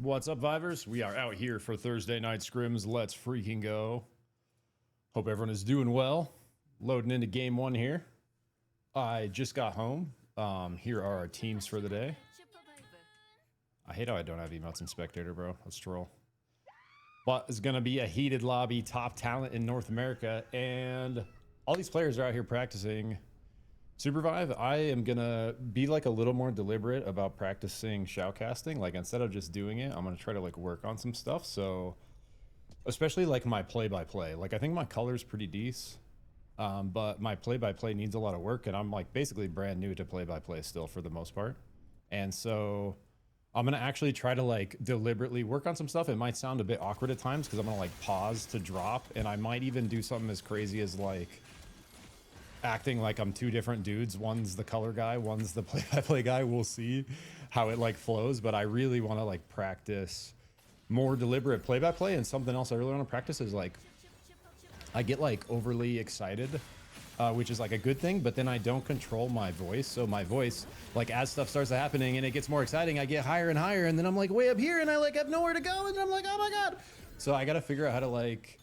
What's up, Vivers? We are out here for Thursday night scrims. Let's freaking go. Hope everyone is doing well. Loading into game one here. I just got home. Here are our teams for the day. I hate how I don't have emotes in spectator, bro. Let's troll. But it's going to be a heated lobby, top talent in North America, and all these players are out here practicing SUPERVIVE. I am going to be like a little more deliberate about practicing shoutcasting. Like instead of just doing it, I'm going to try to like work on some stuff. So especially like my play-by-play. Like I think my color's pretty decent, but my play-by-play needs a lot of work, and I'm like basically brand new to play-by-play still for the most part. And so I'm going to actually try to like deliberately work on some stuff. It might sound a bit awkward at times because I'm going to like pause to drop, and I might even do something as crazy as like acting like I'm two different dudes. One's the color guy, one's the play-by-play guy. We'll see how it like flows, but I really want to like practice more deliberate play-by-play. And something else I really want to practice is like I get like overly excited, which is like a good thing, but then I don't control my voice. So my voice, like as stuff starts happening and it gets more exciting, I get higher and higher, and then I'm like way up here and I like have nowhere to go, and I'm like, oh my god. So I got to figure out how to like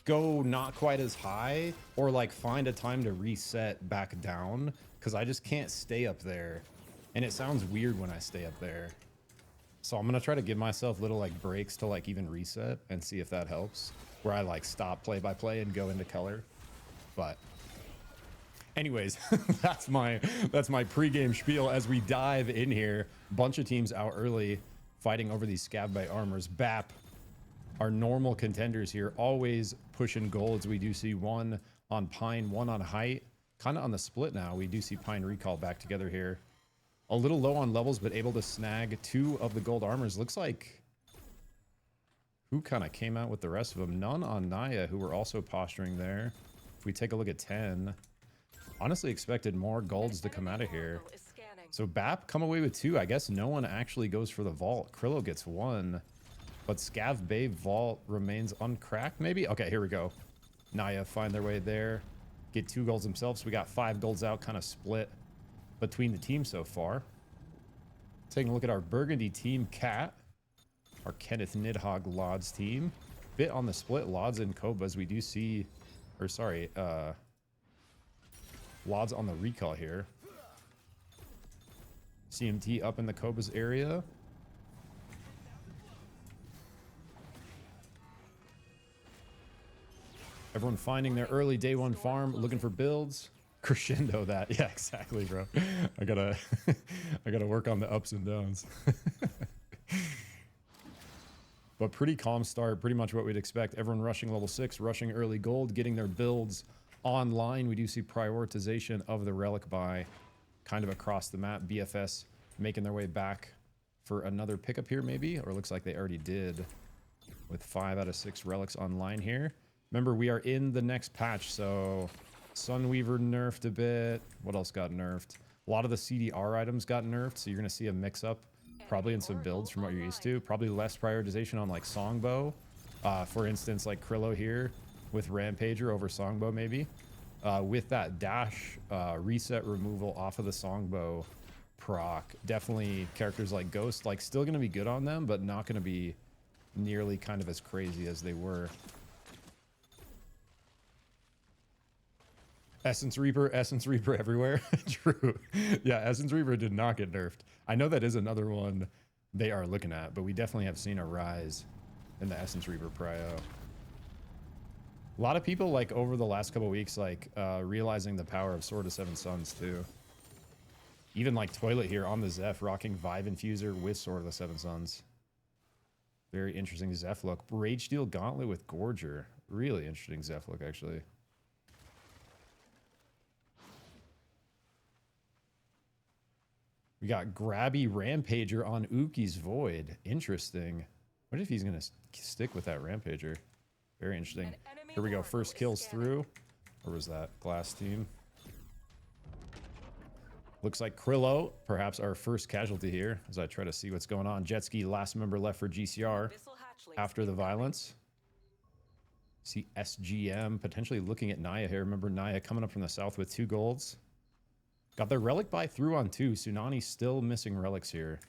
go not quite as high, or like find a time to reset back down, because I just can't stay up there, and it sounds weird when I stay up there. So I'm gonna try to give myself little like breaks to like even reset and see if that helps, where I like stop play-by-play and go into color. But anyways, that's my pregame spiel as we dive in here. Bunch of teams out early fighting over these scav by armors. BAP, our normal contenders here, always pushing golds. We do see one on Pine, one on Height. Kind of on the split now. We do see Pine Recall back together here. A little low on levels, but able to snag two of the gold armors. Looks like who kind of came out with the rest of them? None on Naya, who were also posturing there. If we take a look at 10, honestly expected more golds to come out of here. So BAP come away with two. I guess no one actually goes for the vault. Krillo gets one, but Scav Bay vault remains uncracked maybe? Okay, here we go. Naya find their way there. Get two golds themselves. So we got 5 golds out, kind of split between the teams so far. Taking a look at our Burgundy team, Cat, our Kenneth Nidhogg Lods team. Bit on the split, Lods and Kobas. We do see, or sorry, Lods on the recall here. CMT up in the Kobas area. Everyone finding their early day one farm, looking for builds. Crescendo that. Yeah, exactly, bro. I gotta work on the ups and downs. But pretty calm start, pretty much what we'd expect. Everyone rushing level 6, rushing early gold, getting their builds online. We do see prioritization of the relic buy kind of across the map. BFS making their way back for another pickup here maybe, or looks like they already did with 5 out of 6 relics online here. Remember, we are in the next patch, so Sunweaver nerfed a bit. What else got nerfed? A lot of the CDR items got nerfed, so you're going to see a mix-up probably in some builds from what you're used to. Probably less prioritization on like Songbow. For instance, like Krillo here with Rampager over Songbow maybe. With that dash reset removal off of the Songbow proc, definitely characters like Ghost, like still going to be good on them, but not going to be nearly kind of as crazy as they were. Essence Reaper everywhere. True. Yeah, Essence Reaper did not get nerfed. I know that is another one they are looking at, but we definitely have seen a rise in the Essence Reaper prio. A lot of people, like, over the last couple weeks, like, realizing the power of Sword of Seven Suns, too. Even, like, Toilet here on the Zeph, rocking Vive Infuser with Sword of the Seven Suns. Very interesting Zeph look. Rage Steel Gauntlet with Gorger. Really interesting Zeph look, actually. We got Grabby Rampager on Uki's Void. Interesting. What if he's going to stick with that Rampager? Very interesting. Here we go. First kills through. Or was that Glass team? Looks like Krillo, perhaps our first casualty here, as I try to see what's going on. Jetski, last member left for GCR after the violence. See SGM potentially looking at Naya here. Remember, Naya coming up from the south with 2 golds. Got their relic buy through on 2. Tsunami still missing relics here.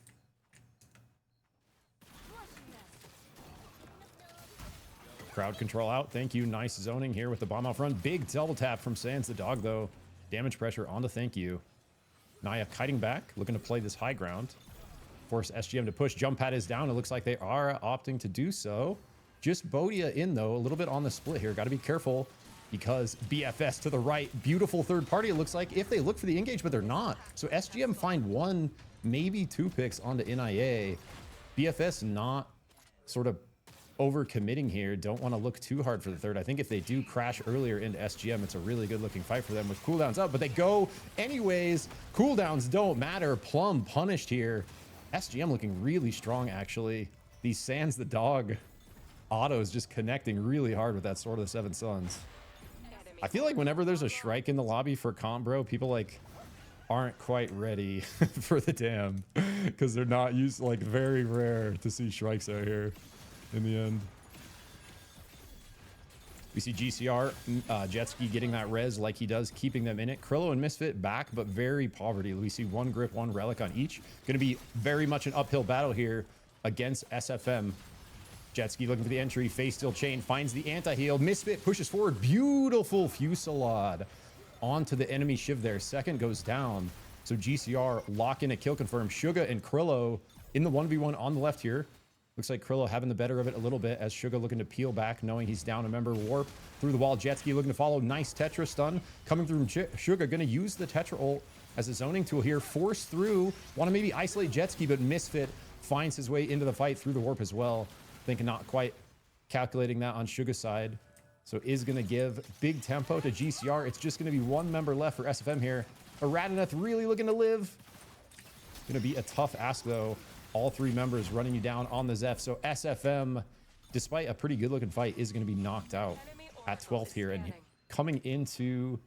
Crowd control out. Thank you. Nice zoning here with the bomb out front. Big double tap from Sans the dog, though. Damage pressure on the thank you. Naya kiting back, looking to play this high ground. Force SGM to push. Jump pad is down. It looks like they are opting to do so. Just Bodia in, though. A little bit on the split here. Got to be careful because BFS to the right. Beautiful third party, it looks like, if they look for the engage, but they're not. So SGM find 1, maybe 2 picks onto NIA. BFS not sort of over committing here. Don't want to look too hard for the third. I think if they do crash earlier into SGM, it's a really good looking fight for them with cooldowns up, but they go anyways. Cooldowns don't matter. Plum punished here. SGM looking really strong, actually. These Sans the dog autos just connecting really hard with that Sword of the Seven Suns. I feel like whenever there's a Shrike in the lobby for comp, bro, people like aren't quite ready for the dam because they're not used, like very rare to see Shrikes out here in the end. We see GCR, Jetski getting that res like he does, keeping them in it. Krillo and Misfit back, but very poverty. We see 1 grip, 1 relic on each. Going to be very much an uphill battle here against SFM. Jetski looking for the entry. Face Steel Chain finds the anti-heal. Misfit pushes forward. Beautiful Fusillade onto the enemy Shiv there. Second goes down. So GCR lock in a kill confirm. Suga and Krillo in the 1v1 on the left here. Looks like Krillo having the better of it a little bit as Suga looking to peel back, knowing he's down a member. Warp through the wall. Jetski looking to follow. Nice Tetra stun coming through from Suga. Going to use the Tetra ult as a zoning tool here. Force through. Want to maybe isolate Jetski, but Misfit finds his way into the fight through the warp as well. Think not quite calculating that on Suga's side. So is going to give big tempo to GCR. It's just going to be 1 member left for SFM here. Aradaneth really looking to live. Going to be a tough ask, though. All 3 members running you down on the Zeph. So SFM, despite a pretty good looking fight, is going to be knocked out at 12th here. And coming into,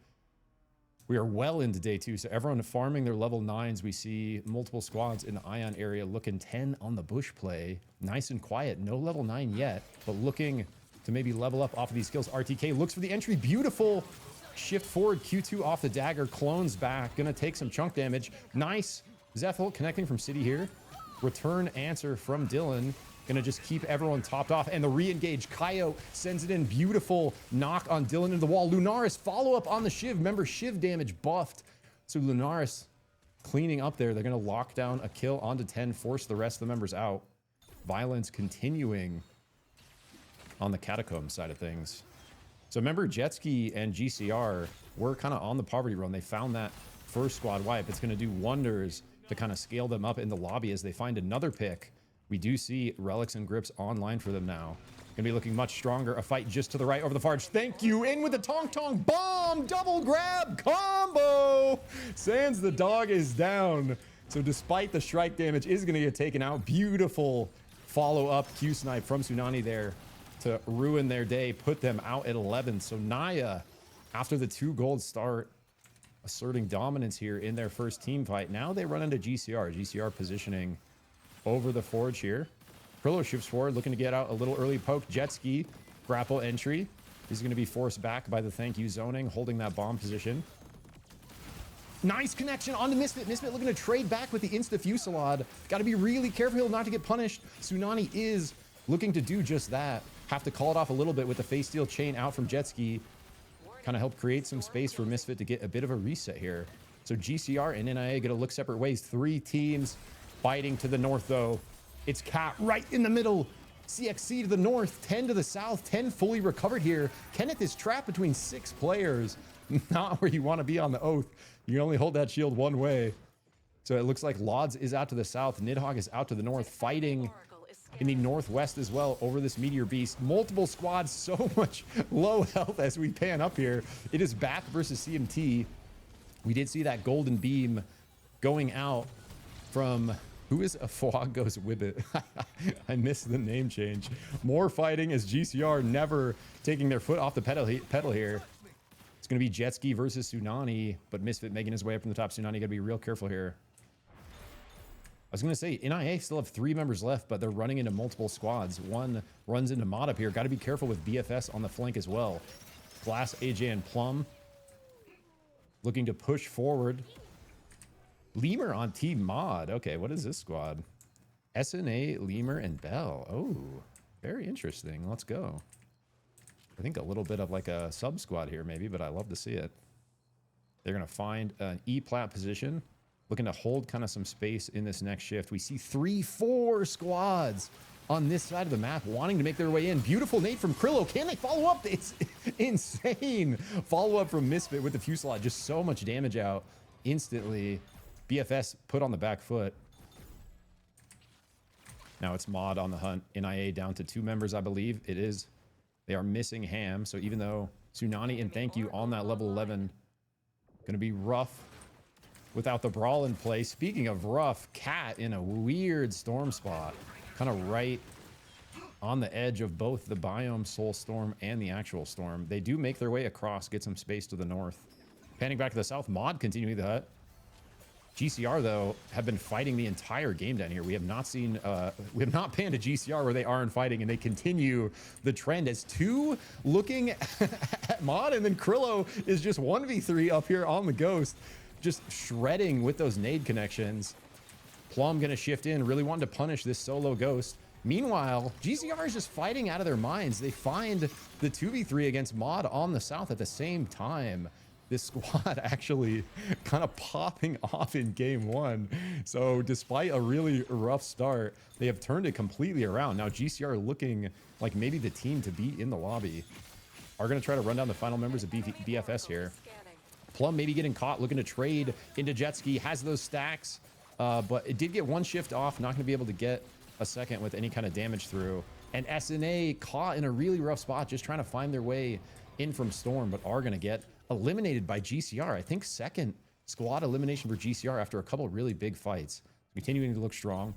we are well into day 2. So everyone farming their level 9s. We see multiple squads in the Ion area looking 10 on the bush play. Nice and quiet. No level 9 yet, but looking to maybe level up off of these skills. RTK looks for the entry. Beautiful shift forward. Q2 off the dagger. Clones back. Going to take some chunk damage. Nice. Zeph ult connecting from City here. Return answer from Dylan. Gonna just keep everyone topped off. And the re-engage. Kaio sends it in. Beautiful knock on Dylan into the wall. Lunaris follow up on the Shiv. Remember, Shiv damage buffed. So Lunaris cleaning up there. They're gonna lock down a kill onto 10. Force the rest of the members out. Violence continuing on the Catacomb side of things. So remember, Jetski and GCR were kind of on the poverty run. They found that first squad wipe. It's gonna do wonders to kind of scale them up in the lobby as they find another pick. We do see relics and grips online for them now. Gonna be looking much stronger. A fight just to the right over the Farge. Thank you. In with the Tong Tong bomb. Double grab combo. Sans the dog is down. So despite the strike damage is gonna get taken out. Beautiful follow-up Q snipe from Tsunami there to ruin their day. Put them out at 11. So Naya, after the 2 gold start, asserting dominance here in their first team fight. Now they run into GCR. GCR positioning over the Forge here. Krillo shifts forward, looking to get out a little early poke. Jetski, grapple entry. He's going to be forced back by the thank you zoning, holding that bomb position. Nice connection on the Misfit. Misfit looking to trade back with the insta-fusillade. Got to be really careful not to get punished. Tsunami is looking to do just that. Have to call it off a little bit with the face steel chain out from Jetski. Kind of help create some space for Misfit to get a bit of a reset here. So GCR and NIA going to look separate ways. 3 teams fighting to the north, though. It's Cat right in the middle. CXC to the north, 10 to the south, 10 fully recovered here. Kenneth is trapped between 6 players. Not where you want to be on the Oath. You can only hold that shield one way. So it looks like Lods is out to the south. Nidhogg is out to the north, fighting in the northwest as well over this Meteor Beast. Multiple squads, so much low health as we pan up here. It is Bath versus CMT. We did see that golden beam going out from, who is a Fog Goes Wibbit? I missed the name change. More fighting as GCR never taking their foot off the pedal here. It's going to be Jetski versus Tsunami, but Misfit making his way up from the top. Tsunami got to be real careful here. I was going to say, NIA still have 3 members left, but they're running into multiple squads. One runs into Mod up here. Got to be careful with BFS on the flank as well. Glass, AJ, and Plum looking to push forward. Lemur on Team Mod. Okay, what is this squad? SNA, Lemur, and Bell. Oh, very interesting. Let's go. I think a little bit of like a sub squad here maybe, but I love to see it. They're going to find an E-plat position, looking to hold kind of some space in this next shift. We see 3-4 squads on this side of the map wanting to make their way in. Beautiful nade from Krillo. Can they follow up? It's insane. Follow up from Misfit with the Fuselage. Just so much damage out instantly. BFS put on the back foot. Now it's Mod on the hunt. NIA down to 2 members, I believe. It is. They are missing Ham. So even though Tsunani and Thank You on that level 11, going to be rough without the Brawl in play. Speaking of rough, Cat in a weird storm spot. Kind of right on the edge of both the Biome Soul Storm and the actual storm. They do make their way across, get some space to the north. Panning back to the south, Mod continuing the hut. GCR, though, have been fighting the entire game down here. We have not seen, we have not panned a GCR where they aren't fighting, and they continue the trend as 2 looking at Mod, and then Krillo is just 1v3 up here on the Ghost, just shredding with those nade connections. Plum gonna shift in, really wanting to punish this solo Ghost. Meanwhile, GCR is just fighting out of their minds. They find the 2v3 against Mod on the south at the same time. This squad actually kind of popping off in game 1. So despite a really rough start, they have turned it completely around. Now GCR looking like maybe the team to beat in the lobby. Are going to try to run down the final members of BFS here. Plum maybe getting caught, looking to trade into Jet Ski, has those stacks, but it did get 1 shift off, not going to be able to get a second with any kind of damage through. And SNA caught in a really rough spot, just trying to find their way in from Storm, but are going to get eliminated by GCR. I think 2nd squad elimination for GCR after a couple really big fights. Continuing to look strong.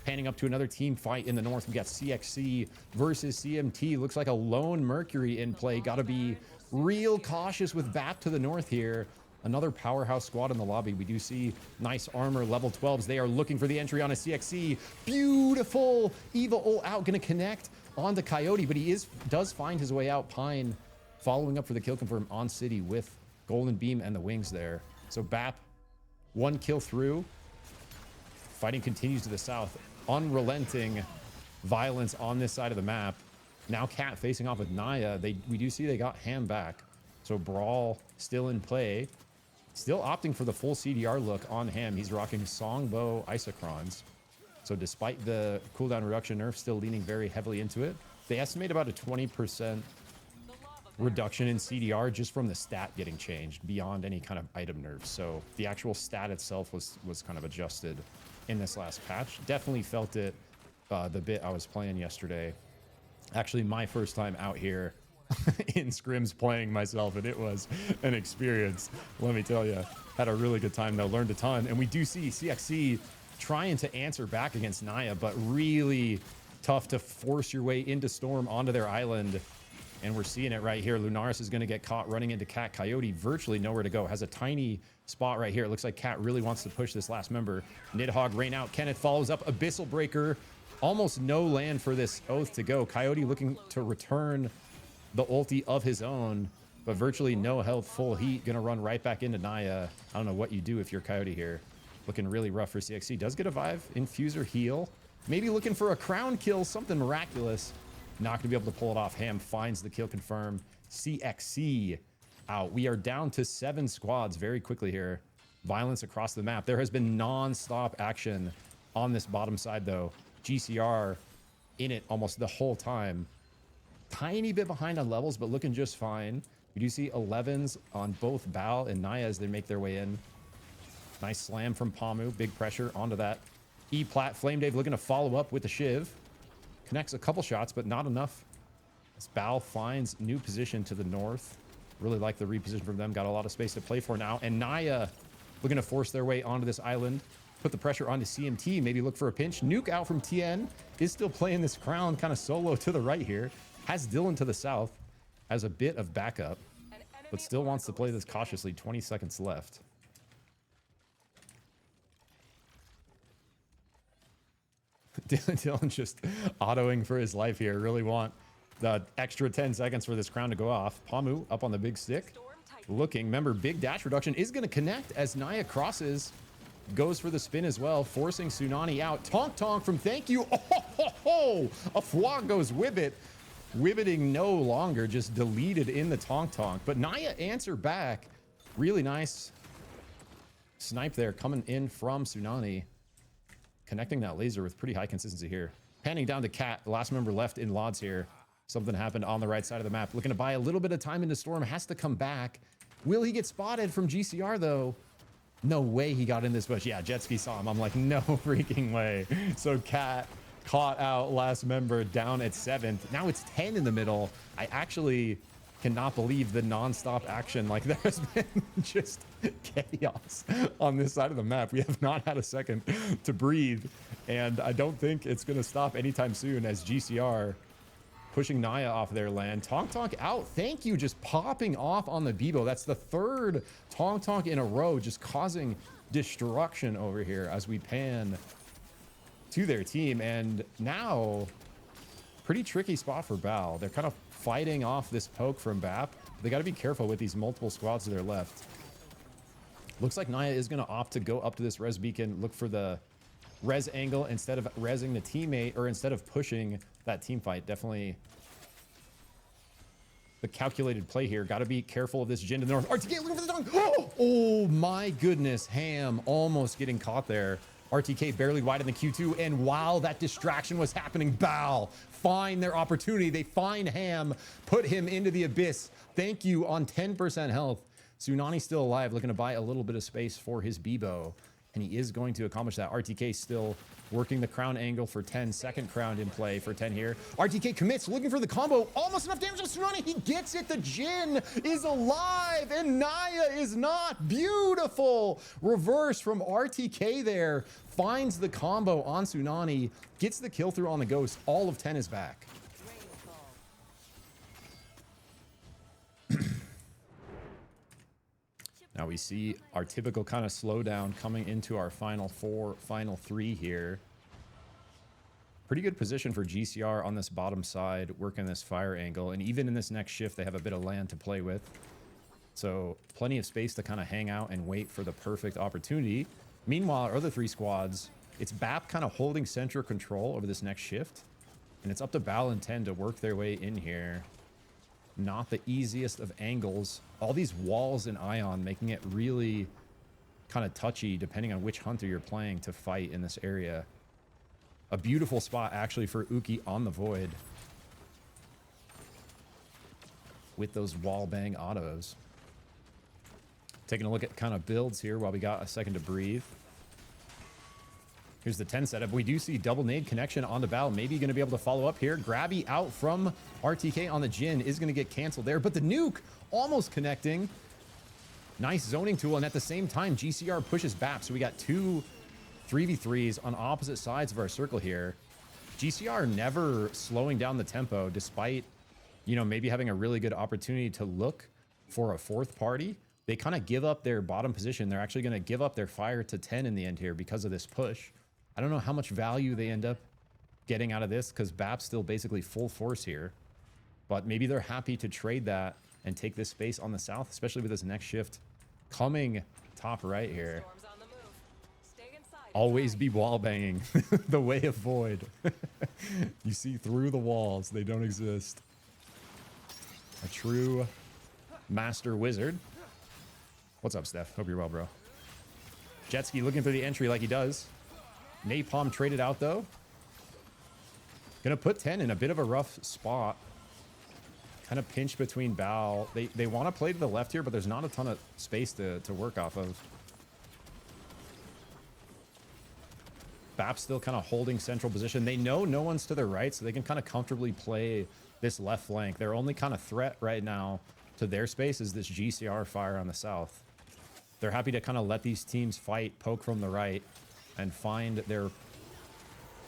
Panning up to another team fight in the north. We got CXC versus CMT. Looks like a lone Mercury in play. Got to be real cautious with BAP to the north here. Another powerhouse squad in the lobby. We do see nice armor, level 12s. They are looking for the entry on a CXC. Beautiful. Eva ult out, going to connect onto Coyote, but he does find his way out. Pine following up for the kill confirm on City with Golden Beam and the wings there. So BAP, 1 kill through. Fighting continues to the south. Unrelenting violence on this side of the map. Now Cat facing off with Naya. We do see they got Ham back. So Brawl still in play. Still opting for the full CDR look on Ham. He's rocking Songbow Isocrons. So despite the cooldown reduction nerf, still leaning very heavily into it. They estimate about a 20% reduction in CDR just from the stat getting changed beyond any kind of item nerfs. So the actual stat itself was kind of adjusted in this last patch. Definitely felt it the bit I was playing yesterday. Actually, my first time out here in scrims playing myself, and it was an experience. Let me tell you, had a really good time though, learned a ton. And we do see CXC trying to answer back against Naya, but really tough to force your way into Storm onto their island. And we're seeing it right here. Lunaris is going to get caught running into Cat. Coyote virtually nowhere to go. Has a tiny spot right here. It looks like Cat really wants to push this last member. Nidhogg rain out. Kenneth follows up. Abyssal Breaker. Almost no land for this Oath to go. Coyote looking to return the ulti of his own, but virtually no health, full heat. Going to run right back into Naya. I don't know what you do if you're Coyote here. Looking really rough for CXC. Does get a Vive. Infuser heal. Maybe looking for a crown kill. Something miraculous. Not going to be able to pull it off. Ham finds the kill confirm. CXC out. We are down to 7 squads very quickly here. Violence across the map. There has been non-stop action on this bottom side, though. GCR in it almost the whole time. Tiny bit behind on levels, but looking just fine. We do see 11s on both Bal and Naya as they make their way in. Nice slam from Pamu. Big pressure onto that. E-plat. Flame Dave looking to follow up with the Shiv. Connects a couple shots, but not enough. As Bal finds new position to the north. Really like the reposition from them. Got a lot of space to play for now. And Naya looking to force their way onto this island. Put the pressure onto CMT. Maybe look for a pinch. Nuke out from TN. Is still playing this crown kind of solo to the right here. Has Dylan to the south. Has a bit of backup. But still wants to play this cautiously. 20 seconds left. Dylan just autoing for his life here. Really want the extra 10 seconds for this crown to go off. Pamu up on the big stick. Looking. Remember, big dash reduction is going to connect as Naya crosses. goes for the spin as well, forcing Tsunani out. Tonk from Thank You. Oh, a Fwag goes Wibbit. Wibbiting no longer, just deleted in the Tonk. But Naya answer back. Really nice snipe there coming in from Tsunani. Connecting that laser with pretty high consistency here. Panning down to Cat, the last member left in Lods here. Something happened on the right side of the map. Looking to buy a little bit of time into Storm. Has to come back. Will he get spotted from GCR though? No way he got in this bush. Yeah, Jetski saw him. I'm like, no freaking way. So Cat caught out last member down at 7th. Now it's 10 in the middle. I actually cannot believe the non-stop action. Like, there's been just chaos on this side of the map. We have not had a second to breathe, and I don't think it's going to stop anytime soon as GCR pushing Naya off their land. Tonk out. Thank You just popping off on the Bibo. That's the third Tonk in a row, just causing destruction over here as we pan to their team. And now pretty tricky spot for Bao. They're kind of fighting off this poke from BAP. They got to be careful with these multiple squads to their left. Looks like Naya is going to opt to go up to this res beacon, look for the res angle instead of resing the teammate, or instead of pushing that team fight. Definitely the calculated play here. Got to be careful of this Jhin to the north. RTK looking for the dunk. Oh my goodness. Ham almost getting caught there. RTK barely wide in the Q2, and while that distraction was happening, Bao find their opportunity. They find Ham, put him into the abyss. Thank You on 10% health. Tsunani still alive, looking to buy a little bit of space for his Bibo, and he is going to accomplish that. RTK still working the crown angle for 10. Second crown in play for 10 here. RTK commits, looking for the combo. Almost enough damage on Tsunani. He gets it. The Jhin is alive, and Naya is not. Beautiful reverse from RTK there. Finds the combo on Tsunani. Gets the kill through on the Ghost. All of 10 is back. Now we see our typical kind of slowdown coming into our final 4, final 3 here. Pretty good position for GCR on this bottom side, working this fire angle. And even in this next shift, they have a bit of land to play with. So plenty of space to kind of hang out and wait for the perfect opportunity. Meanwhile, our other 3 squads, it's BAP kind of holding central control over this next shift. And it's up to Bal and 10 to work their way in here. Not the easiest of angles. All these walls in Ion making it really kind of touchy depending on which hunter you're playing to fight in this area. A beautiful spot actually for Uki on the Void with those wall bang autos. Taking a look at kind of builds here while we got a second to breathe. Here's the 10 setup. We do see double nade connection on the Bao. Maybe going to be able to follow up here. Grabby out from RTK on the Jhin is going to get canceled there, but the nuke almost connecting. Nice zoning tool, and at the same time, GCR pushes BAP. So we got 2 3v3s on opposite sides of our circle here. GCR never slowing down the tempo despite, you know, maybe having a really good opportunity to look for a 4th party. They kind of give up their bottom position. They're actually going to give up their fire to 10 in the end here because of this push. I don't know how much value they end up getting out of this because BAP's still basically full force here. But maybe they're happy to trade that and take this space on the south, especially with this next shift coming top right here. Always be wall banging. The way of Void. You see through the walls. They don't exist. A true master wizard. What's up, Steph? Hope you're well, bro. Jetski looking for the entry like he does. Napalm traded out, though. Gonna put 10 in a bit of a rough spot. Kind of pinched between Bao. They want to play to the left here, but there's not a ton of space to work off of. BAP still kind of holding central position. They know no one's to their right, so they can kind of comfortably play this left flank. Their only kind of threat right now to their space is this GCR fire on the south. They're happy to kind of let these teams fight, poke from the right, and find their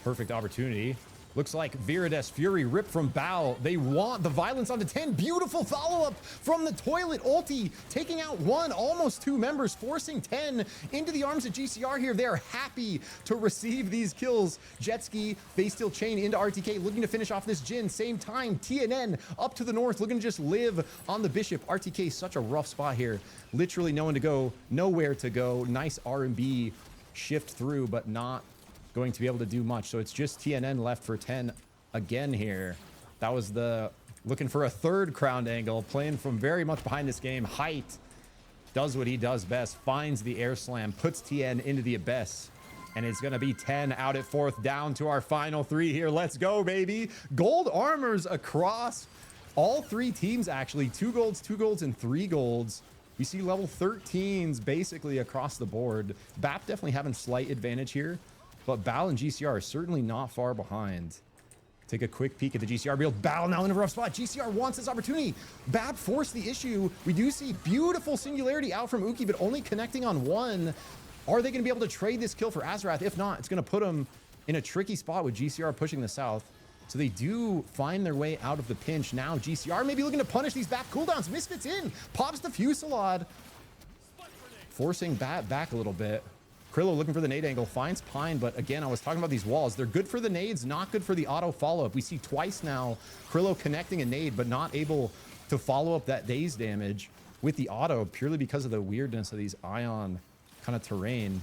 perfect opportunity. Looks like Virides Fury ripped from Bao. They want the violence onto 10. Beautiful follow-up from the toilet ulti, taking out 1, almost 2 members, forcing 10 into the arms of GCR here. They are happy to receive these kills. Jetski, face steal chain into RTK, looking to finish off this Jhin. Same time, TNN up to the north, looking to just live on the Bishop. RTK, such a rough spot here. Literally no one to go, nowhere to go. Nice R&B shift through, but not going to be able to do much. So it's just TNN left for 10 again here. That was the looking for a third crowned angle, playing from very much behind this game. Height does what he does best, finds the air slam, puts TN into the abyss, and it's going to be 10 out at fourth, down to our final 3 here. Let's go, baby. Gold armors across all 3 teams, actually. 2 golds, 2 golds, and 3 golds. We see level 13s basically across the board. BAP definitely having slight advantage here, but BAL and GCR are certainly not far behind. Take a quick peek at the GCR build. BAL now in a rough spot. GCR wants this opportunity. BAP forced the issue. We do see beautiful singularity out from Uki, but only connecting on 1. Are they going to be able to trade this kill for Azarath? If not, it's going to put them in a tricky spot with GCR pushing the south. So they do find their way out of the pinch. Now GCR maybe looking to punish these BAP cooldowns. Misfits in. Pops the Fusillade. Forcing BAP back a little bit. Krillo looking for the nade angle, finds Pine, but again, I was talking about these walls. They're good for the nades, not good for the auto follow-up. We see twice now Krillo connecting a nade, but not able to follow up that daze damage with the auto purely because of the weirdness of these ion kind of terrain.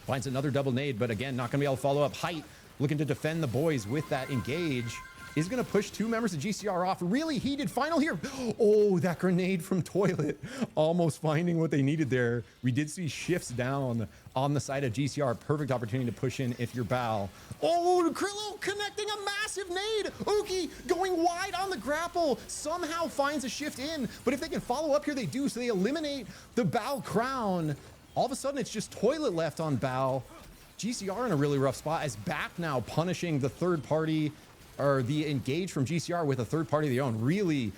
Finds another double nade, but again, not going to be able to follow up. Height looking to defend the boys with that engage. Is going to push 2 members of GCR off. Really heated final here. Oh, that grenade from Toilet. Almost finding what they needed there. We did see shifts down on the side of GCR. Perfect opportunity to push in if you're BAL. Oh, Krillo connecting a massive nade. Uki going wide on the grapple. Somehow finds a shift in. But if they can follow up here, they do. So they eliminate the BAL crown. All of a sudden, it's just Toilet left on BAL. GCR in a really rough spot as BAP now punishing the third party, or the engage from GCR with a third party of their own. Really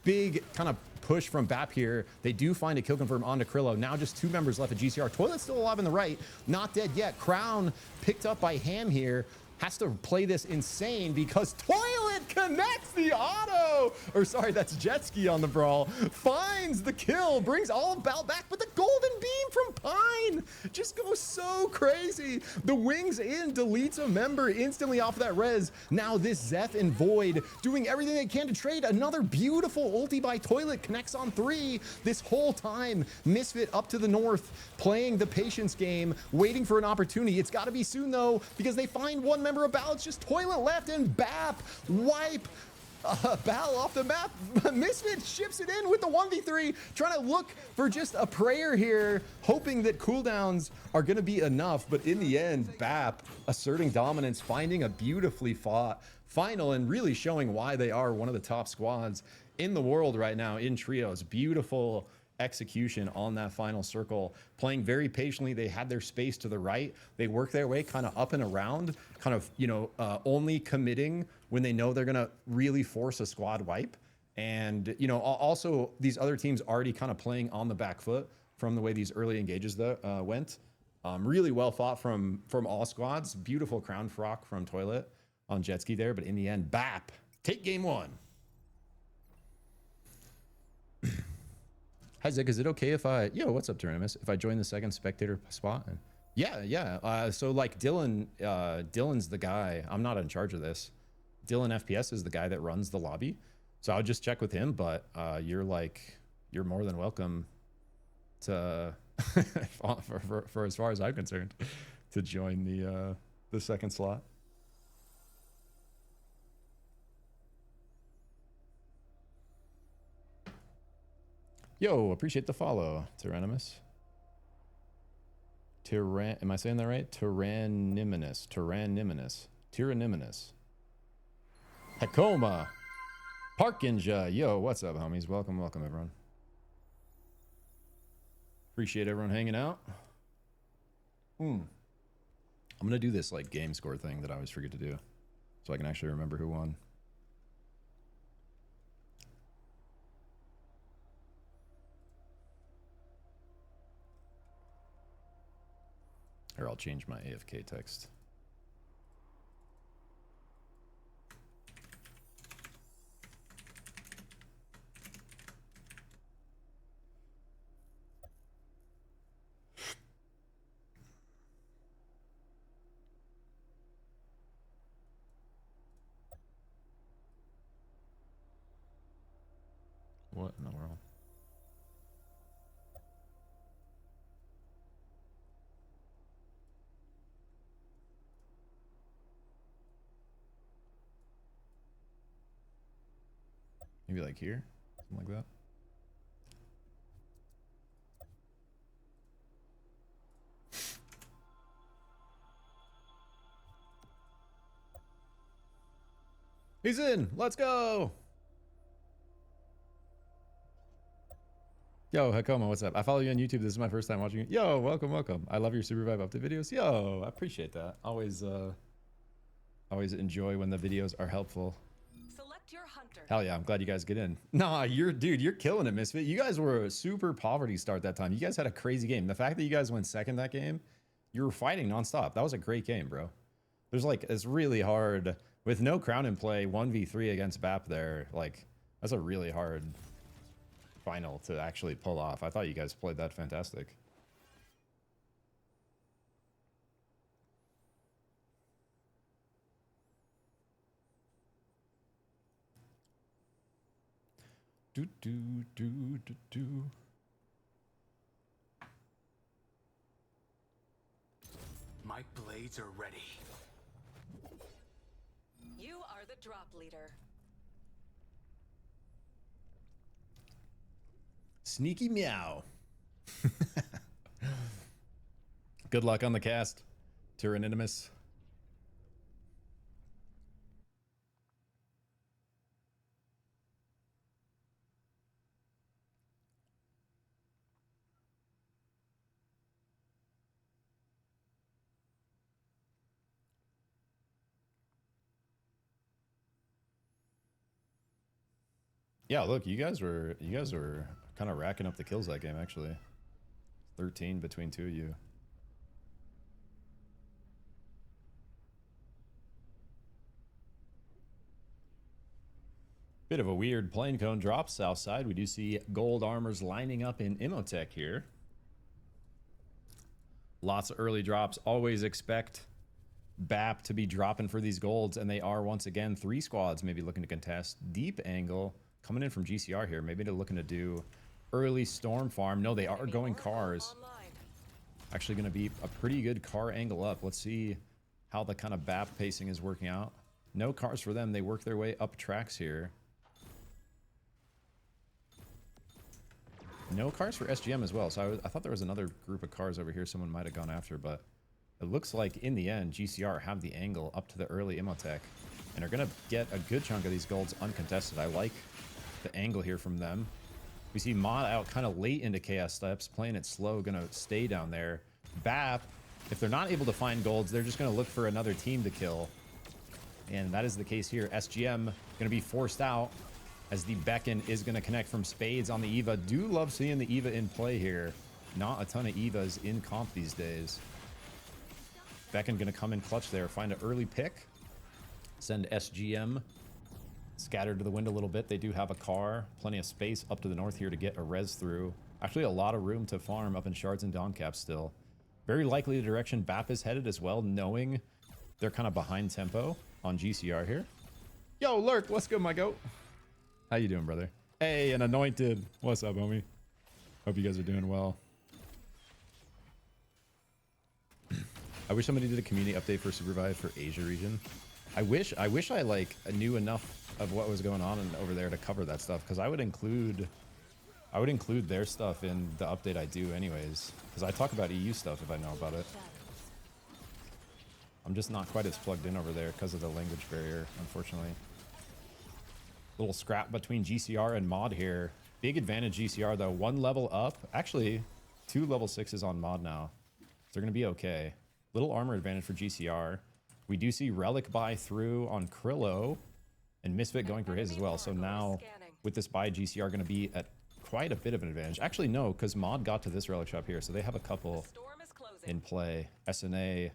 big kind of push from BAP here. They do find a kill confirm onto Krillo. Now just 2 members left of GCR. Toilet's still alive on the right, not dead yet. Crown picked up by Ham here. Has to play this insane because Toilet connects the auto. Or sorry, that's Jet Ski on the brawl. Finds the kill, brings all of BAL back, but the golden beam from Pine just goes so crazy. The wings in, deletes a member instantly off of that res. Now this Zeth and Void doing everything they can to trade. Another beautiful ulti by Toilet, connects on 3. This whole time, Misfit up to the north, playing the patience game, waiting for an opportunity. It's got to be soon though, because they find 1 member of BAL. It's just Toilet left, and BAP wipe BAL off the map. Misfit ships it in with the 1v3, trying to look for just a prayer here, hoping that cooldowns are going to be enough. But in the end, BAP asserting dominance, finding a beautifully fought final, and really showing why they are one of the top squads in the world right now in trios. Beautiful execution on that final circle, playing very patiently. They had their space to the right. They work their way kind of up and around, kind of, you know, only committing when they know they're going to really force a squad wipe. And, you know, also these other teams already kind of playing on the back foot from the way these early engages went. Really well fought from all squads. Beautiful crown frock from Toilet on Jet Ski there. But in the end, BAP take game 1. Hi Zig, is it okay if I, what's up Tyrannimus, if I join the second spectator spot? Yeah. So like Dylan's the guy. I'm not in charge of this. Dylan FPS is the guy that runs the lobby. So I'll just check with him, but you're more than welcome to, for as far as I'm concerned, to join the second slot. Yo, appreciate the follow, Tyrannimus. Am I saying that right? Tyrannimous. Hekoma. Parkinja. Yo, what's up, homies? Welcome, everyone. Appreciate everyone hanging out. I'm gonna do this like game score thing that I always forget to do, so I can actually remember who won. Here, I'll change my AFK text. What in the world? Maybe like here, something like that. He's in. Let's go. Yo, Hakoma, what's up? I follow you on YouTube. This is my first time watching you. Yo, welcome, welcome. I love your SUPERVIVE update videos. Yo, I appreciate that. Always enjoy when the videos are helpful. Select your hunter. Hell yeah, I'm glad you guys get in. Nah, you're killing it, Misfit. You guys were a super poverty start that time. You guys had a crazy game. The fact that you guys went second that game, you were fighting nonstop. That was a great game, bro. There's like, it's really hard with no crown in play, 1v3 against BAP there. Like, that's a really hard final to actually pull off. I thought you guys played that fantastic. Do do do do do. My blades are ready. You are the drop leader. Sneaky meow. Good luck on the cast, Tyrannitimus. Yeah, look, you guys were kind of racking up the kills that game, actually. 13 between two of you. Bit of a weird plane cone drop south side. We do see gold armors lining up in Imhotech here. Lots of early drops. Always expect BAP to be dropping for these golds, and they are once again 3 squads maybe looking to contest. Deep angle coming in from GCR here. Maybe they're looking to do early storm farm. No, they are going cars. Actually going to be a pretty good car angle up. Let's see how the kind of BAP pacing is working out. No cars for them. They work their way up tracks here. No cars for SGM as well. So I thought there was another group of cars over here someone might have gone after, but it looks like in the end, GCR have the angle up to the early Imhotech and are going to get a good chunk of these golds uncontested. I like the angle here from them. We see Mod out kind of late into Chaos Steps, playing it slow, going to stay down there. BAP, if they're not able to find golds, they're just going to look for another team to kill. And that is the case here. SGM going to be forced out as the Beacon is going to connect from Spades on the Eva. Do love seeing the Eva in play here. Not a ton of Evas in comp these days. Beacon going to come in clutch there, find an early pick. Send SGM scattered to the wind a little bit. They do have a car, plenty of space up to the north here to get a res through. Actually, a lot of room to farm up in Shards and Dawncaps still. Very likely the direction BAP is headed as well, knowing they're kind of behind tempo on GCR here. Yo, Lurk, what's good, my goat? How you doing, brother? Hey, an Anointed. What's up, homie? Hope you guys are doing well. I wish somebody did a community update for SUPERVIVE for Asia region. I wish I like knew enough of what was going on over there to cover that stuff, because I would include their stuff in the update I do anyways, because I talk about EU stuff if I know about it. I'm just not quite as plugged in over there because of the language barrier, unfortunately. Little scrap between GCR and Mod here. Big advantage GCR though. 1 level up. Actually, 2 level 6s on Mod now. So they're going to be okay. Little armor advantage for GCR. We do see Relic buy through on Krillo. And Misfit going for his as well. So now, with this buy, GCR going to be at quite a bit of an advantage. Actually, no, because Mod got to this Relic shop here. So they have a couple in play. SNA,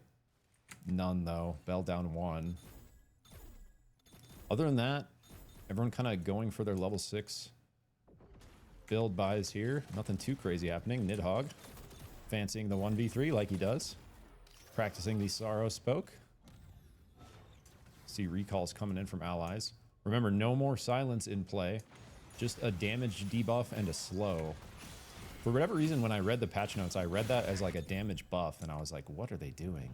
none though. Bell down 1. Other than that, everyone kind of going for their level 6 build buys here. Nothing too crazy happening. Nidhogg fancying the 1v3 like he does. Practicing the Sorrow Spoke. See recalls coming in from allies. Remember, no more silence in play. Just a damage debuff and a slow. For whatever reason, when I read the patch notes, I read that as like a damage buff, and I was like, what are they doing?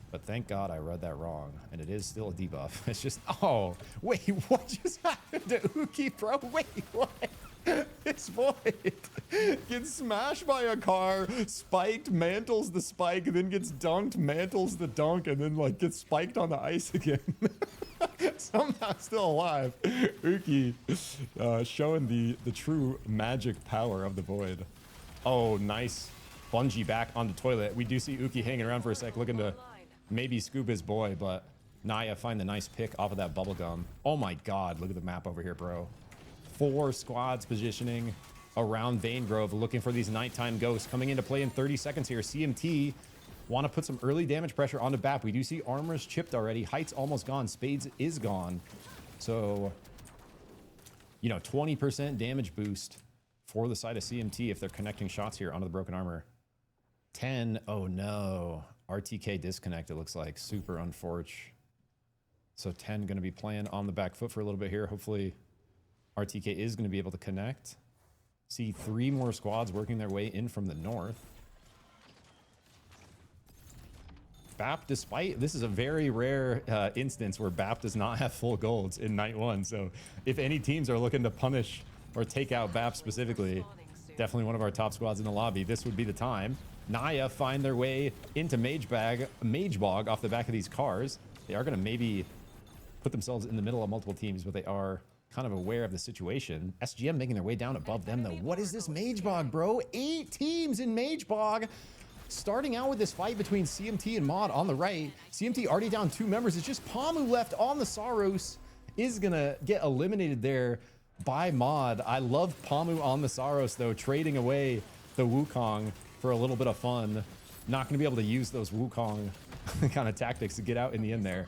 But thank God I read that wrong, and it is still a debuff. It's just, oh, wait, what just happened to Uki, bro? Wait, what? It's Void gets smashed by a car, spiked, mantles the spike, then gets dunked, mantles the dunk, and then like gets spiked on the ice again. Somehow still alive. Uki showing the true magic power of the Void. Oh, nice bungee back on the toilet. We do see Uki hanging around for a sec, looking to maybe scoop his boy, but Naya find the nice pick off of that bubblegum. Oh my God, look at the map over here, bro. 4 squads positioning around Vane Grove, looking for these nighttime ghosts coming into play in 30 seconds here. CMT want to put some early damage pressure onto BAP. We do see armors chipped already. Height's almost gone. Spades is gone. So, you know, 20% damage boost for the side of CMT if they're connecting shots here onto the broken armor. 10. Oh no. RTK disconnect, it looks like. Super unfortunate. So 10 going to be playing on the back foot for a little bit here. Hopefully RTK is going to be able to connect. See 3 more squads working their way in from the north. BAP, despite this is a very rare instance where BAP does not have full golds in night 1. So if any teams are looking to punish or take out BAP specifically, definitely one of our top squads in the lobby, this would be the time. Naya find their way into Mage Bog off the back of these cars. They are going to maybe put themselves in the middle of multiple teams, but they are kind of aware of the situation. SGM making their way down above them, though. What is this Mage Bog, bro? 8 teams in Mage Bog. Starting out with this fight between CMT and Mod on the right. CMT already down 2 members. It's just Pamu left on the Saros. Is going to get eliminated there by Mod. I love Pamu on the Saros, though, trading away the Wukong for a little bit of fun. Not going to be able to use those Wukong kind of tactics to get out in the end there.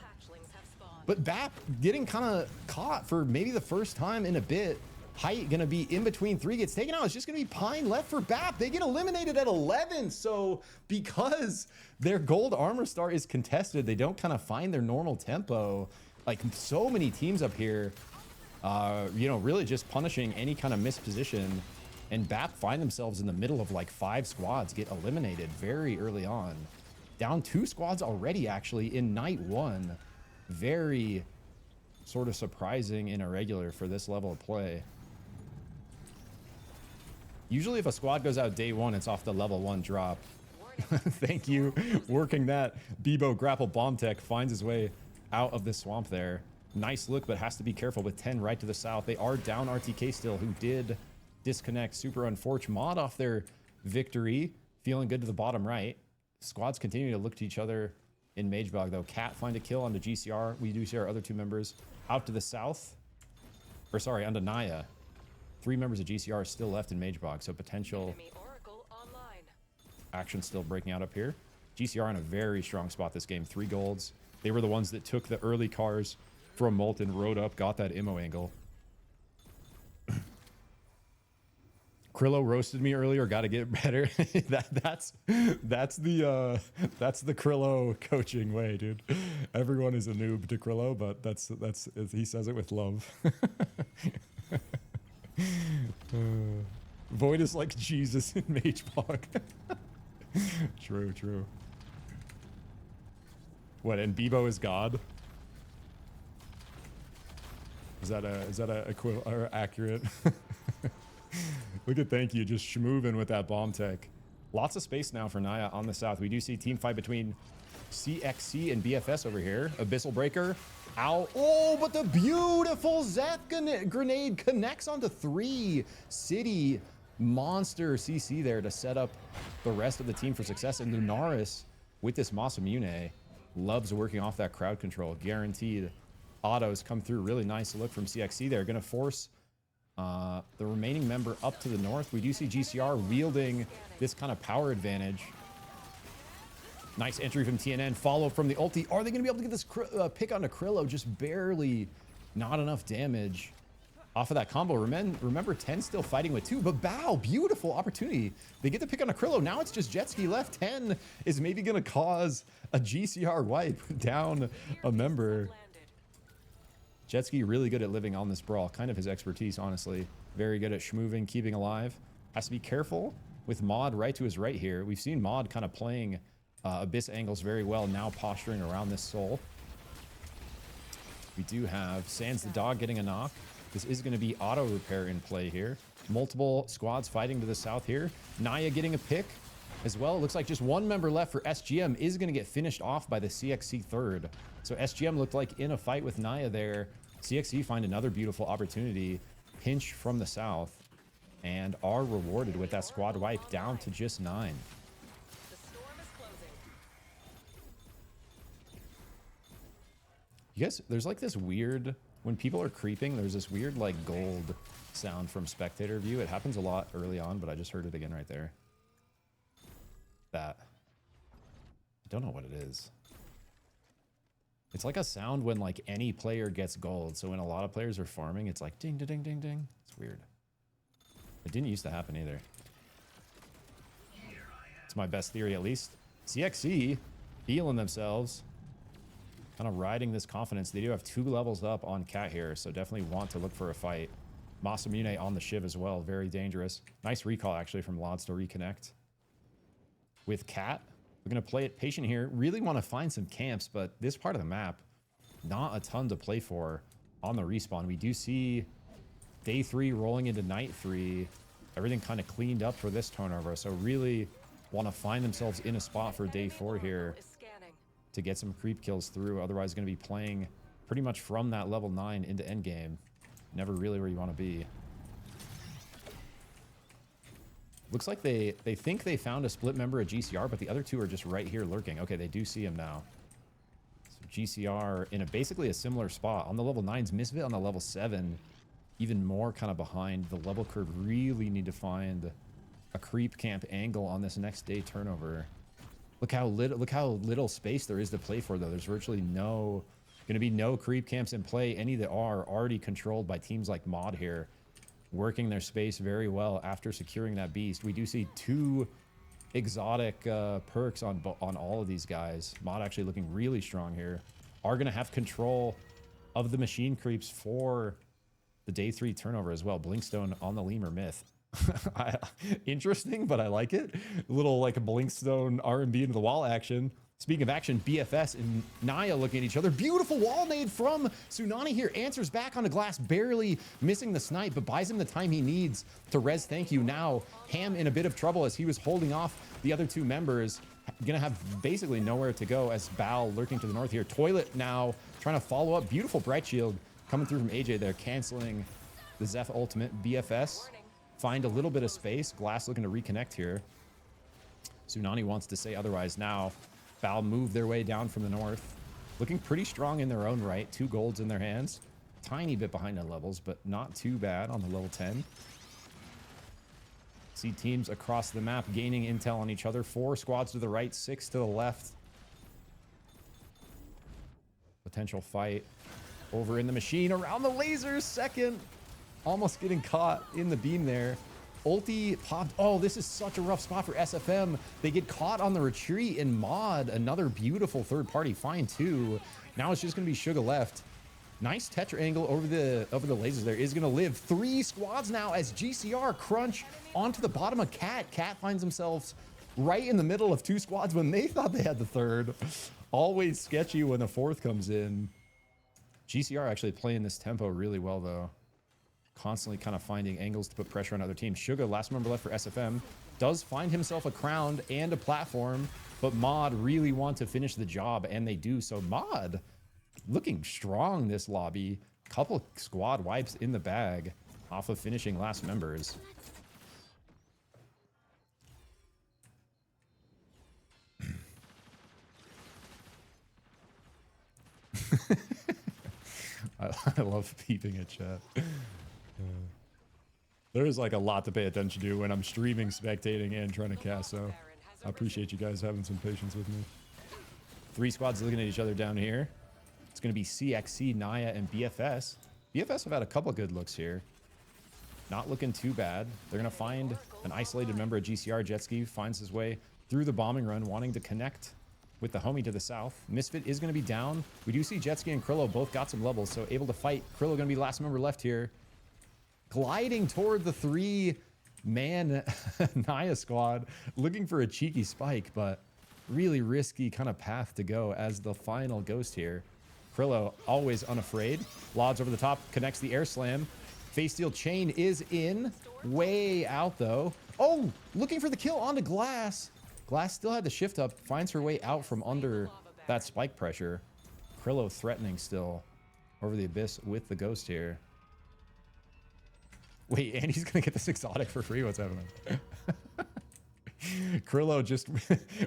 But BAP getting kind of caught for maybe the first time in a bit. Height going to be in between 3, gets taken out. It's just going to be Pine left for BAP. They get eliminated at 11. So because their gold armor star is contested, they don't kind of find their normal tempo. Like so many teams up here, you know, really just punishing any kind of misposition. And BAP find themselves in the middle of like 5 squads, get eliminated very early on. Down 2 squads already, actually, in night 1. Very sort of surprising and irregular for this level of play. Usually if a squad goes out day 1, it's off the level 1 drop. Thank you. Working that. Bebo grapple bomb tech finds his way out of the swamp there. Nice look, but has to be careful with 10 right to the south. They are down RTK still, who did disconnect. Super unfortunate. Mod off their victory. Feeling good to the bottom right. Squads continue to look to each other in Magebog, though. Cat find a kill onto GCR. We do see our other 2 members out to the south. Or sorry, onto Naya. 3 members of GCR are still left in Magebog, so potential action still breaking out up here. GCR in a very strong spot this game. 3 golds. They were the ones that took the early cars from Molten, rode up, got that immo angle. Krillo roasted me earlier. Got to get better. that's the Krillo coaching way, dude. Everyone is a noob to Krillo, but that's he says it with love. Void is like Jesus in Magebog. True, true. What, and Bebo is God? Is that a accurate? Look at, thank you, just schmoovin' with that bomb tech. Lots of space now for Naya on the south. We do see team fight between CXC and BFS over here. Abyssal Breaker. Ow. Oh, but the beautiful Zeth grenade connects onto 3. City monster CC there to set up the rest of the team for success. And Lunaris with this Masamune loves working off that crowd control. Guaranteed autos come through. Really nice look from CXC there. Going to force the remaining member up to the north. We do see GCR wielding this kind of power advantage. Nice entry from TNN. Follow from the ulti. Are they going to be able to get this pick onto Krillo? Just barely. Not enough damage off of that combo. Remember 10 still fighting with 2. But Bow, beautiful opportunity. They get the pick on a Krillo. Now it's just Jetski left. 10 is maybe going to cause a GCR wipe down a member. Jetski really good at living on this brawl. Kind of his expertise, honestly. Very good at schmooving, keeping alive. Has to be careful with Mod right to his right here. We've seen Mod kind of playing Abyss angles very well, now posturing around this soul. We do have Sans the Dog getting a knock. This is going to be auto repair in play here. Multiple squads fighting to the south here. Naya getting a pick as well. It looks like just one member left for SGM is going to get finished off by the CXC third. So SGM looked like in a fight with Naya there. CXC find another beautiful opportunity. Pinch from the south. And are rewarded with that squad wipe down to just 9. The storm is closing. You guys, there's like this weird, when people are creeping, there's this weird like gold sound from spectator view. It happens a lot early on, but I just heard it again right there. That. I don't know what it is. It's like a sound when like any player gets gold. So when a lot of players are farming, it's like ding, ding, ding, ding, ding. It's weird. It didn't used to happen either. It's my best theory, at least. CXC feeling themselves. Kind of riding this confidence. They do have 2 levels up on Cat here, so definitely want to look for a fight. Masamune on the Shiv as well. Very dangerous. Nice recall, actually, from Lods to reconnect. With Cat, we're going to play it patient here. Really want to find some camps, but this part of the map, not a ton to play for on the respawn. We do see day 3 rolling into night 3. Everything kind of cleaned up for this turnover, so really want to find themselves in a spot for day 4 here to get some creep kills through. Otherwise, going to be playing pretty much from that level 9 into endgame. Never really where you want to be. Looks like they think they found a split member at GCR, but the other 2 are just right here lurking. Okay, they do see him now. So GCR in basically a similar spot. On the level 9's Misfit, on the level 7, even more kind of behind the level curve. Really need to find a creep camp angle on this next day turnover. Look how little space there is to play for, though. There's virtually going to be no creep camps in play. Any that are already controlled by teams like Mod here, working their space very well after securing that beast. We do see 2 exotic perks on all of these guys. Mod actually looking really strong here. Are going to have control of the machine creeps for the day 3 turnover as well. Blinkstone on the Lemur Myth. Interesting, but I like it. A little like a Blinkstone R&B into the wall action. Speaking of action, BFS and Naya looking at each other. Beautiful wall nade from Tsunani here. Answers back on the glass, barely missing the snipe, but buys him the time he needs to res thank you. Now, Ham in a bit of trouble as he was holding off the other 2 members. Gonna have basically nowhere to go as Bal lurking to the north here. Toilet now trying to follow up. Beautiful Bright Shield coming through from AJ there, canceling the Zeph ultimate. BFS find a little bit of space. Glass looking to reconnect here. Tsunani wants to say otherwise now. Bal move their way down from the north. Looking pretty strong in their own right. 2 golds in their hands. Tiny bit behind on levels, but not too bad on the level 10. See teams across the map gaining intel on each other. 4 squads to the right, 6 to the left. Potential fight over in the machine. Around the lasers, second. Almost getting caught in the beam there. Ulti popped. Oh, this is such a rough spot for SFM. They get caught on the retreat in Mod. Another beautiful third party find too. Now it's just going to be Suga left. Nice Tetra angle over the lasers there. Is going to live. 3 squads now as GCR crunch onto the bottom of Cat. Cat finds themselves right in the middle of 2 squads when they thought they had the third. Always sketchy when the 4th comes in. GCR actually playing this tempo really well though. Constantly kind of finding angles to put pressure on other teams. Suga, last member left for SFM, does find himself a crown and a platform, but Mod really want to finish the job, and they do. So Mod looking strong this lobby. Couple squad wipes in the bag off of finishing last members. I love peeping at chat. There is like a lot to pay attention to when I'm streaming, spectating, and trying to cast, so I appreciate you guys having some patience with me. 3 squads looking at each other down here. It's going to be CXC, Naya, and BFS. BFS have had a couple good looks here. Not looking too bad. They're going to find an isolated member of GCR. Jetski finds his way through the bombing run, wanting to connect with the homie to the south. Misfit is going to be down. We do see Jetski and Krillo both got some levels, so able to fight. Krillo going to be last member left here. Gliding toward the 3-man Naya squad, looking for a cheeky spike, but really risky kind of path to go as the final ghost here. Krillo always unafraid. Lods over the top, connects the air slam. Face steal chain is in. Way out though. Oh, looking for the kill onto Glass. Glass still had the shift up, finds her way out from under that spike pressure. Krillo threatening still over the abyss with the ghost here. Wait, and he's gonna get this exotic for free. What's happening? Krillo just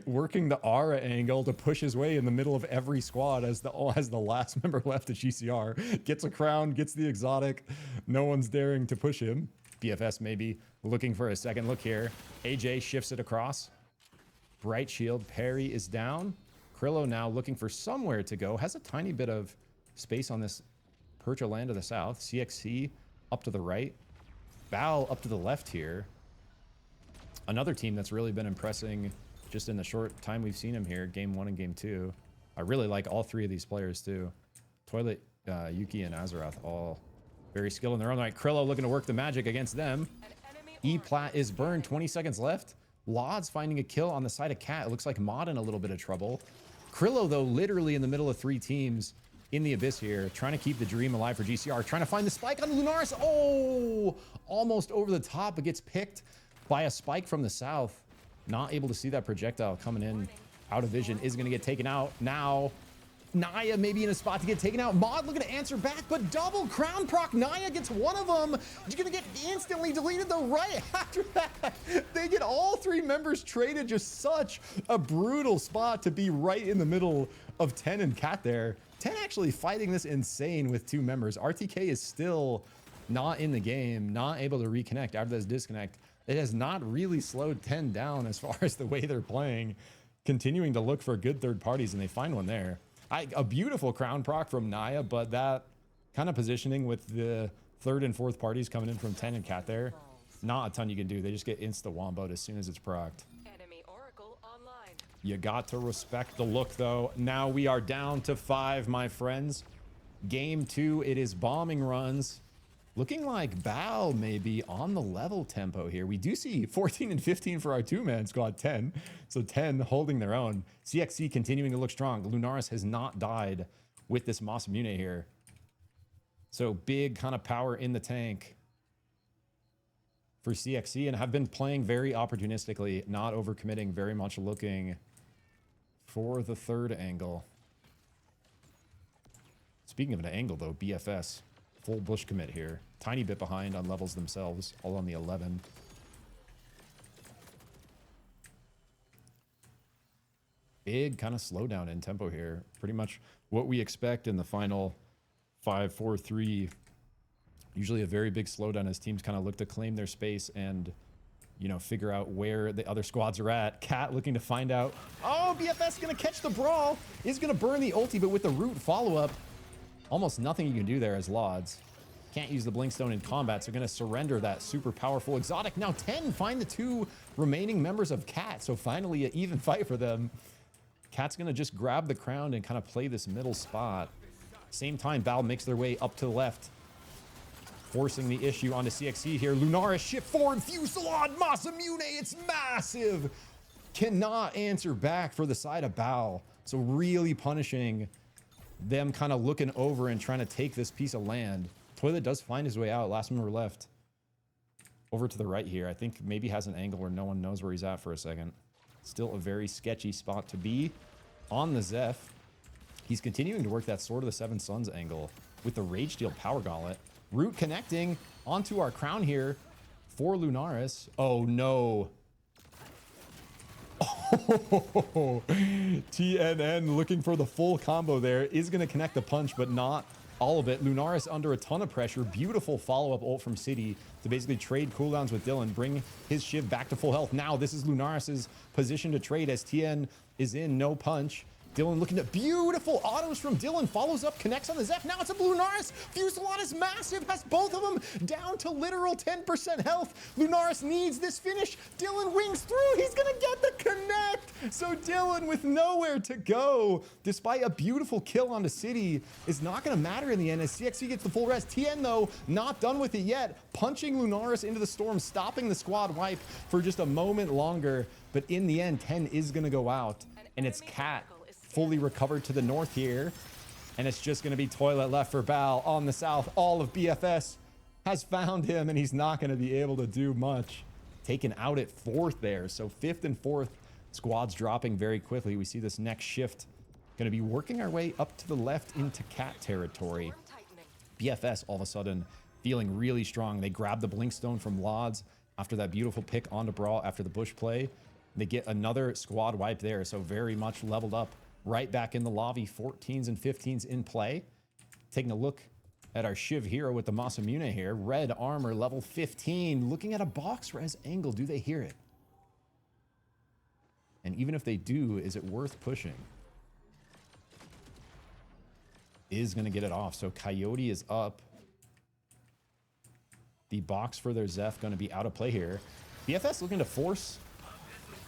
working the aura angle to push his way in the middle of every squad as the last member left at GCR. Gets a crown, gets the exotic. No one's daring to push him. BFS maybe looking for a second look here. AJ shifts it across. Bright shield, parry is down. Krillo now looking for somewhere to go. Has a tiny bit of space on this Percha land to the south. CXC up to the right. Val up to the left here. Another team that's really been impressing just in the short time we've seen him here. Game 1 and Game 2. I really like all three of these players too. Toilet, Yuki, and Azeroth all very skilled in their own right. Krillo looking to work the magic against them. E-Plat is burned. 20 seconds left. Lods finding a kill on the side of Cat. It looks like Mod in a little bit of trouble. Krillo, though, literally in the middle of three teams in the abyss here, trying to keep the dream alive for GCR, trying to find the spike on Lunaris. Oh, almost over the top, but gets picked by a spike from the south. Not able to see that projectile coming in out of vision. Is going to get taken out now. Naya maybe in a spot to get taken out. Mod looking to answer back, but double crown proc. Naya gets one of them. He's going to get instantly deleted though right after that. They get all three members traded. Just such a brutal spot to be right in the middle of 10 and Cat there. 10 actually fighting this insane with two members. RTK is still not in the game, not able to reconnect after this disconnect. It has not really slowed 10 down as far as the way they're playing. Continuing to look for good third parties, and they find one there. A beautiful crown proc from Naya, but that kind of positioning with the third and fourth parties coming in from 10 and Cat there, not a ton you can do. They just get insta-womboed as soon as it's procced. Enemy Oracle online. You got to respect the look, though. Now we are down to 5, my friends. Game 2, it is bombing runs. Looking like Bao may be on the level tempo here. We do see 14 and 15 for our two-man squad, 10. So 10 holding their own. CXC continuing to look strong. Lunaris has not died with this Masamune here. So big kind of power in the tank for CXC, and have been playing very opportunistically, not overcommitting, very much looking for the third angle. Speaking of an angle, though, BFS. Full bush commit here. Tiny bit behind on levels themselves. All on the 11. Big kind of slowdown in tempo here. Pretty much what we expect in the final 5-4-3. Usually a very big slowdown as teams kind of look to claim their space and, you know, figure out where the other squads are at. Cat looking to find out. Oh, BFS going to catch the brawl. Is going to burn the ulti, but with the root follow-up, almost nothing you can do there as Lods. Can't use the Blinkstone in combat, so going to surrender that super powerful exotic. Now 10 find the two remaining members of Cat, so finally an even fight for them. Cat's going to just grab the crown and kind of play this middle spot. Same time, Bao makes their way up to the left, forcing the issue onto CXC here. Lunaris shift forward, Fusillade, Masamune, it's massive. Cannot answer back for the side of Bao, so really punishing them, kind of looking over and trying to take this piece of land. Toilet does find his way out. Last member left. Over to the right here. I think maybe has an angle where no one knows where he's at for a second. Still a very sketchy spot to be. On the Zeph, he's continuing to work that Sword of the Seven Suns angle with the Rage Steel Power Gauntlet. Root connecting onto our crown here for Lunaris. Oh no. Oh, TNN looking for the full combo there. Is going to connect the punch, but not all of it. Lunaris under a ton of pressure. Beautiful follow-up ult from City to basically trade cooldowns with Dylan, bring his Shiv back to full health. Now this is Lunaris's position to trade as TN is in no punch. Dylan looking at beautiful autos from Dylan, follows up, connects on the Zeph. Now it's a Lunaris. Fusillade is massive, has both of them down to literal 10% health. Lunaris needs this finish. Dylan wings through. He's going to get the connect. So Dylan with nowhere to go, despite a beautiful kill onto City, is not going to matter in the end as CXC gets the full rest. TN, though, not done with it yet. Punching Lunaris into the storm, stopping the squad wipe for just a moment longer. But in the end, 10 is going to go out. and it's Cat fully recovered to the north here. And it's just going to be toilet left for Bal on the south. All of BFS has found him, and he's not going to be able to do much. Taken out at fourth there. So fifth and fourth squads dropping very quickly. We see this next shift going to be working our way up to the left into Cat territory. BFS all of a sudden feeling really strong. They grab the Blinkstone from Lods after that beautiful pick onto Brawl after the bush play. They get another squad wipe there. So very much leveled up. Right back in the lobby, 14s and 15s in play. Taking a look at our Shiv hero with the Masamune here. Red armor, level 15. Looking at a box res angle. Do they hear it? And even if they do, is it worth pushing? Is going to get it off. So Coyote is up. The box for their Zeph going to be out of play here. BFS looking to force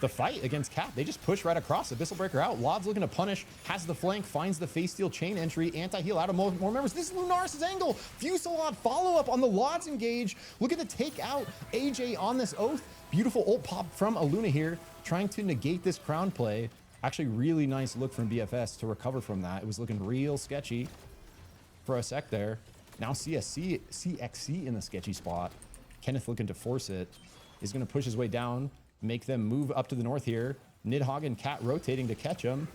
the fight against Cat. They just push right across. Abyssal Breaker out. Lod's looking to punish. Has the flank. Finds the face steal chain entry. Anti-heal out of more members. This is Lunaris' angle. Fusillade follow-up on the Lod's engage. Looking to take out AJ on this Oath. Beautiful ult pop from Aluna here. Trying to negate this crown play. Actually, really nice look from BFS to recover from that. It was looking real sketchy for a sec there. Now CXC in the sketchy spot. Kenneth looking to force it. Is going to push his way down. Make them move up to the north here. Nidhogg and Cat rotating to catch him.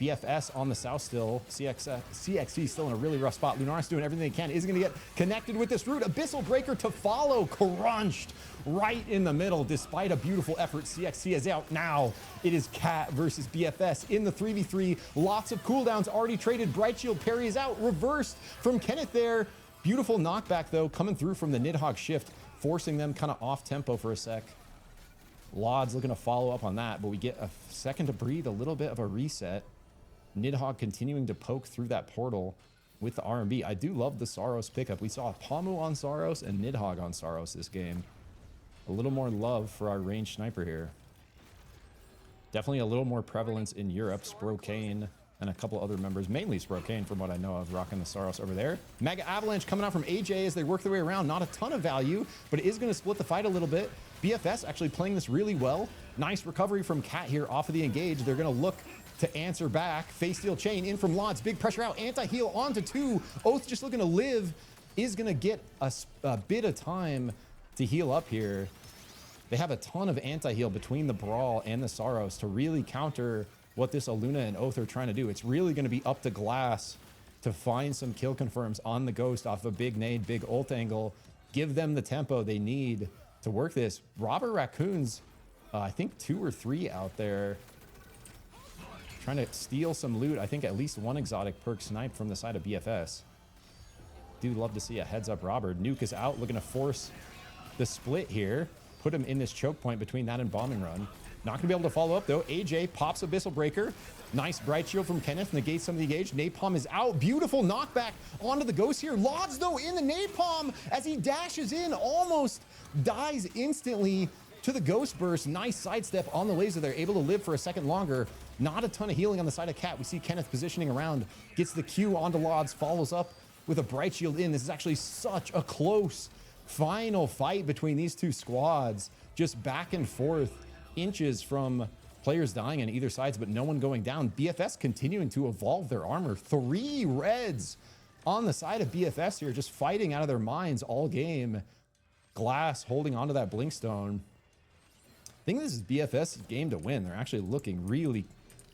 BFS on the south still. CXC still in a really rough spot. Lunaris doing everything they can. Is going to get connected with this route. Abyssal Breaker to follow. Crunched right in the middle. Despite a beautiful effort, CXC is out now. It is Cat versus BFS in the 3v3. Lots of cooldowns already traded. Bright Shield parry is out. Reversed from Kenneth there. Beautiful knockback, though, coming through from the Nidhogg shift, forcing them kind of off tempo for a sec. Lod's looking to follow up on that, but we get a second to breathe, a little bit of a reset. Nidhogg continuing to poke through that portal with the R&B. I do love the Saros pickup. We saw Pamu on Saros and Nidhogg on Saros this game. A little more love for our ranged sniper here. Definitely a little more prevalence in Europe. Sprokane and a couple other members, mainly Sprokane from what I know of, rocking the Saros over there. Mega Avalanche coming out from AJ as they work their way around. Not a ton of value, but it is going to split the fight a little bit. BFS actually playing this really well. Nice recovery from Cat here off of the engage. They're going to look to answer back. Face steal chain in from Lods. Big pressure out. Anti-heal onto 2. Oath just looking to live. Is going to get a bit of time to heal up here. They have a ton of anti-heal between the Brawl and the Saros to really counter what this Aluna and Oath are trying to do. It's really going to be up to Glass to find some kill confirms on the Ghost off a big nade, big ult angle. Give them the tempo they need to work this. Robber Raccoons, I think 2 or 3 out there trying to steal some loot. I think at least one exotic perk snipe from the side of BFS. Do love to see a heads up robber. Nuke is out looking to force the split here. Put him in this choke point between that and bombing run. Not gonna be able to follow up though. AJ pops Abyssal Breaker. Nice bright shield from Kenneth. Negates some of the engage. Napalm is out. Beautiful knockback onto the Ghost here. Lods though in the Napalm as he dashes in. Almost dies instantly to the Ghost Burst. Nice sidestep on the laser. They're able to live for a second longer. Not a ton of healing on the side of Cat. We see Kenneth positioning around. Gets the Q onto Lods. Follows up with a bright shield in. This is actually such a close final fight between these two squads. Just back and forth. Inches from players dying on either sides, but no one going down. BFS continuing to evolve their armor. 3 reds on the side of BFS here, just fighting out of their minds all game. Glass holding onto that Blinkstone. I think this is BFS's game to win. They're actually looking really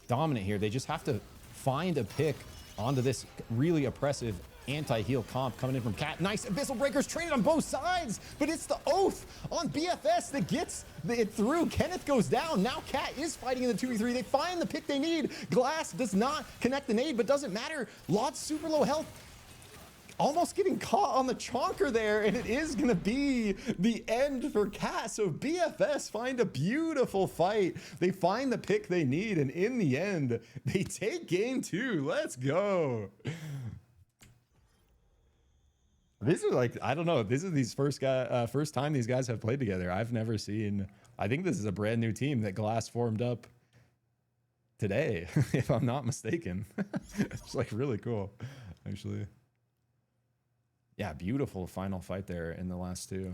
dominant here. They just have to find a pick onto this really oppressive anti-heal comp coming in from Cat. Nice Abyssal Breakers traded on both sides, but it's the Oath on BFS that gets it through. Kenneth goes down. Now Cat is fighting in the 2v3. They find the pick they need. Glass does not connect the nade, but doesn't matter. Lot's super low health. Almost getting caught on the chonker there, and it is going to be the end for Cat. So BFS find a beautiful fight. They find the pick they need, and in the end, they take game 2. Let's go. This is like, I don't know. This is these first time these guys have played together. I've never seen. I think this is a brand new team that Glass formed up today, if I'm not mistaken. It's like really cool, actually. Yeah, beautiful final fight there in the last 2.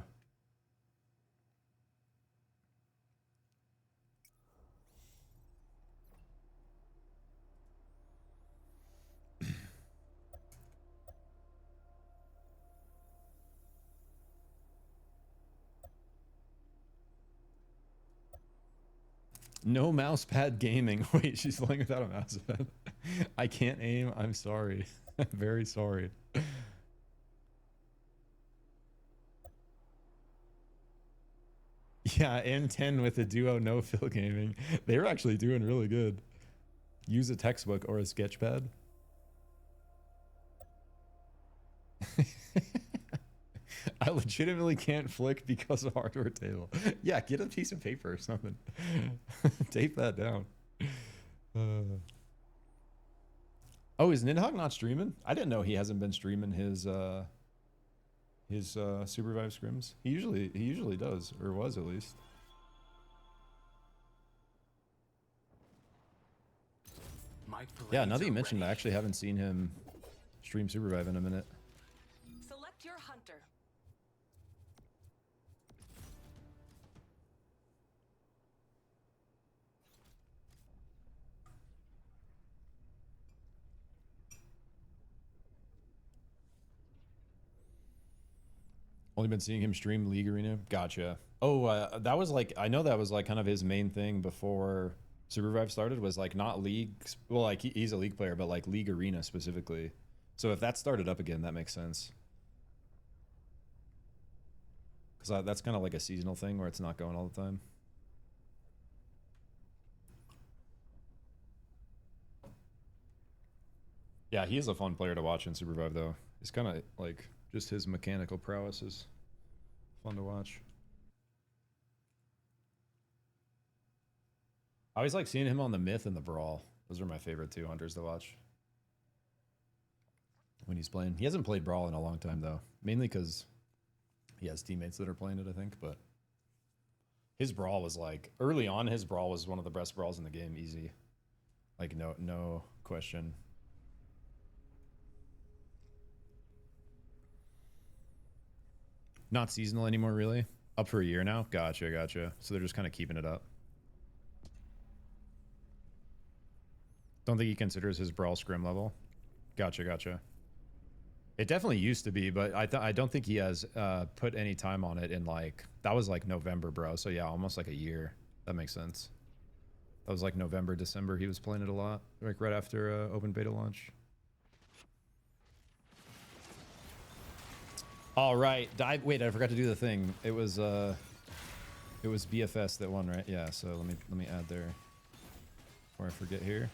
No mouse pad gaming. Wait, she's playing without a mouse pad. I can't aim. I'm sorry. Very sorry. Yeah, M10 with a duo no fill gaming. They were actually doing really good. Use a textbook or a sketch pad. I legitimately can't flick because of hardware table. Yeah, get a piece of paper or something. Tape that down. Oh, is Nidhogg not streaming? I didn't know he hasn't been streaming his SUPERVIVE scrims. He usually does, or was at least. Yeah, now that you mentioned it, I actually haven't seen him stream SUPERVIVE in a minute. Select your hunter. Only been seeing him stream League Arena. Gotcha. Oh, that was like, I know that was like kind of his main thing before SUPERVIVE started, was like not League. Well, like he's a League player, but like League Arena specifically. So if that started up again, that makes sense. Because that's kind of like a seasonal thing where it's not going all the time. Yeah, he is a fun player to watch in SUPERVIVE though. It's kind of like just his mechanical prowess is fun to watch. I always like seeing him on the Myth and the Brawl. Those are my favorite two hunters to watch when he's playing. He hasn't played Brawl in a long time though, mainly because he has teammates that are playing it, I think. But his Brawl was like, early on, his Brawl was one of the best Brawls in the game, easy. Like no question. Not seasonal anymore, really? Up for a year now? Gotcha. So they're just kind of keeping it up. Don't think he considers his Brawl scrim level. Gotcha. It definitely used to be, but I don't think he has put any time on it in like, that was like November, bro. So yeah, almost like a year. That makes sense. That was like November, December. He was playing it a lot, like right after open beta launch. All right, wait, I forgot to do the thing. It was BFS that won, right? Yeah. So let me add there before I forget here.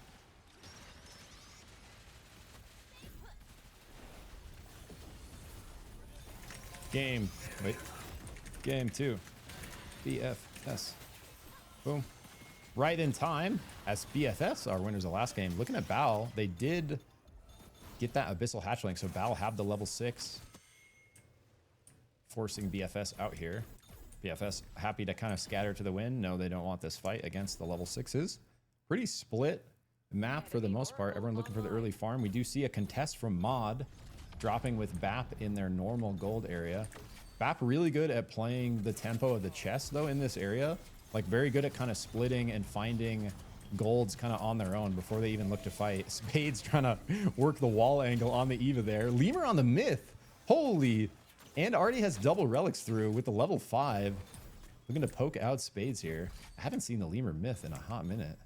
Game 2, BFS. Boom. Right in time, as BFS are winners of the last game. Looking at Bao, they did get that Abyssal Hatchling, so Bao have the level 6, forcing BFS out here. BFS happy to kind of scatter to the wind. No, they don't want this fight against the level 6s. Pretty split map for the most part. Everyone looking for the early farm. We do see a contest from Mod, dropping with BAP in their normal gold area. BAP really good at playing the tempo of the chest though in this area. Like very good at kind of splitting and finding golds kind of on their own before they even look to fight. Spades trying to work the wall angle on the Eva there. Lemur on the Myth. Holy. And already has double relics through with the level 5. Looking to poke out Spades here. I haven't seen the Lemur Myth in a hot minute.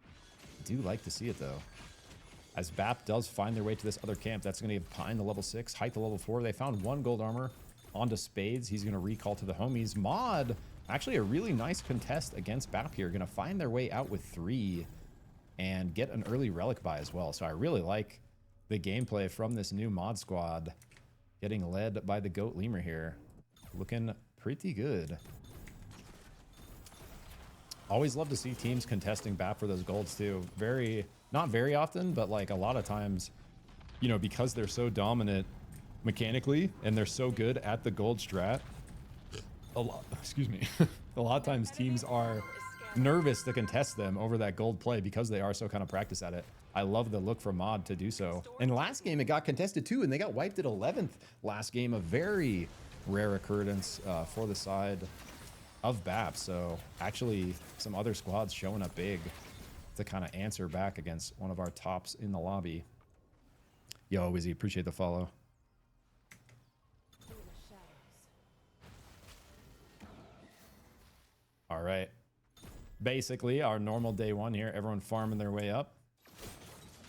I do like to see it though. As BAP does find their way to this other camp, that's going to give Pine the level 6, Height the level 4. They found 1 gold armor onto Spades. He's going to recall to the homies. Mod, actually a really nice contest against BAP here. Going to find their way out with 3 and get an early relic buy as well. So I really like the gameplay from this new Mod squad. Getting led by the GOAT Lemur here. Looking pretty good. Always love to see teams contesting BAP for those golds too. Not very often, but like a lot of times, you know, because they're so dominant mechanically and they're so good at the gold strat, a lot of times teams are nervous to contest them over that gold play because they are so kind of practiced at it. I love the look from Mod to do so. And last game it got contested too, and they got wiped at 11th last game. A very rare occurrence for the side of BAP. So actually some other squads showing up big to kind of answer back against one of our tops in the lobby. Yo, Wizzy, appreciate the follow. All right. basically our normal day one here. Everyone farming their way up.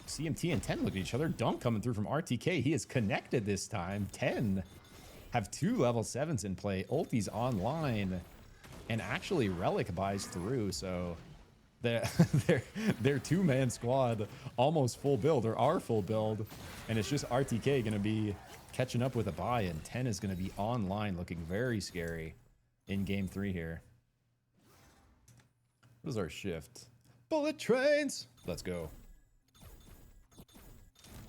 CMT and 10 look at each other. Dunk coming through from RTK. He is connected this time. 10 have 2 level 7s in play. Ulti's online. And actually Relic buys through. So their two-man squad almost full build, or are full build. And it's just RTK going to be catching up with a buy. And 10 is going to be online, looking very scary in game 3 here. What is our shift? Bullet trains. Let's go.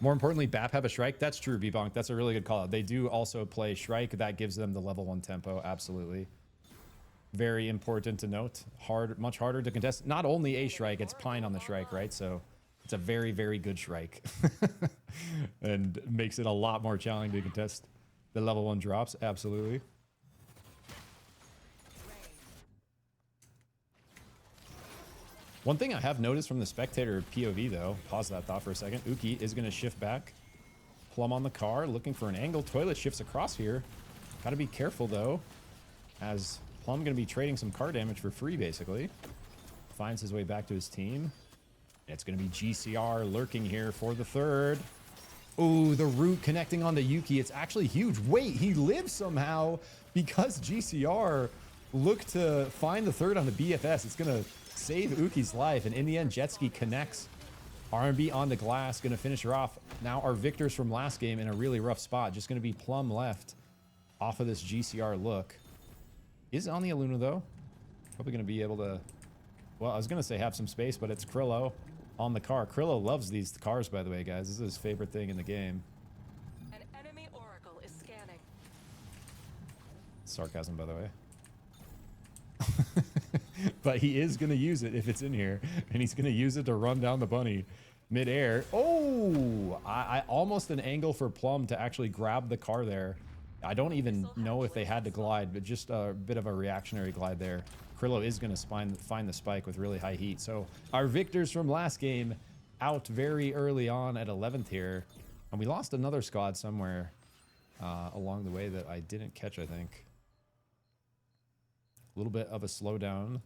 More importantly, BAP have a Shrike. That's true, B-Bonk. That's a really good call out. They do also play Shrike. That gives them the level 1 tempo. Absolutely. Very important to note. Much harder to contest. Not only a Shrike, it's Pine on the Shrike, right? So it's a very, very good Shrike. And makes it a lot more challenging to contest the level 1 drops. Absolutely. One thing I have noticed from the spectator POV, though, pause that thought for a second. Uki is going to shift back. Plum on the car, looking for an angle. Toilet shifts across here. Got to be careful, though, as Plum going to be trading some car damage for free, basically. Finds his way back to his team. It's going to be GCR lurking here for the third. Ooh, the root connecting onto Yuki. It's actually huge. Wait, he lives somehow because GCR looked to find the third on the BFS. It's going to save Uki's life, and in the end, Jetski connects. R&B on the glass, going to finish her off. Now our victors from last game in a really rough spot. Just going to be Plum left off of this GCR look. Is on the Aluna, though. Probably going to be able to... Well, I was going to say have some space, but it's Krillo on the car. Krillo loves these cars, by the way, guys. This is his favorite thing in the game. An enemy oracle is scanning. Sarcasm, by the way. But he is going to use it if it's in here, and he's going to use it to run down the bunny midair. Oh, I almost an angle for Plum to actually grab the car there. I don't even know if they had to glide, but just a bit of a reactionary glide there. Krillo is going to find the spike with really high heat. So our victors from last game out very early on at 11th here, and we lost another squad somewhere along the way that I didn't catch, I think. A little bit of a slowdown.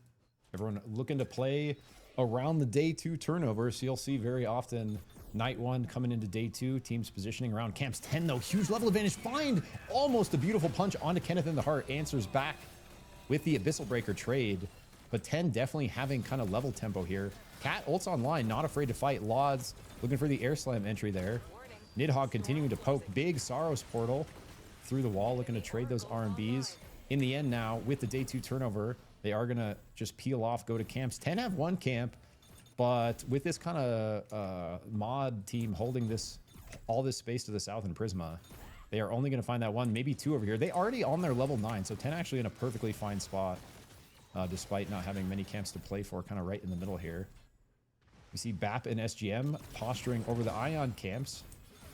Everyone looking to play around the day 2 turnover. So you'll see very often night 1 coming into day 2. Teams positioning around camps. 10 though. Huge level advantage. Find almost a beautiful punch onto Kenneth in the heart. Answers back with the Abyssal Breaker trade. But 10 definitely having kind of level tempo here. Cat ults online. Not afraid to fight. Lods looking for the air slam entry there. Nidhogg continuing to poke. Big Saros portal through the wall. Looking to trade those R&Bs. In the end now, with the day 2 turnover, they are going to just peel off, go to camps. 10 have 1 camp, but with this kind of mod team holding all this space to the south in Prisma, they are only going to find that 1, maybe 2 over here. They already on their level 9, so 10 actually in a perfectly fine spot, despite not having many camps to play for, kind of right in the middle here. We see BAP and SGM posturing over the Ion camps.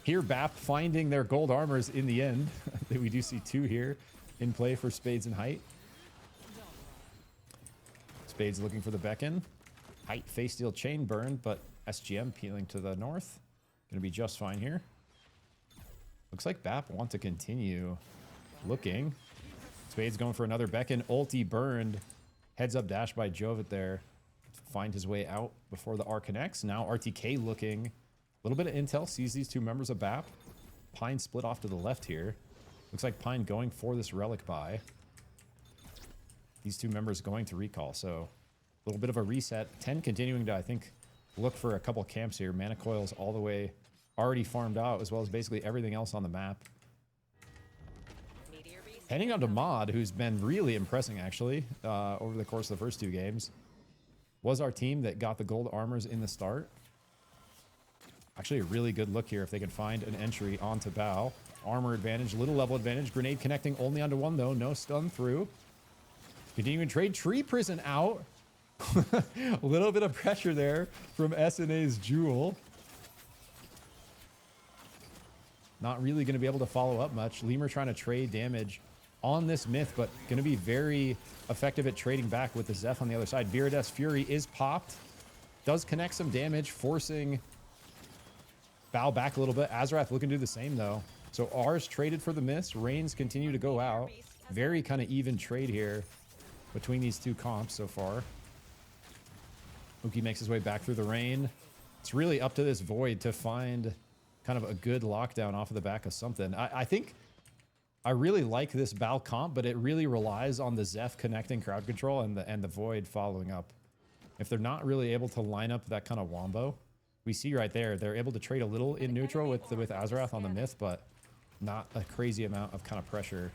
Here, BAP finding their gold armors in the end. We do see 2 here in play for Spades and Height. Spades looking for the beacon. Height face steel chain burned, but SGM peeling to the north. Gonna be just fine here. Looks like BAP want to continue looking. Spades going for another beacon. Ulti burned. Heads up dash by Jovit there. Find his way out before the R connects. Now RTK looking. A little bit of intel. Sees these 2 members of BAP. Pine split off to the left here. Looks like Pine going for this relic buy. These 2 members going to recall, so a little bit of a reset. 10 continuing to, I think, look for a couple camps here. Mana coils all the way already farmed out, as well as basically everything else on the map. Heading on to Mod, who's been really impressing, actually, over the course of the first 2 games. Was our team that got the gold armors in the start. Actually, a really good look here if they can find an entry onto Bao. Armor advantage, little level advantage. Grenade connecting only onto 1, though. No stun through. Continuing trade. Tree Prison out. A little bit of pressure there from SNA's Jewel. Not really going to be able to follow up much. Lemur trying to trade damage on this myth, but going to be very effective at trading back with the Zeph on the other side. Viridas Fury is popped. Does connect some damage, forcing Bao back a little bit. Azrath looking to do the same, though. So R's traded for the miss. Reigns continue to go out. Very kind of even trade here between these 2 comps so far. Uki makes his way back through the rain. It's really up to this Void to find kind of a good lockdown off of the back of something. I think I really like this Bal comp, but it really relies on the Zeph connecting crowd control and the Void following up. If they're not really able to line up that kind of wombo, we see right there, they're able to trade a little in neutral with Azarath on the Myth, but not a crazy amount of kind of pressure.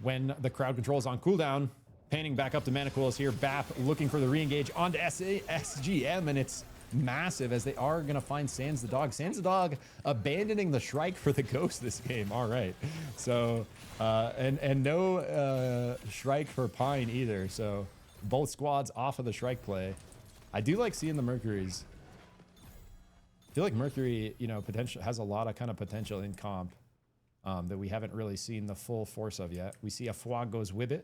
When the crowd control is on cooldown, panning back up to Manacul is here. BAP looking for the re-engage onto SGM, and it's massive as they are going to find Sans the Dog. Sans the Dog abandoning the Shrike for the Ghost this game. All right. So, and no Shrike for Pine either. So both squads off of the Shrike play. I do like seeing the Mercuries. I feel like Mercury, you know, potential has a lot of kind of potential in comp that we haven't really seen the full force of yet. We see a Fwag goes Wibbit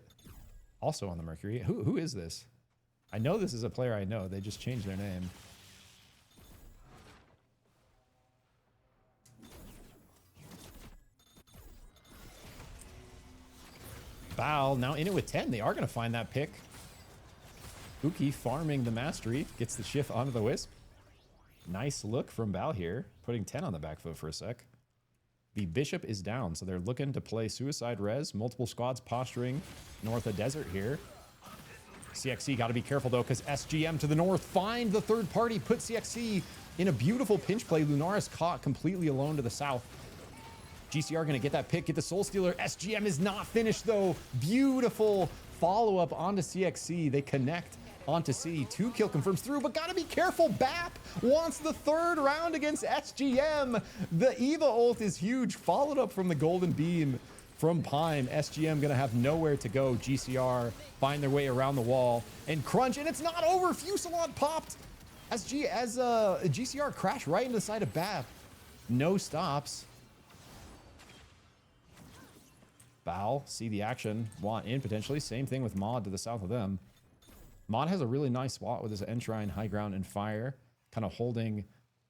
also on the Mercury. Who is this? I know this is a player I know. They just changed their name. Bal now in it with 10. They are going to find that pick. Uki farming the Mastery. Gets the shift onto the Wisp. Nice look from Bal here. Putting 10 on the back foot for a sec. The Bishop is down, so they're looking to play Suicide Res. Multiple squads posturing north of Desert here. CXC got to be careful, though, because SGM to the north. Find the third party. Put CXC in a beautiful pinch play. Lunaris caught completely alone to the south. GCR going to get that pick, get the Soul Stealer. SGM is not finished, though. Beautiful follow-up onto CXC. They connect onto C. 2 kill confirms through, but got to be careful. BAP wants the third round against SGM. The Eva ult is huge. Followed up from the Golden Beam from Pime. SGM going to have nowhere to go. GCR find their way around the wall and crunch, and it's not over. Fusillade popped as GCR crashed right into the side of BAP. No stops. Bal, see the action, want in potentially. Same thing with Mod to the south of them. Mod has a really nice spot with his Enshrine, High Ground, and Fire, kind of holding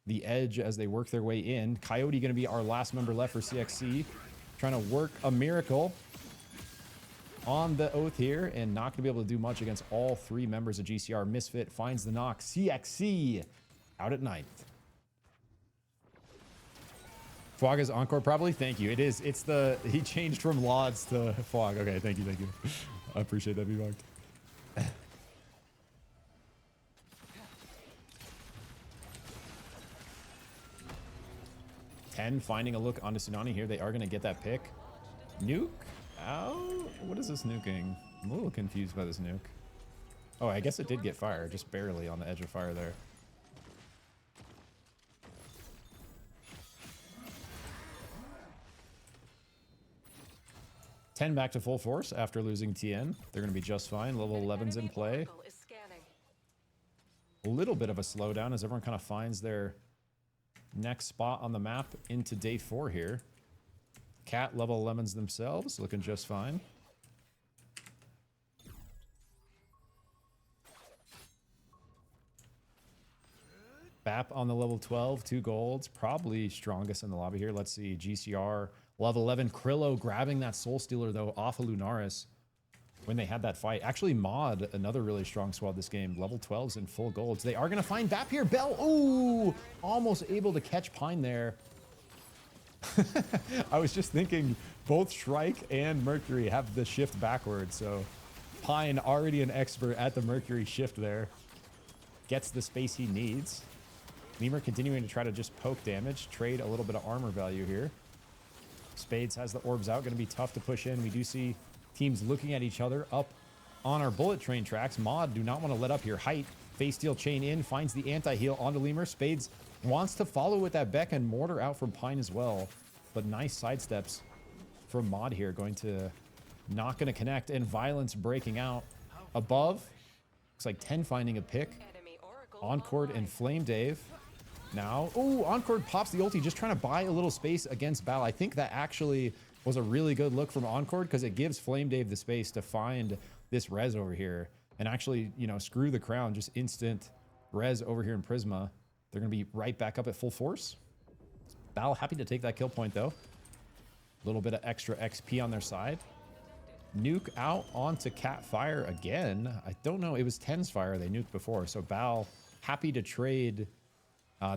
the edge as they work their way in. Coyote going to be our last member left for CXC, trying to work a miracle on the Oath here, and not going to be able to do much against all 3 members of GCR. Misfit finds the knock. CXC out at 9th. Fwaga's Encore, probably. Thank you. It is. It's the... He changed from Lods to Fwag. Okay, thank you, thank you. I appreciate that, B-Marked. 10 finding a look onto Tsunami here. They are going to get that pick. Nuke? Ow. What is this nuking? I'm a little confused by this nuke. Oh, I guess it did get fire. Just barely on the edge of fire there. Ten back to full force after losing TN. They're going to be just fine. Level 11's in play. A little bit of a slowdown as everyone kind of finds their next spot on the map into day 4 here. Cat level 11s themselves, looking just fine. BAP on the level 12, 2 golds, probably strongest in the lobby here. Let's see, GCR level 11. Krillo grabbing that Soul Stealer, though, off of Lunaris when they had that fight. Actually, Mod, another really strong squad this game. Level 12s and full golds. They are going to find BAP here. Bell, ooh, almost able to catch Pine there. I was just thinking both Shrike and Mercury have the shift backwards, so Pine, already an expert at the Mercury shift there, gets the space he needs. Lemur continuing to try to just poke damage, trade a little bit of armor value here. Spades has the orbs out, going to be tough to push in. We do see teams looking at each other up on our bullet train tracks. Mod do not want to let up here. Height, face steel chain in, finds the anti-heal onto Lemur. Spades wants to follow with that Beck, and Mortar out from Pine as well. But nice sidesteps from Mod here. Going to, not going to connect, and Violence breaking out above. Looks like 10 finding a pick. Encore and Flame Dave. Now, oh, Encore pops the ulti, just trying to buy a little space against Bal. I think that actually was a really good look from Encore because it gives Flame Dave the space to find this res over here and actually, you know, screw the crown. Just instant res over here in Prisma. They're going to be right back up at full force. Bal happy to take that kill point, though. A little bit of extra XP on their side. Nuke out onto Cat Fire again. I don't know. It was Ten's Fire they nuked before. So Bao happy to trade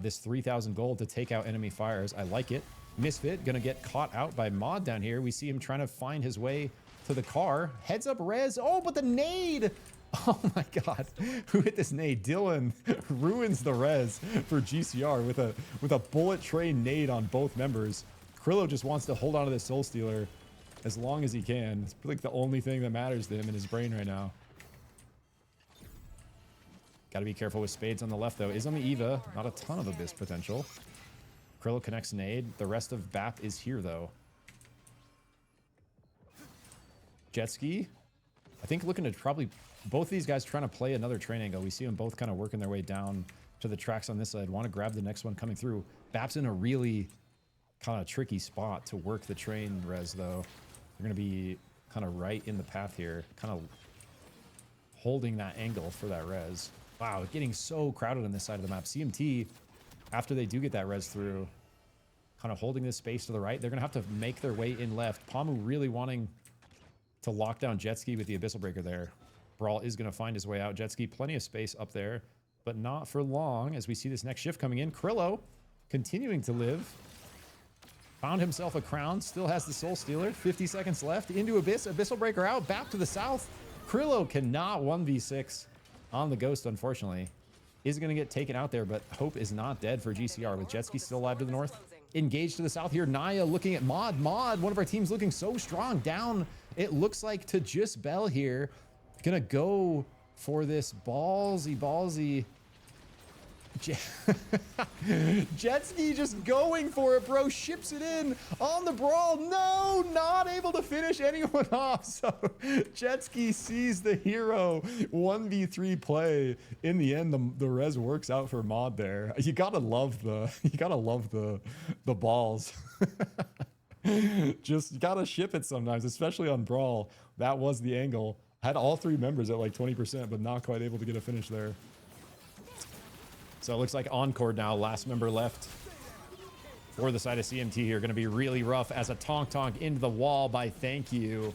this 3,000 gold to take out enemy fires. I like it. Misfit gonna get caught out by Mod down here. We see him trying to find his way to the car. Heads up res. Oh, but the nade. Oh my god. Who hit this nade? Dylan ruins the res for GCR with a bullet train nade on both members. Krillo just wants to hold on to the Soul Stealer as long as he can. It's like the only thing that matters to him in his brain right now. Got to be careful with Spades on the left, though. Is on the Eva. Not a ton of Abyss potential. Krillo connects nade. The rest of BAP is here, though. Jet Ski. I think looking to probably... Both these guys trying to play another train angle. We see them both kind of working their way down to the tracks on this side. Want to grab the next one coming through. BAP's in a really kind of tricky spot to work the train res, though. They're going to be kind of right in the path here. Kind of holding that angle for that res. Wow, getting so crowded on this side of the map. CMT, after they do get that res through, kind of holding this space to the right. They're going to have to make their way in left. Pamu really wanting to lock down Jet Ski with the Abyssal Breaker there. Brawl is going to find his way out. Jet Ski, plenty of space up there, but not for long as we see this next shift coming in. Krillo continuing to live. Found himself a crown. Still has the Soul Stealer. 50 seconds left. Into Abyss. Abyssal Breaker out. Back to the south. Krillo cannot 1v6 on the Ghost, unfortunately. Is going to get taken out there, but hope is not dead for GCR with Jet Ski still alive to the north. Engaged to the south here. Naya looking at Mod. Mod, one of our teams looking so strong. Down, it looks like, to just Bell here. Gonna go for this ballsy Jet Ski just going for it, bro. Ships it in on the Brawl. No, not able to finish anyone off. So Jet Ski sees the hero 1v3 play. In the end, the res works out for Mod there. You gotta love the balls. Just gotta ship it sometimes, especially on Brawl. That was the angle. Had all three members at like 20%, but not quite able to get a finish there. So it looks like Encore now, last member left for the side of CMT here. Going to be really rough as a tonk into the wall by Thank You.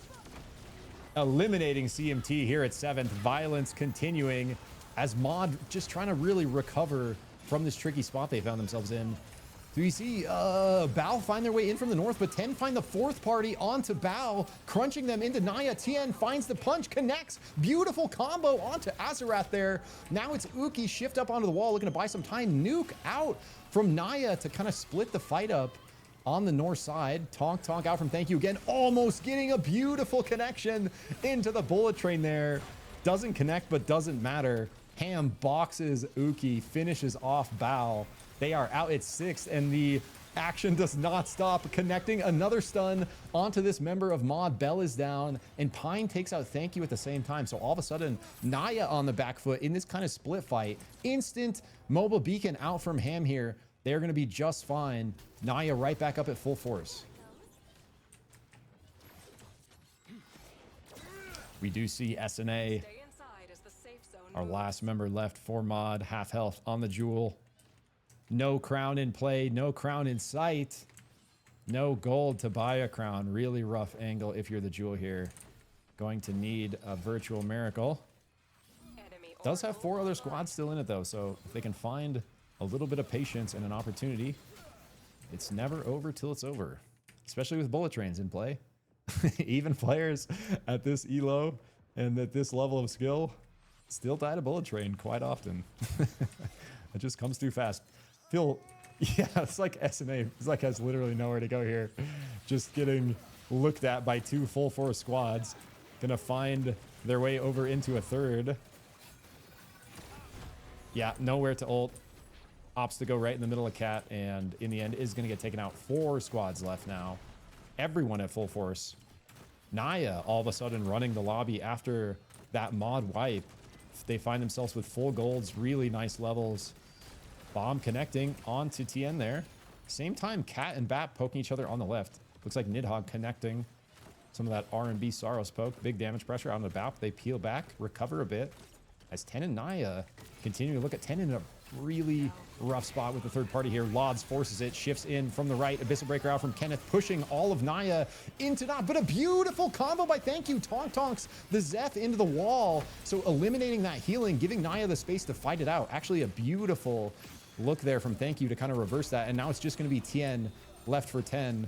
Eliminating CMT here at 7th. Violence continuing as Mod just trying to really recover from this tricky spot they found themselves in. So you see Bao find their way in from the north, but Ten find the fourth party onto Bao, crunching them into Naya. Tien finds the punch, connects. Beautiful combo onto Azarath there. Now it's Uki shift up onto the wall, looking to buy some time. Nuke out from Naya to kind of split the fight up on the north side. Tonk out from Thank You again. Almost getting a beautiful connection into the bullet train there. Doesn't connect, but doesn't matter. Ham boxes Uki, finishes off Bao. They are out at 6th, and the action does not stop. Connecting another stun onto this member of Mod. Bell is down, and Pine takes out Thank You at the same time. So all of a sudden, Naya on the back foot in this kind of split fight. Instant mobile beacon out from Ham here. They're going to be just fine. Naya right back up at full force. We do see SNA, our last member left for Mod. Half health on the Jewel. No crown in play, no crown in sight, no gold to buy a crown. Really rough angle if you're the Jewel here. Going to need a virtual miracle. Does have 4 other squads still in it though, so if they can find a little bit of patience and an opportunity, it's never over till it's over. Especially with bullet trains in play. Even players at this elo and at this level of skill still die to bullet train quite often. It just comes through fast. Yeah, it's like SNA. It's like has literally nowhere to go here. Just getting looked at by 2 full force squads. Gonna find their way over into a 3rd. Yeah, nowhere to ult. Opts to go right in the middle of Cat, and in the end is gonna get taken out. 4 squads left now. Everyone at full force. Naya all of a sudden running the lobby after that Mod wipe. They find themselves with full golds, really nice levels. Bomb connecting onto Tien there. Same time, Cat and Bat poking each other on the left. Looks like Nidhogg connecting some of that R&B Saros poke. Big damage pressure on the BAP. They peel back, recover a bit. As Ten and Naya continue to look at Ten in a Really rough spot with the third party here. Lods forces it, shifts in from the right. Abyssal Breaker out from Kenneth, pushing all of Naya into not, but a beautiful combo by Thank You. Tonks the Zeth into the wall. So eliminating that healing, giving Naya the space to fight it out. Actually a beautiful look there from Thank You to kind of reverse that. And now it's just going to be Tien left for 10.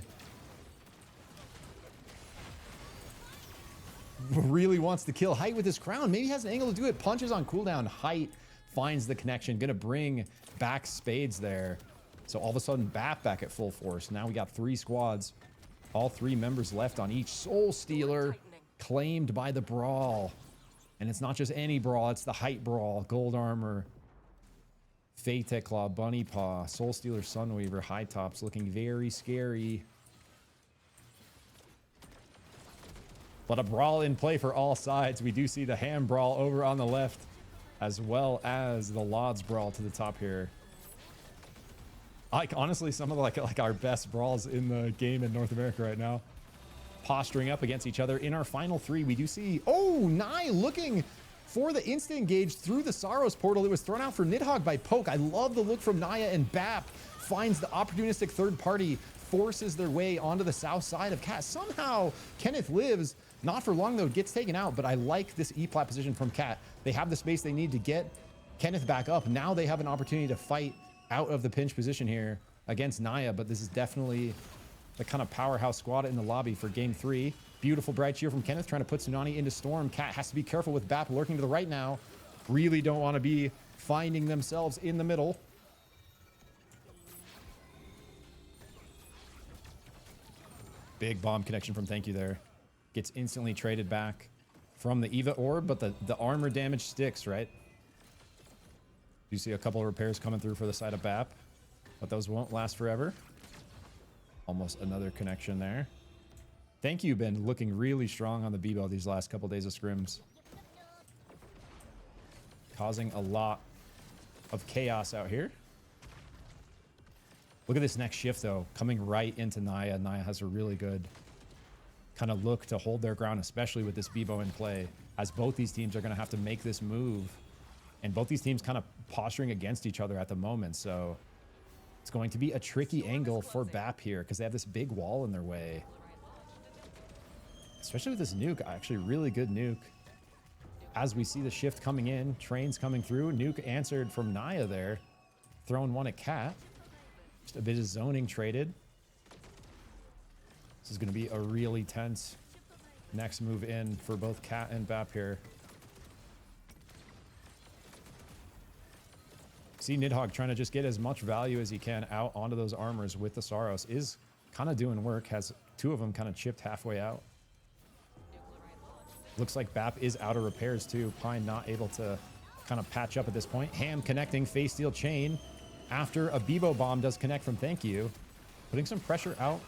Really wants to kill Height with his crown. Maybe has an angle to do it. Punches on cooldown. Height finds the connection. Gonna bring back Spades there. So all of a sudden, BAP back at full force. Now we got 3 squads. All 3 members left on each. Soul Stealer claimed by the Brawl. And it's not just any Brawl. It's the Height Brawl. Gold Armor. Fate Claw. Bunny Paw. Soul Stealer. Sunweaver. High Tops looking very scary. But a brawl in play for all sides. We do see the Ham Brawl over on the left, as well as the Lods Brawl to the top here. Like, honestly, some of like our best brawls in the game in North America right now. Posturing up against each other. In our final 3, we do see, oh, Nye looking for the instant engage through the Saros portal. It was thrown out for Nidhogg by Poke. I love the look from Naya, and BAP finds the opportunistic third party, forces their way onto the south side of Cat. Somehow, Kenneth lives. Not for long, though. Gets taken out, but I like this E-plat position from Cat. They have the space they need to get Kenneth back up. Now they have an opportunity to fight out of the pinch position here against Naya, but this is definitely the kind of powerhouse squad in the lobby for game 3. Beautiful bright cheer from Kenneth, trying to put Tsunani into Storm. Cat has to be careful with BAP lurking to the right now. Really don't want to be finding themselves in the middle. Big bomb connection from Thank You there. Gets instantly traded back from the Eva Orb, but the armor damage sticks, right? You see a couple of repairs coming through for the side of BAP, but those won't last forever. Almost another connection there. Thank You, been looking really strong on the Bebo these last couple days of scrims. Causing a lot of chaos out here. Look at this next shift, though. Coming right into Naya. Naya has a really good kind of look to hold their ground, especially with this Bebo in play, as both these teams are going to have to make this move. And both these teams kind of posturing against each other at the moment. So it's going to be a tricky angle for BAP here because they have this big wall in their way. Especially with this nuke. Actually, really good nuke. As we see the shift coming in, trains coming through. Nuke answered from Naya there. Throwing one at Cat. Just a bit of zoning traded. This is going to be a really tense next move in for both Cat and BAP here. See Nidhogg trying to just get as much value as he can out onto those armors with the Saros. Is kind of doing work. Has 2 of them kind of chipped halfway out. Looks like BAP is out of repairs too. Pine not able to kind of patch up at this point. Ham connecting face steel chain after a Bebo bomb does connect from Thank You. Putting some pressure out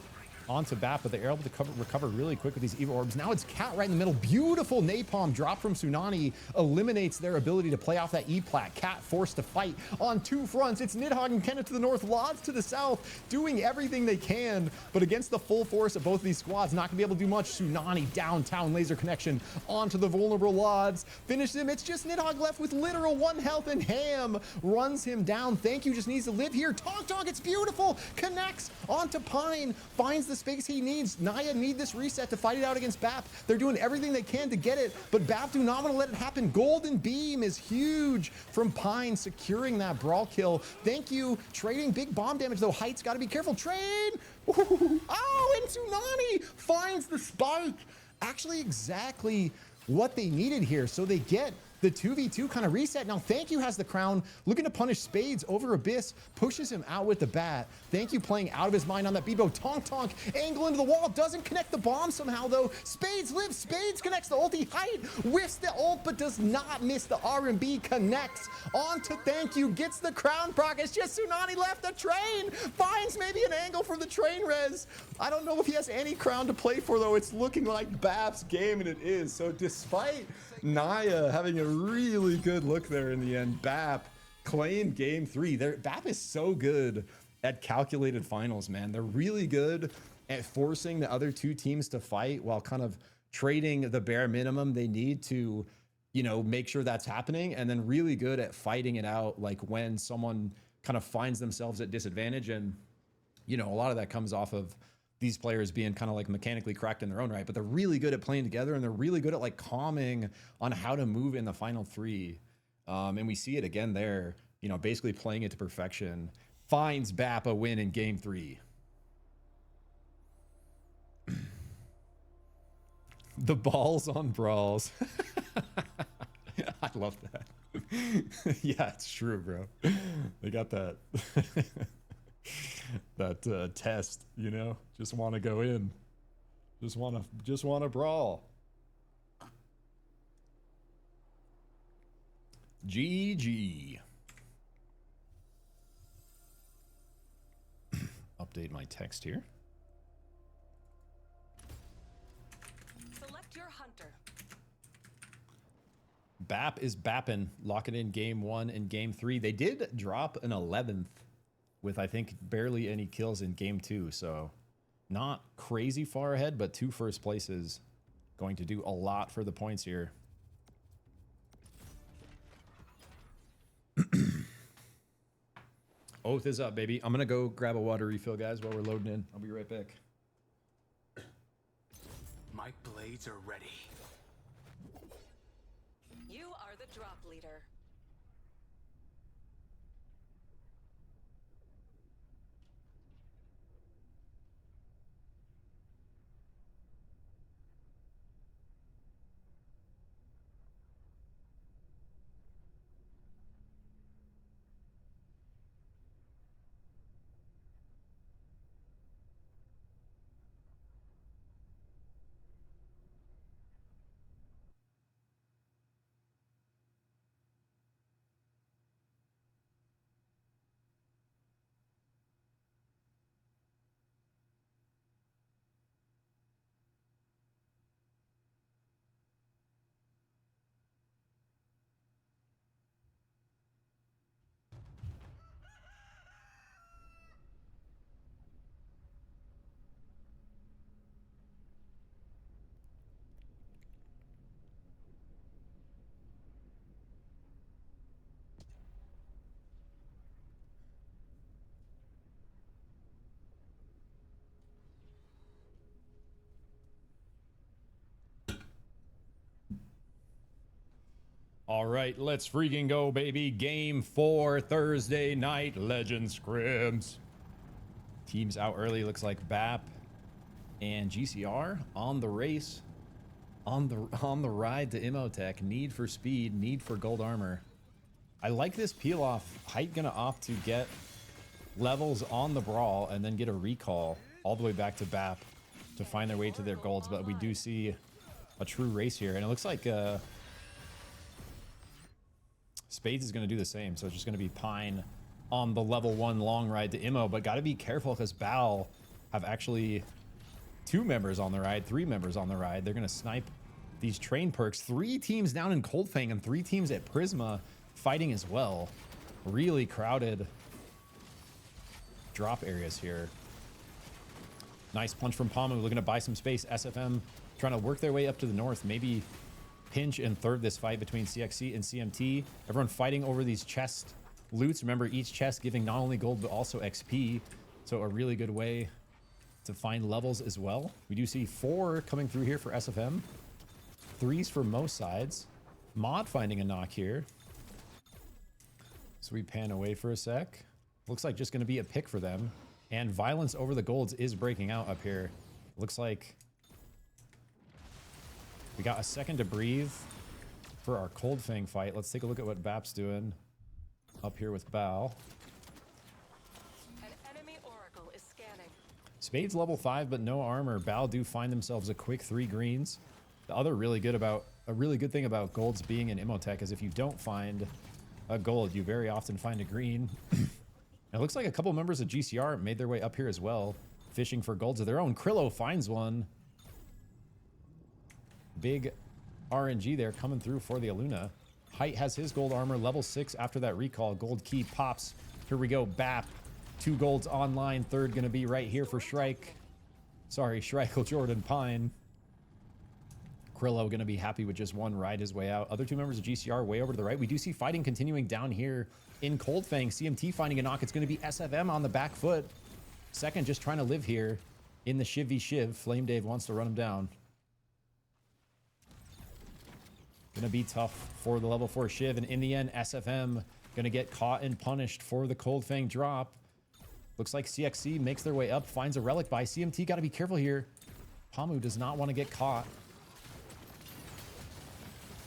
onto BAP, but they're able to recover really quick with these Eva Orbs. Now it's Cat right in the middle. Beautiful napalm drop from Tsunani eliminates their ability to play off that E-plat. Cat forced to fight on 2 fronts. It's Nidhogg and Kenneth to the north, Lods to the south, doing everything they can, but against the full force of both of these squads, not gonna be able to do much. Tsunani downtown laser connection onto the vulnerable Lods. Finish him. It's just Nidhogg left with literal 1 health, and Ham runs him down. Thank You just needs to live here. Tonk, it's beautiful. Connects onto Pine, finds the space he needs. Naya need this reset to fight it out against BAP. They're doing everything they can to get it, but BAP do not want to let it happen. Golden Beam is huge from Pine, securing that brawl kill. Thank You trading big bomb damage, though. Height's got to be careful. Trade! Ooh. Oh, and Tsunani finds the spike. Actually, exactly what they needed here. So they get the 2v2 kind of reset. Now, Thank You has the crown, looking to punish Spades over Abyss, pushes him out with the bat. Thank You playing out of his mind on that Bebo. Tonk, angle into the wall, doesn't connect the bomb somehow, though. Spades lives, Spades connects the ulti. Height whiffs the ult, but does not miss the R&B, connects onto Thank You, gets the crown proc. It's just Tsunani left. The train finds maybe an angle for the train res. I don't know if he has any crown to play for, though. It's looking like BAP's game, and it is. So despite Naya having a really good look there in the end, BAP claimed game 3. BAP is so good at calculated finals, man. They're really good at forcing the other 2 teams to fight while kind of trading the bare minimum they need to you know, make sure that's happening, and then really good at fighting it out, like when someone kind of finds themselves at disadvantage. And, you know, a lot of that comes off of these players being kind of like mechanically cracked in their own right, but they're really good at playing together, and they're really good at like calming on how to move in the final three. And we see it again there, you know, basically playing it to perfection. Finds BAP a win in game 3. The balls on brawls. I love that. Yeah, it's true, bro. They got that that test, you know, just want to go in, just want to brawl. GG. Update my text here. Select your hunter. BAP is bapping. Lock it in game 1 and game 3. They did drop an 11th with, I think, barely any kills in game 2. So not crazy far ahead, but 2 first places going to do a lot for the points here. Oath is up, baby. I'm going to go grab a water refill, guys, while we're loading in. I'll be right back. My blades are ready. You are the drop leader. All right, let's freaking go, baby. Game 4, Thursday night Legend Scrims. Teams out early. Looks like BAP and GCR on the race, on the ride to Imhotech. Need for speed, need for gold armor. I like this peel off. Height gonna opt to get levels on the brawl and then get a recall all the way back to BAP to find their way to their golds. But we do see a true race here, and it looks like Spades is going to do the same, so it's just going to be Pine on the level 1 long ride to Immo, but got to be careful because Bal have actually 2 members on the ride, 3 members on the ride. They're going to snipe these train perks. 3 teams down in Coldfang and 3 teams at Prisma fighting as well. Really crowded drop areas here. Nice punch from Pamu, looking to buy some space. SFM trying to work their way up to the north, maybe pinch and third this fight between CXC and CMT. Everyone fighting over these chest loots. Remember, each chest giving not only gold but also XP, so a really good way to find levels as well. We do see 4 coming through here for SFM, 3s for most sides. Mod finding a knock here, so we pan away for a sec. Looks like just going to be a pick for them, and violence over the golds is breaking out up here. Looks like we got a second to breathe for our Coldfang fight. Let's take a look at what BAP's doing up here with Bal. An enemy oracle is scanning. Spades level 5, but no armor. Bal do find themselves a quick 3 greens. The other really good thing about golds being in Imhotech is if you don't find a gold, you very often find a green. It looks like a couple members of GCR made their way up here as well, fishing for golds of their own. Krillo finds one. Big RNG there coming through for the Aluna. Height has his gold armor, level 6 after that recall. Gold key pops. Here we go, BAP. 2 golds online. Third gonna be right here for Shrike. Sorry, Shrike Jordan Pine. Krillo going to be happy with just one, ride his way out. Other two members of GCR way over to the right. We do see fighting continuing down here in Cold Fang. CMT finding a knock. It's going to be SFM on the back foot. Second, just trying to live here in the Shiv v Shiv. Flame Dave wants to run him down. Going to be tough for the level 4 Shiv. And in the end, SFM going to get caught and punished for the Cold Fang drop. Looks like CXC makes their way up, finds a relic by CMT. Got to be careful here. Pamu does not want to get caught.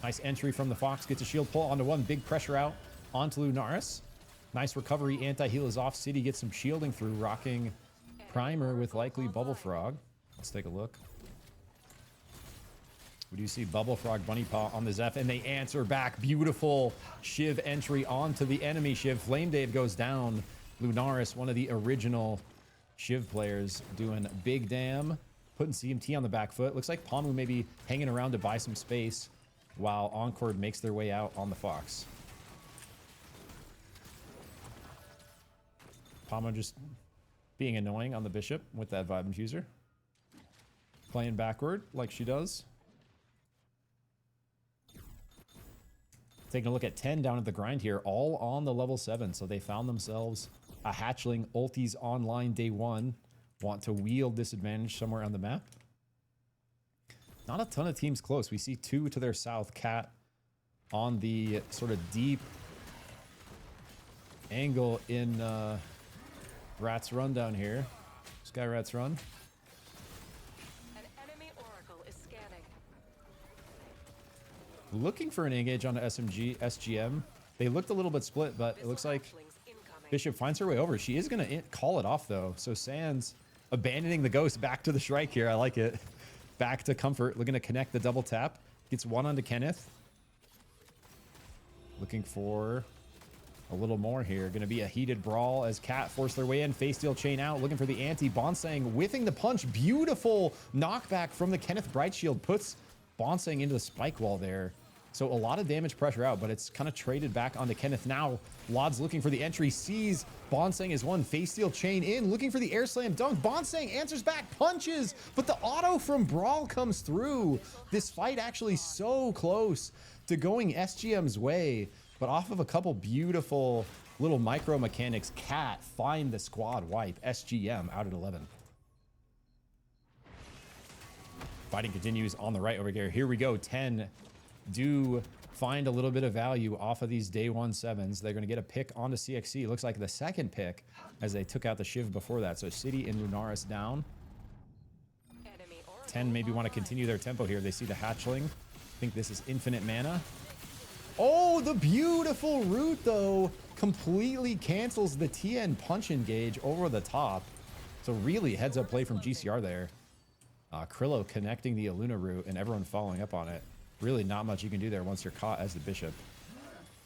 Nice entry from the Fox. Gets a shield pull onto one. Big pressure out onto Lunaris. Nice recovery. Anti-heal is off. City gets some shielding through. Rocking Primer with likely Bubble Frog. Let's take a look. We do see Bubble Frog Bunny Paw on the Zeph, and they answer back. Beautiful Shiv entry onto the enemy Shiv. Flame Dave goes down. Lunaris, one of the original Shiv players, doing big damn. Putting CMT on the back foot. Looks like Pamu may be hanging around to buy some space while Encore makes their way out on the Fox. Pamu just being annoying on the Bishop with that Vibe Infuser. Playing backward like she does. Taking a look at 10 down at the grind here, all on the level 7. So they found themselves a hatchling. Ultis online day 1. Want to wield this advantage somewhere on the map. Not a ton of teams close. We see 2 to their south. Cat on the sort of deep angle in Rat's Run down here. Sky Rat's Run. An enemy oracle is scanning. Looking for an engage on SMG, SGM. They looked a little bit split, but it looks like Bishop finds her way over. She is going to call it off, though. So Sands abandoning the Ghost back to the Shrike here. I like it. Back to Comfort. Looking to connect the double tap. Gets one onto Kenneth. Looking for a little more here. Going to be a heated brawl as Cat force their way in. Face Steel chain out. Looking for the anti. Bonsang whiffing the punch. Beautiful knockback from the Kenneth Bright Shield. Puts Bonsang into the spike wall there. So a lot of damage pressure out, but it's kind of traded back onto Kenneth. Now, Lod's looking for the entry, sees Bonsang is one. Face Steel chain in, looking for the air slam dunk. Bonsang answers back, punches, but the auto from Brawl comes through. This fight actually so close to going SGM's way, but off of a couple beautiful little micro mechanics, Cat find the squad wipe. SGM out at 11. Fighting continues on the right over here. Here we go. 10 do find a little bit of value off of these day 1 7s. They're going to get a pick onto CXC. Looks like the second pick as they took out the Shiv before that. So City and Lunaris down. 10 maybe want to continue their tempo here. They see the hatchling. Think this is infinite mana. Oh, the beautiful root, though, completely cancels the TN punch engage over the top. So really heads up play from GCR there. Krillo connecting the Aluna root and everyone following up on it. Really not much you can do there once you're caught as the Bishop.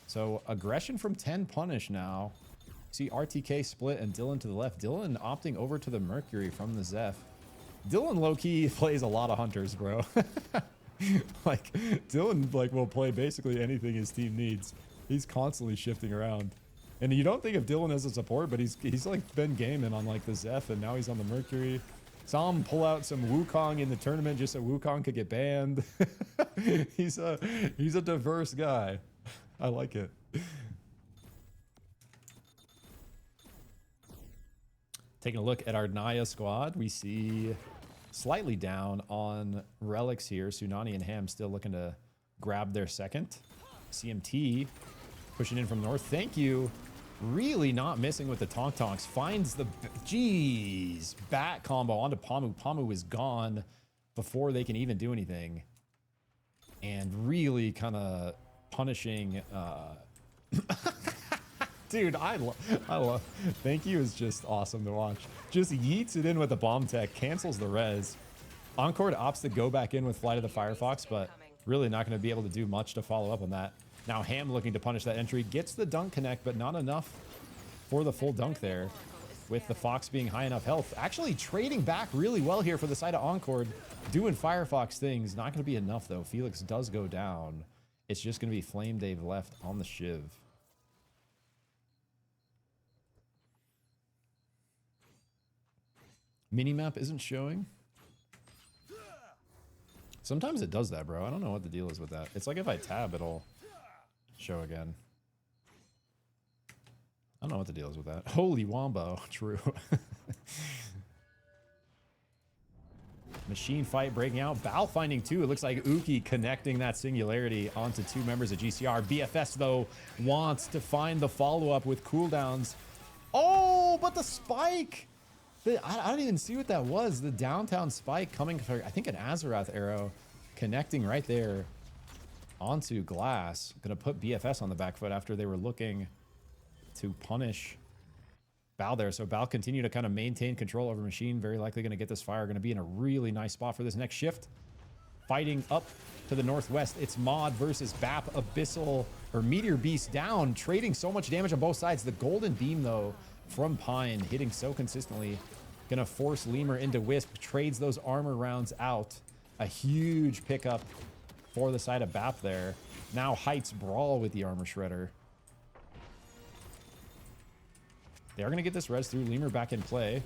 So aggression from 10 punish now. See RTK split and Dylan to the left. Dylan opting over to the Mercury from the Zeph. Dylan low-key plays a lot of hunters, bro. Like, Dylan will play basically anything his team needs. He's constantly shifting around. And you don't think of Dylan as a support, but he's like been gaming on like the Zeph, and now he's on the Mercury. Saw him pull out some Wukong in the tournament just so Wukong could get banned. He's a diverse guy. I like it. Taking a look at our Naya squad, we see slightly down on relics here. Tsunami and Ham still looking to grab their second. CMT pushing in from north. Thank you. Really not missing with the Tonk Tonks. Finds the... Jeez. Bat combo onto Pamu. Pamu is gone before they can even do anything. And really kind of punishing... Dude, I love... Thank you is just awesome to watch. Just yeets it in with the bomb tech. Cancels the res. Encore opts to go back in with Flight of the Firefox, but really not going to be able to do much to follow up on that. Now Ham looking to punish that entry. Gets the dunk connect, but not enough for the full dunk there. With the Fox being high enough health. Actually trading back really well here for the side of Encore. Doing Firefox things. Not going to be enough, though. Felix does go down. It's just going to be Flame Dave left on the Shiv. Minimap isn't showing. Sometimes it does that, bro. I don't know what the deal is with that. It's like if I tab, it'll show again. I don't know what the deal is with that. Holy wombo. True. Machine fight breaking out. Bal finding two. It looks like Uki connecting that singularity onto two members of GCR. BFS, though, wants to find the follow-up with cooldowns. Oh, but the spike! I didn't even see what that was. The downtown spike coming for, I think, an Azeroth arrow connecting right there onto glass. Gonna put BFS on the back foot after they were looking to punish Bal there. So Bal continue to kind of maintain control over Machine. Very likely going to get this fire. Going to be in a really nice spot for this next shift. Fighting up to the northwest. It's Mod versus BAP. Abyssal or Meteor Beast down. Trading so much damage on both sides. The golden beam, though, from Pine hitting so consistently. Going to force Lemur into Wisp. Trades those armor rounds out. A huge pickup for the side of BAP there. Now Heights brawl with the armor shredder. They are going to get this res through. Lemur back in play.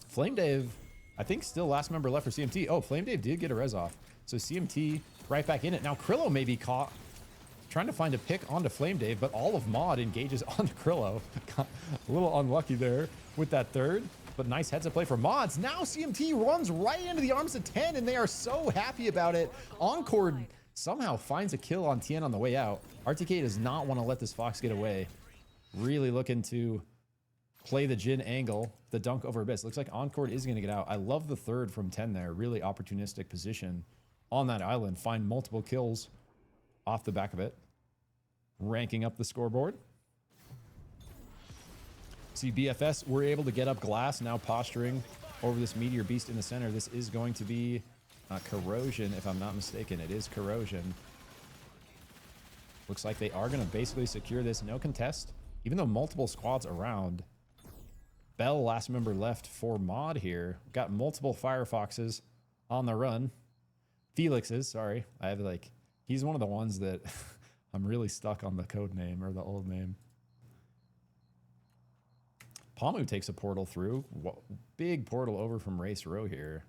Flame Dave, I think still last member left for CMT. Oh, Flame Dave did get a res off. So CMT right back in it. Now Krillo may be caught trying to find a pick onto Flame Dave, but all of Mod engages onto Krillo. A little unlucky there with that third, but nice heads up play for Mods. Now CMT runs right into the arms of 10, and they are so happy about it. Encore somehow finds a kill on Tien on the way out. RTK does not want to let this Fox get away. Really looking to play the Jin angle, the dunk over Abyss. Looks like Encore is going to get out. I love the third from 10 there. Really opportunistic position on that island. Find multiple kills off the back of it. Ranking up the scoreboard. See BFS, we're able to get up glass, now posturing over this Meteor Beast in the center. This is going to be Corrosion, if I'm not mistaken. It is Corrosion. Looks like they are going to basically secure this. No contest. Even though multiple squads around. Bell, last member left for Mod here. Got multiple Firefoxes on the run. Felix's, sorry. I have like, he's one of the ones that I'm really stuck on the code name or the old name. Pamu takes a portal through. Big portal over from Race Row here.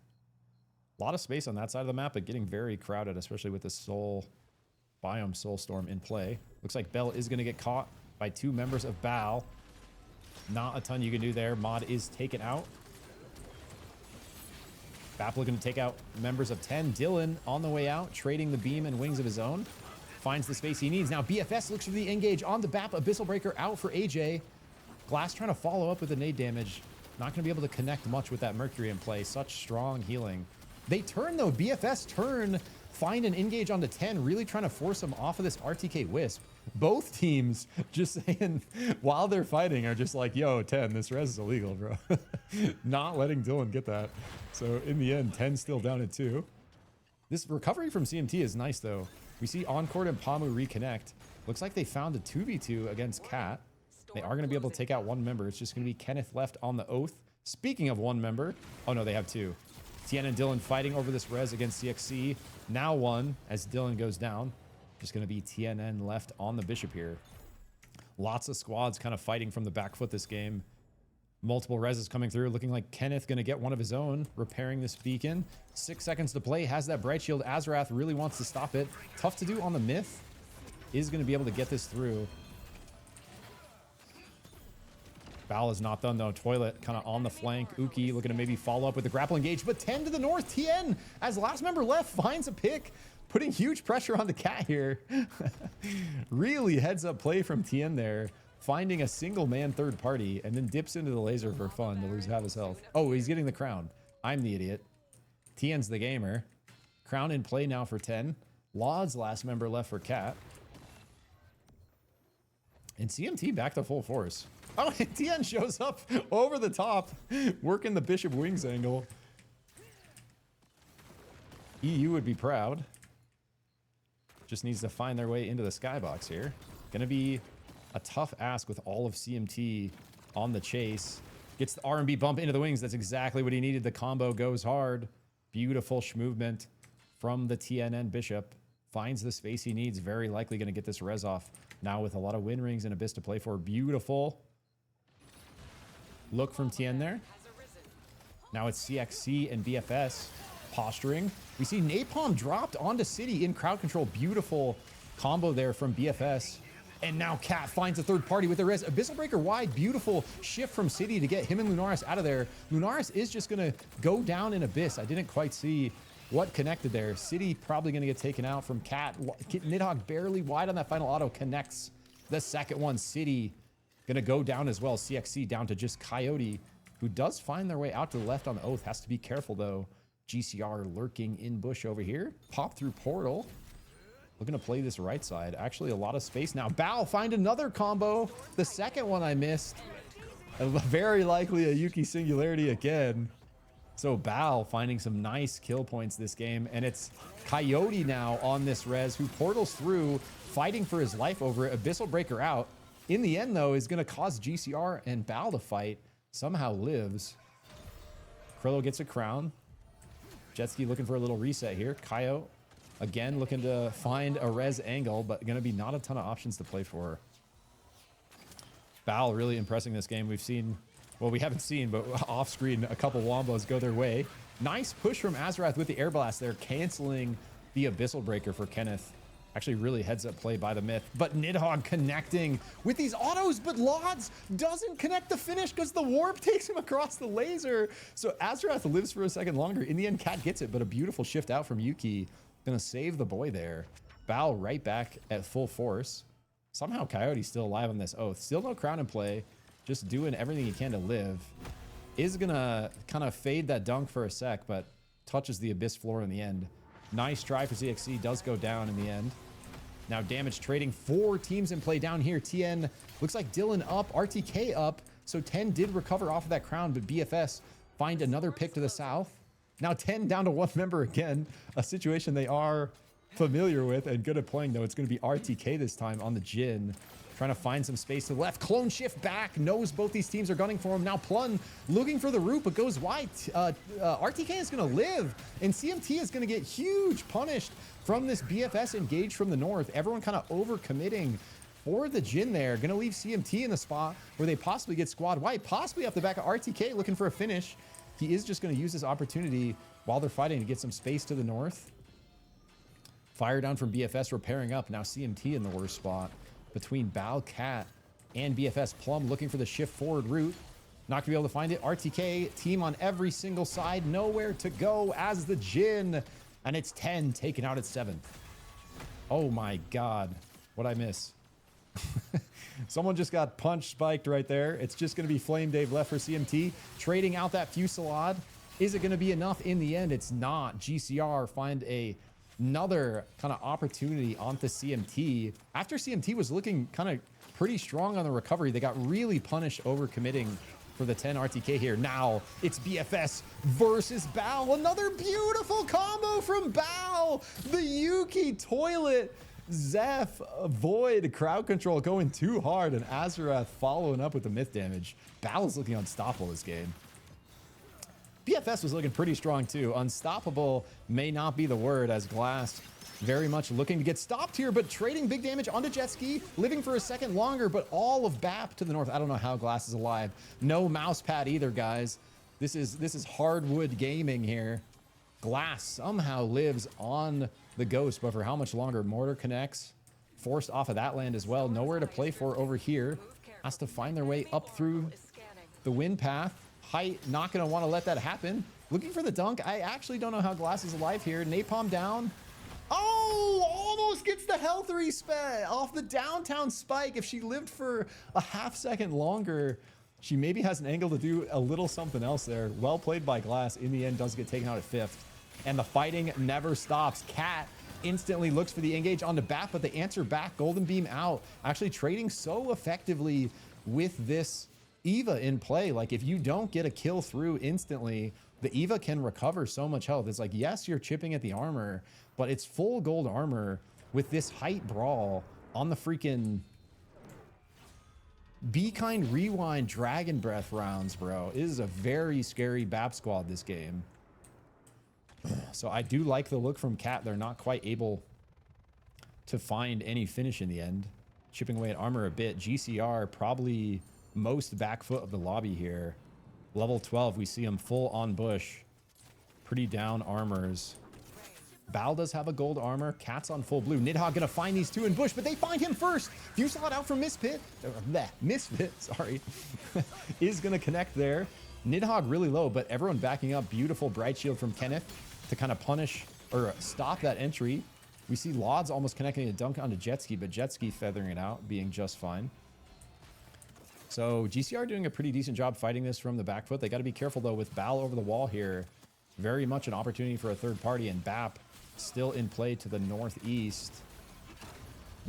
A lot of space on that side of the map, but getting very crowded, especially with the Soul Biome Soulstorm in play. Looks like Bell is going to get caught by two members of Bal. Not a ton you can do there. Mod is taken out. BAP looking to take out members of 10. Dylan on the way out, trading the beam and wings of his own. Finds the space he needs. Now BFS looks for the engage on the BAP. Abyssal Breaker out for AJ. Glass trying to follow up with the nade damage. Not going to be able to connect much with that Mercury in play. Such strong healing. They turn, though. BFS turn. Find an engage onto 10. Really trying to force him off of this RTK Wisp. Both teams just saying, while they're fighting, are just like, yo, 10, this res is illegal, bro. Not letting Dylan get that. So in the end, 10 still down at 2. This recovery from CMT is nice, though. We see Encore and Pamu reconnect. Looks like they found a 2v2 against Cat. They are going to be able to take out one member. It's just going to be Kenneth left on the Oath. Speaking of one member, oh no, they have two. Tien and Dylan fighting over this res against CXC. Now one as Dylan goes down. Just going to be TNN left on the Bishop here. Lots of squads kind of fighting from the back foot this game. Multiple reses coming through. Looking like Kenneth going to get one of his own. Repairing this beacon. 6 seconds to play. Has that Bright Shield. Azarath really wants to stop it. Tough to do on the Myth. Is going to be able to get this through. Bal is not done, though. Toilet kind of on the flank. Uki looking to maybe follow up with the grapple engage. But 10 to the north. Tien, as last member left, finds a pick. Putting huge pressure on the Cat here. Really heads up play from Tien there. Finding a single man third party. And then dips into the laser for fun to lose half his health. Oh, he's getting the crown. I'm the idiot. Tien's the gamer. Crown in play now for 10. Laud's last member left for Cat. And CMT back to full force. Oh, and Tien shows up over the top, working the Bishop Wings angle. EU would be proud. Just needs to find their way into the skybox here. Gonna be a tough ask with all of CMT on the chase. Gets the R&B bump into the wings. That's exactly what he needed. The combo goes hard. Beautiful movement from the TNN Bishop. Finds the space he needs. Very likely going to get this res off. Now with a lot of win rings and Abyss to play for. Beautiful look from Tien there. Now it's CXC and BFS posturing. We see Napalm dropped onto City in crowd control. Beautiful combo there from BFS. And now Cat finds a third party with the res. Abyssal Breaker wide. Beautiful shift from City to get him and Lunaris out of there. Lunaris is just going to go down in Abyss. I didn't quite see what connected there. City probably going to get taken out from Cat. Nidhogg barely wide on that final auto. Connects the second one. City going to go down as well. CXC down to just Coyote, who does find their way out to the left on the Oath. Has to be careful, though. GCR lurking in bush over here. Pop through portal. Looking to play this right side. Actually, a lot of space now. Bao find another combo. The second one I missed. Very likely a Yuki Singularity again. So Bao finding some nice kill points this game. And it's Coyote now on this res, who portals through, fighting for his life over it. Abyssal Breaker out. In the end, though, is going to cause GCR and Bao to fight. Somehow lives. Krillo gets a crown. Jetski looking for a little reset here. Coyote again looking to find a res angle, but going to be not a ton of options to play for. Bao really impressing this game. We've seen, well, we haven't seen, but off screen, a couple wombos go their way. Nice push from Azarath with the air blast there, canceling the Abyssal Breaker for Kenneth. Actually, really heads up play by the Myth. But Nidhogg connecting with these autos, but Lods doesn't connect the finish because the warp takes him across the laser. So Azarath lives for a second longer. In the end, Cat gets it, but a beautiful shift out from Yuki. Gonna save the boy there. Bao right back at full force. Somehow Coyote's still alive on this Oath. Still no crown in play. Just doing everything he can to live. Is gonna kind of fade that dunk for a sec, but touches the Abyss floor in the end. Nice try for CXC. Does go down in the end. Now damage trading. 4 teams in play down here. TN looks like Dylan up. RTK up. So 10 did recover off of that crown, but BFS find another pick to the south. Now 10 down to 1 member again. A situation they are familiar with and good at playing, though. It's going to be RTK this time on the Jhin. Trying to find some space to the left. Clone shift back. Knows both these teams are gunning for him. Now Plun looking for the root, but goes wide. RTK is going to live. And CMT is going to get huge punished from this BFS engage from the north. Everyone kind of overcommitting for the Jhin there. Going to leave CMT in the spot where they possibly get squad wide. Possibly off the back of RTK looking for a finish. He is just going to use this opportunity while they're fighting to get some space to the north. Fire down from BFS repairing up. Now CMT in the worst spot between Bao, Cat, and BFS. Plum looking for the shift forward route. Not going to be able to find it. RTK team on every single side. Nowhere to go as the Jhin. And it's 10 taken out at 7th. Oh my God. What'd I miss? Someone just got punch spiked right there. It's just going to be Flame Dave left for CMT. Trading out that Fusillade. Is it going to be enough in the end? It's not. GCR find another kind of opportunity onto CMT. After CMT was looking kind of pretty strong on the recovery, they got really punished over committing for the 10 RTK here. Now it's BFS versus Bao. Another beautiful combo from Bao. The Yuki toilet. Zeph, Void, crowd control going too hard, and Azarath following up with the myth damage. Bao's looking unstoppable this game. BFS was looking pretty strong too. Unstoppable may not be the word, as Glass very much looking to get stopped here, but trading big damage onto Jetski, living for a second longer, but all of BAP to the north. I don't know how Glass is alive. No mouse pad either, guys. This is hardwood gaming here. Glass somehow lives on the Ghost, but for how much longer? Mortar connects, forced off of that land as well. Nowhere to play for over here. Has to find their way up through the wind path. Height, not going to want to let that happen. Looking for the dunk. I actually don't know how Glass is alive here. Napalm down. Oh, almost gets the health reset off the downtown spike. If she lived for a half second longer, she maybe has an angle to do a little something else there. Well played by Glass. In the end, does get taken out at 5th. And the fighting never stops. Cat instantly looks for the engage onto BAP, but they answer back. Golden Beam out. Actually trading so effectively with this Eva in play. Like, if you don't get a kill through instantly, the Eva can recover so much health. It's like, yes, you're chipping at the armor, but it's full gold armor with this height brawl on the freaking Be Kind Rewind Dragon Breath rounds, bro. It is a very scary BAP squad, this game. So I do like the look from Cat. They're not quite able to find any finish in the end. Chipping away at armor a bit. GCR probably most back foot of the lobby here. Level 12, we see him full on bush. pretty down armors. Bal does have a gold armor. Cat's on full blue. Nidhogg gonna find these two in bush, but they find him first. You saw it out from Misfit. Misfit, sorry, is gonna connect there. Nidhogg really low, but everyone backing up. Beautiful bright shield from Kenneth to kind of punish or stop that entry. We see Lods almost connecting a dunk onto Jetski, but Jetski feathering it out, being just fine. So GCR doing a pretty decent job fighting this from the back foot. They got to be careful though with Bal over the wall here. Very much an opportunity for a third party, and BAP still in play to the northeast.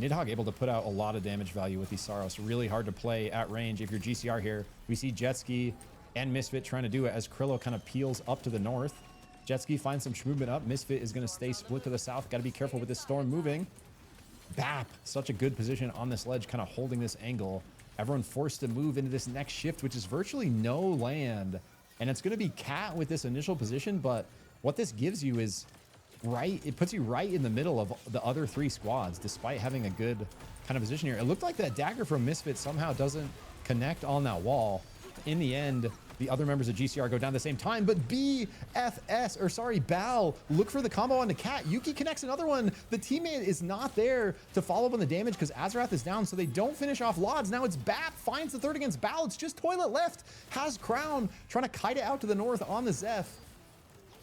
Nidhogg able to put out a lot of damage value with these Saros. Really hard to play at range if you're GCR here. We see Jetski and Misfit trying to do it as Krillo kind of peels up to the north. Jetski finds some movement up. Misfit is going to stay split to the south. Got to be careful with this storm moving. BAP, such a good position on this ledge, kind of holding this angle. Everyone forced to move into this next shift, which is virtually no land. And it's going to be Cat with this initial position, but what this gives you is it puts you right in the middle of the other three squads, despite having a good kind of position here. It looked like that dagger from Misfit somehow doesn't connect on that wall. In the end, the other members of GCR go down at the same time, but Bal, look for the combo onto Cat. Yuki connects another one. The teammate is not there to follow up on the damage because Azarath is down, so they don't finish off Lods. Now it's BAP, finds the third against Bal. It's just Toilet left, has Crown, trying to kite it out to the north on the Zeph.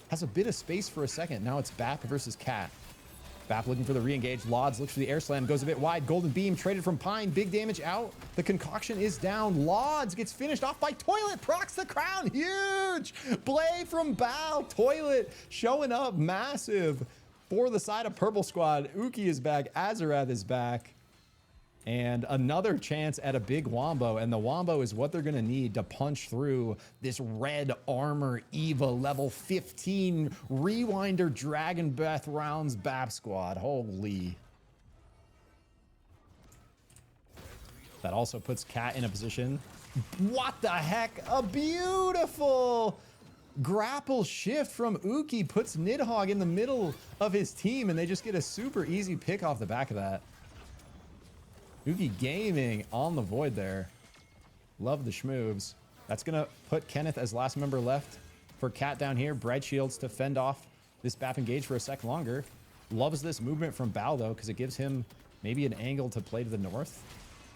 Has a bit of space for a second. Now it's BAP versus Cat. BAP looking for the re-engage. Lods looks for the air slam, goes a bit wide. Golden beam traded from Pine. Big damage out. The concoction is down. Lods gets finished off by Toilet. Procs the crown. Huge play from Bal. Toilet showing up massive for the side of Purple Squad. Uki is back. Azarath is back. And another chance at a big Wombo. And the Wombo is what they're going to need to punch through this red armor Eva level 15 Rewinder Dragon Breath rounds BAP squad. Holy. That also puts Cat in a position. What the heck? A beautiful grapple shift from Uki puts Nidhogg in the middle of his team, and they just get a super easy pick off the back of that. Uki gaming on the void there. Love the schmoves. That's going to put Kenneth as last member left for Cat down here. Bright shields to fend off this BAP engage for a sec longer. Loves this movement from Bal though, because it gives him maybe an angle to play to the north.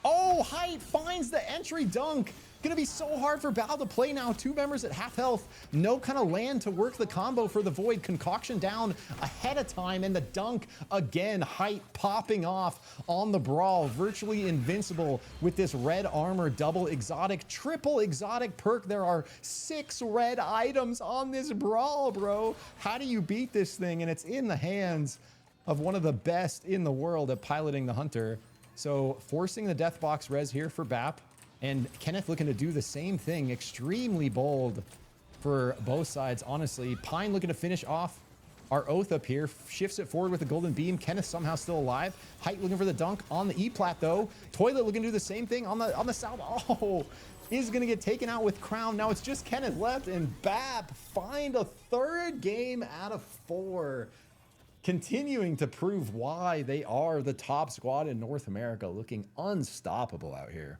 Oh, Height finds the entry dunk. Gonna be so hard for Bal to play now. Two members at half health. No kind of land to work the combo for the void. Concoction down ahead of time, and the dunk again. Height popping off on the brawl. Virtually invincible with this red armor, double exotic, triple exotic perk. There are 6 red items on this brawl, bro. How do you beat this thing? And it's in the hands of one of the best in the world at piloting the Hunter. So forcing the death box res here for BAP. And Kenneth looking to do the same thing. Extremely bold for both sides, honestly. Pine looking to finish off our oath up here. Shifts it forward with a golden beam. Kenneth somehow still alive. Height looking for the dunk on the E-plat though. Toilet looking to do the same thing on the south. Oh, is going to get taken out with Crown. Now it's just Kenneth left, and BAP find a third game out of 4. Continuing to prove why they are the top squad in North America, looking unstoppable out here.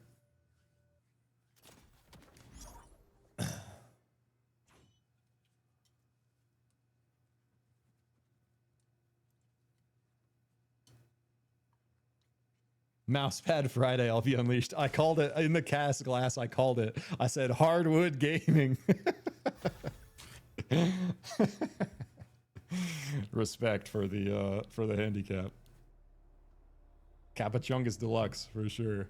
Mousepad Friday, I'll be unleashed. I called it in the cast glass. I called it. I said hardwood gaming. Respect for the handicap. Capachungus Deluxe for sure.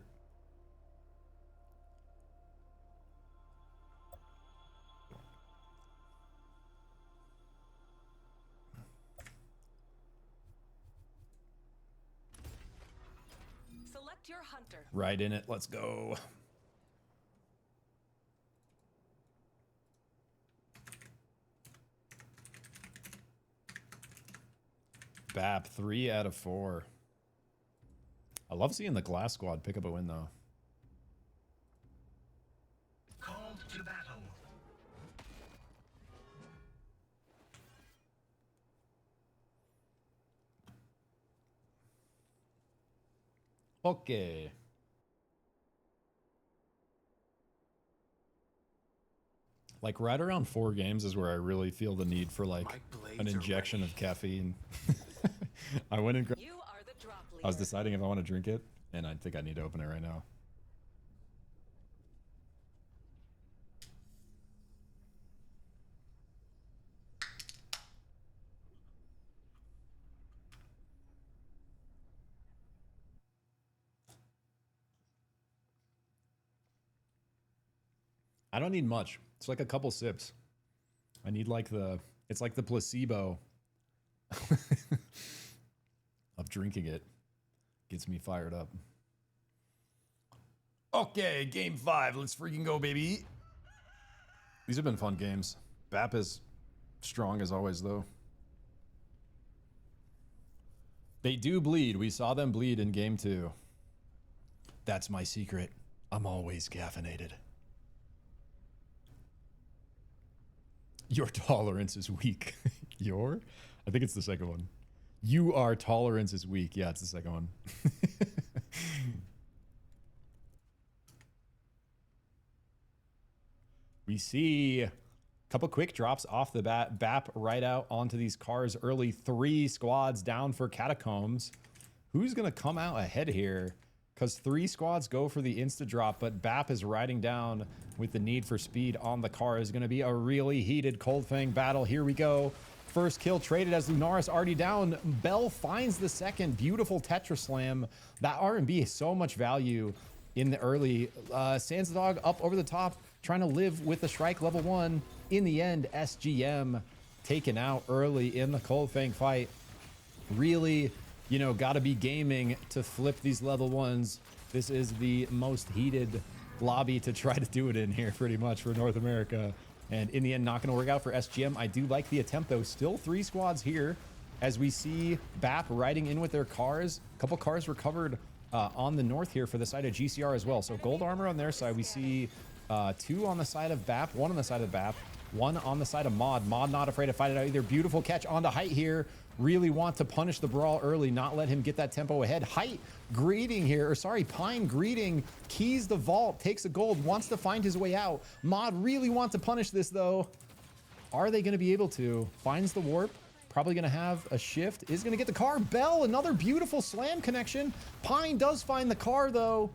Select your hunter. Right in it. Let's go. BAP 3 out of 4. I love seeing the Glass Squad pick up a win though. Called to battle. Okay. Like right around 4 games is where I really feel the need for like My blades an are injection ready. of caffeine. I went and You are the drop leader. I was deciding if I want to drink it, and I think I need to open it right now. I don't need much. It's like a couple sips. I need like it's like the placebo of drinking it. Gets me fired up. Okay, game 5. Let's freaking go, baby. These have been fun games. BAP is strong as always, though. They do bleed. We saw them bleed in game 2. That's my secret. I'm always caffeinated. Your tolerance is weak. Your? I think it's the second one. You are tolerance is weak. Yeah, it's the second one. We see a couple quick drops off the bat. BAP right out onto these cars early. 3 squads down for Catacombs. Who's going to come out ahead here? Because 3 squads go for the insta drop, but BAP is riding down with the need for speed on the car. Is going to be a really heated Cold Fang battle. Here we go. First kill traded as Lunaris already down. Bell finds the second. Beautiful Tetra Slam. That R&B is so much value in the early. Sans the Dog up over the top, trying to live with the Shrike level 1. In the end, SGM taken out early in the Cold Fang fight. Really, you know, gotta be gaming to flip these level 1s. This is the most heated lobby to try to do it in here, pretty much, for North America. And in the end, not going to work out for SGM. I do like the attempt, though. Still 3 squads here as we see BAP riding in with their cars. A couple cars recovered on the north here for the side of GCR as well. So gold armor on their side. We see 2 on the side of BAP, 1 on the side of BAP, 1 on the side of Mod. Mod not afraid to fight it out either. Beautiful catch onto Height here. Really want to punish the brawl early, not let him get that tempo ahead. Height greeting here, or sorry, Pine greeting, keys the vault, takes a gold, wants to find his way out. Mod really wants to punish this though. Are they going to be able to? Finds the warp, probably going to have a shift, is going to get the car. Bell, another beautiful slam connection. Pine does find the car though,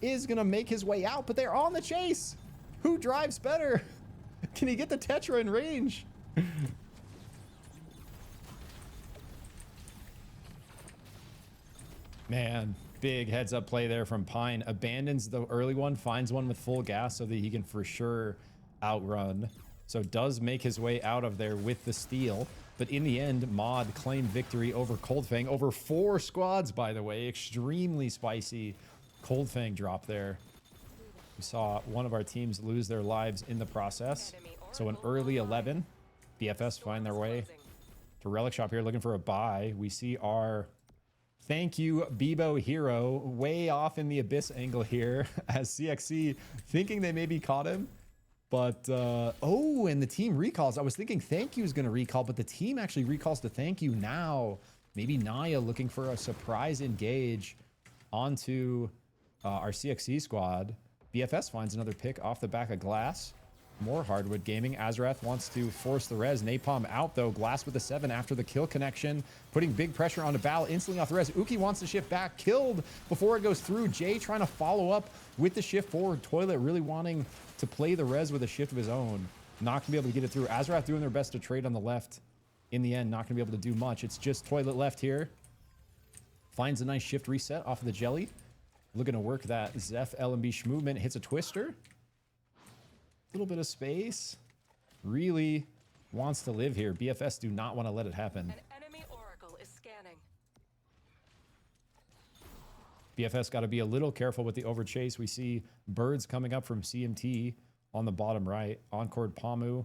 is going to make his way out, but they're on the chase. Who drives better? Can he get the Tetra in range? Man, big heads up play there from Pine. Abandons the early one, finds one with full gas so that he can for sure outrun. So does make his way out of there with the steal. But in the end, Mod claimed victory over Cold Fang. Over 4 squads, by the way. Extremely spicy Cold Fang drop there. We saw one of our teams lose their lives in the process. So an early 11. BFS find their way to Relic Shop here looking for a buy. We see our... Thank you, Bebo Hero, way off in the abyss angle here as CXC thinking they maybe caught him. But, oh, and the team recalls. I was thinking Thank You is going to recall, but the team actually recalls to Thank You now. Maybe Naya looking for a surprise engage onto our CXC squad. BFS finds another pick off the back of Glass. More hardwood gaming. Azrath wants to force the res. Napalm out though. Glass with a 7 after the kill connection. Putting big pressure onto Bal. Instantly off the res. Uki wants to shift back. Killed before it goes through. Jay trying to follow up with the shift forward. Toilet really wanting to play the res with a shift of his own. Not going to be able to get it through. Azrath doing their best to trade on the left. In the end, not going to be able to do much. It's just Toilet left here. Finds a nice shift reset off of the jelly. Looking to work that Zeph LMB movement. Hits a twister. Little bit of space. Really wants to live here. BFS do not want to let it happen. An enemy oracle is scanning. BFS got to be a little careful with the overchase. We see birds coming up from CMT on the bottom right. Encored Pamu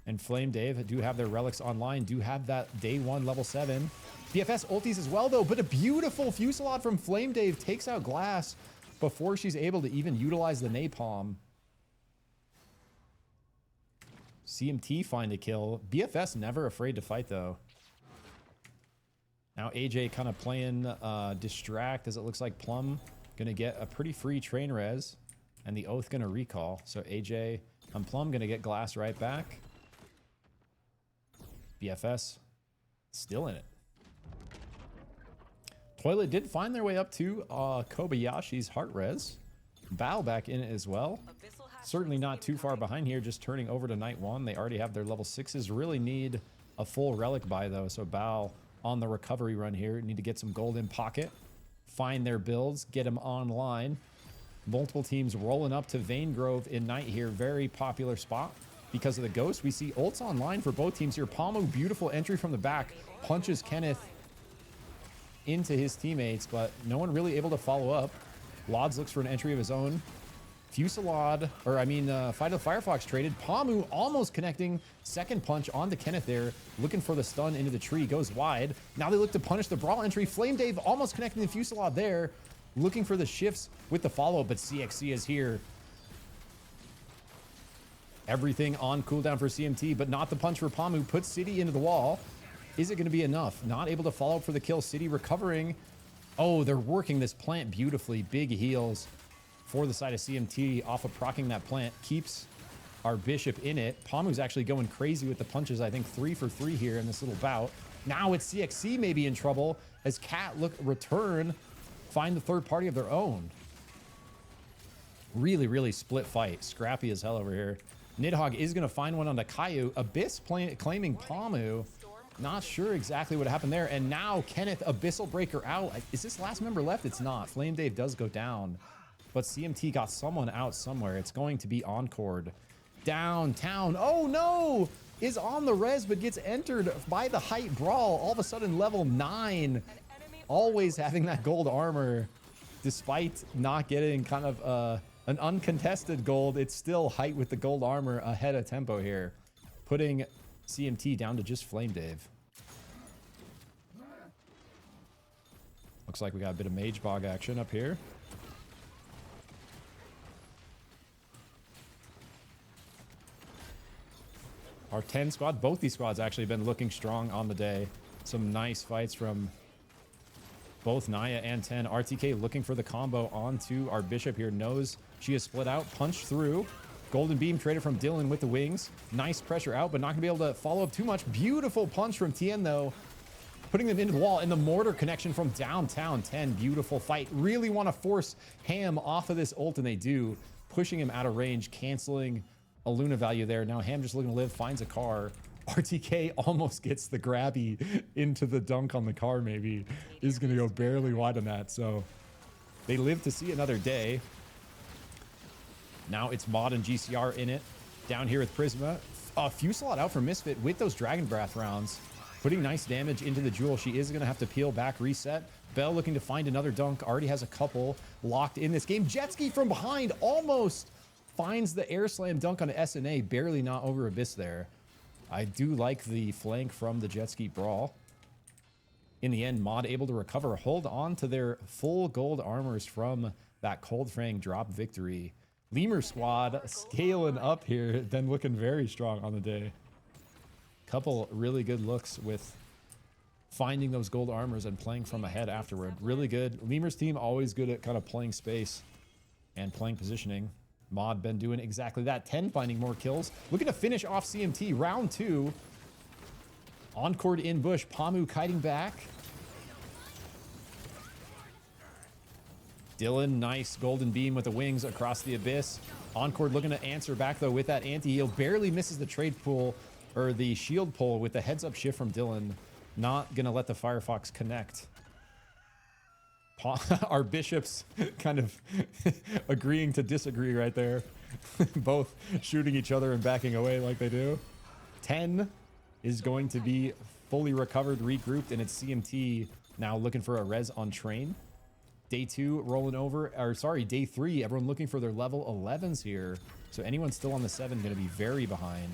and Flame Dave do have their relics online. Do have that day 1 level 7. BFS ultis as well though, but a beautiful Fusillade from Flame Dave takes out Glass before she's able to even utilize the napalm. CMT find a kill. BFS never afraid to fight though. Now AJ kind of playing distract as it looks like Plum gonna get a pretty free train res and the Oath gonna recall. So AJ I'm Plum gonna get glass right back. BFS still in it. Toilet did find their way up to Kobayashi's heart res. Bao back in it as well. Certainly not too far behind here, just turning over to night 1. They already have their level 6s. Really need a full relic buy though, so Bao on the recovery run here. Need to get some gold in pocket, find their builds, get them online. Multiple teams rolling up to Vane Grove in night here. Very popular spot because of the ghost. We see ults online for both teams here. Palmu, beautiful entry from the back, punches Kenneth into his teammates, but no one really able to follow up. Lods looks for an entry of his own. Fusillade, or I mean, Fight of the Firefox traded. Palmu almost connecting. Second punch onto Kenneth there, looking for the stun into the tree. Goes wide. Now they look to punish the Brawl entry. Flame Dave almost connecting the Fusillade there, looking for the shifts with the follow-up, but CXC is here. Everything on cooldown for CMT, but not the punch for Palmu. Puts City into the wall. Is it going to be enough? Not able to follow up for the kill. City recovering. Oh, they're working this plant beautifully. Big heals for the side of CMT off of proccing that plant. Keeps our Bishop in it. Palmu's actually going crazy with the punches. I think 3 for 3 here in this little bout. Now it's CXC maybe in trouble as Cat return, find the third party of their own. Really, really split fight. Scrappy as hell over here. Nidhogg is going to find one on the Caillou. Abyss claiming Palmu. Not sure exactly what happened there. And now Kenneth, Abyssal Breaker out. Is this last member left? It's not. Flame Dave does go down. But CMT got someone out somewhere. It's going to be Encored. Downtown. Oh no! Is on the res, but gets entered by the Height Brawl. All of a sudden, level 9. Always having that gold armor. Despite not getting kind of an uncontested gold, it's still Height with the gold armor ahead of tempo here. Putting CMT down to just Flame Dave. Looks like we got a bit of Mage Bog action up here. Our 10 squad, both these squads actually been looking strong on the day. Some nice fights from both Naya and 10. RTK looking for the combo onto our Bishop here. Knows she is split out, punched through. Golden Beam traded from Dylan with the wings. Nice pressure out, but not gonna be able to follow up too much. Beautiful punch from Tien though, putting them into the wall. And the mortar connection from downtown. 10, beautiful fight. Really want to force Ham off of this ult, and they do. Pushing him out of range, canceling a Luna value there. Now Ham just looking to live, finds a car. RTK almost gets the grabby into the dunk on the car maybe. Is going to go barely wide on that. So they live to see another day. Now it's Mod and GCR in it. Down here with Prisma. Fusillade out for Misfit with those Dragon Breath rounds. Putting nice damage into the Jewel. She is going to have to peel back, reset. Bell looking to find another dunk. Already has a couple locked in this game. Jet Ski from behind almost finds the air slam dunk on SNA. Barely not over Abyss there. I do like the flank from the Jet Ski Brawl. In the end, Mod able to recover. Hold on to their full gold armors from that Cold Fang drop victory. Lemur squad scaling up here. Then looking very strong on the day. Couple really good looks with finding those gold armors and playing from ahead afterward. Really good. Lemur's team always good at kind of playing space and playing positioning. Mod been doing exactly that. 10 finding more kills. Looking to finish off CMT. Round 2. Encored in bush. Palmu kiting back. Dylan, nice golden beam with the wings across the Abyss. Encored looking to answer back though with that anti-heal. Barely misses the trade pool or the shield pull with the heads up shift from Dylan. Not gonna let the Firefox connect. Our Bishops kind of agreeing to disagree right there. Both shooting each other and backing away like they do. 10 is going to be fully recovered, regrouped, and it's CMT now looking for a res on train. Day 2 rolling over, or sorry, day 3, everyone looking for their level 11s here. So anyone still on the 7 going to be very behind.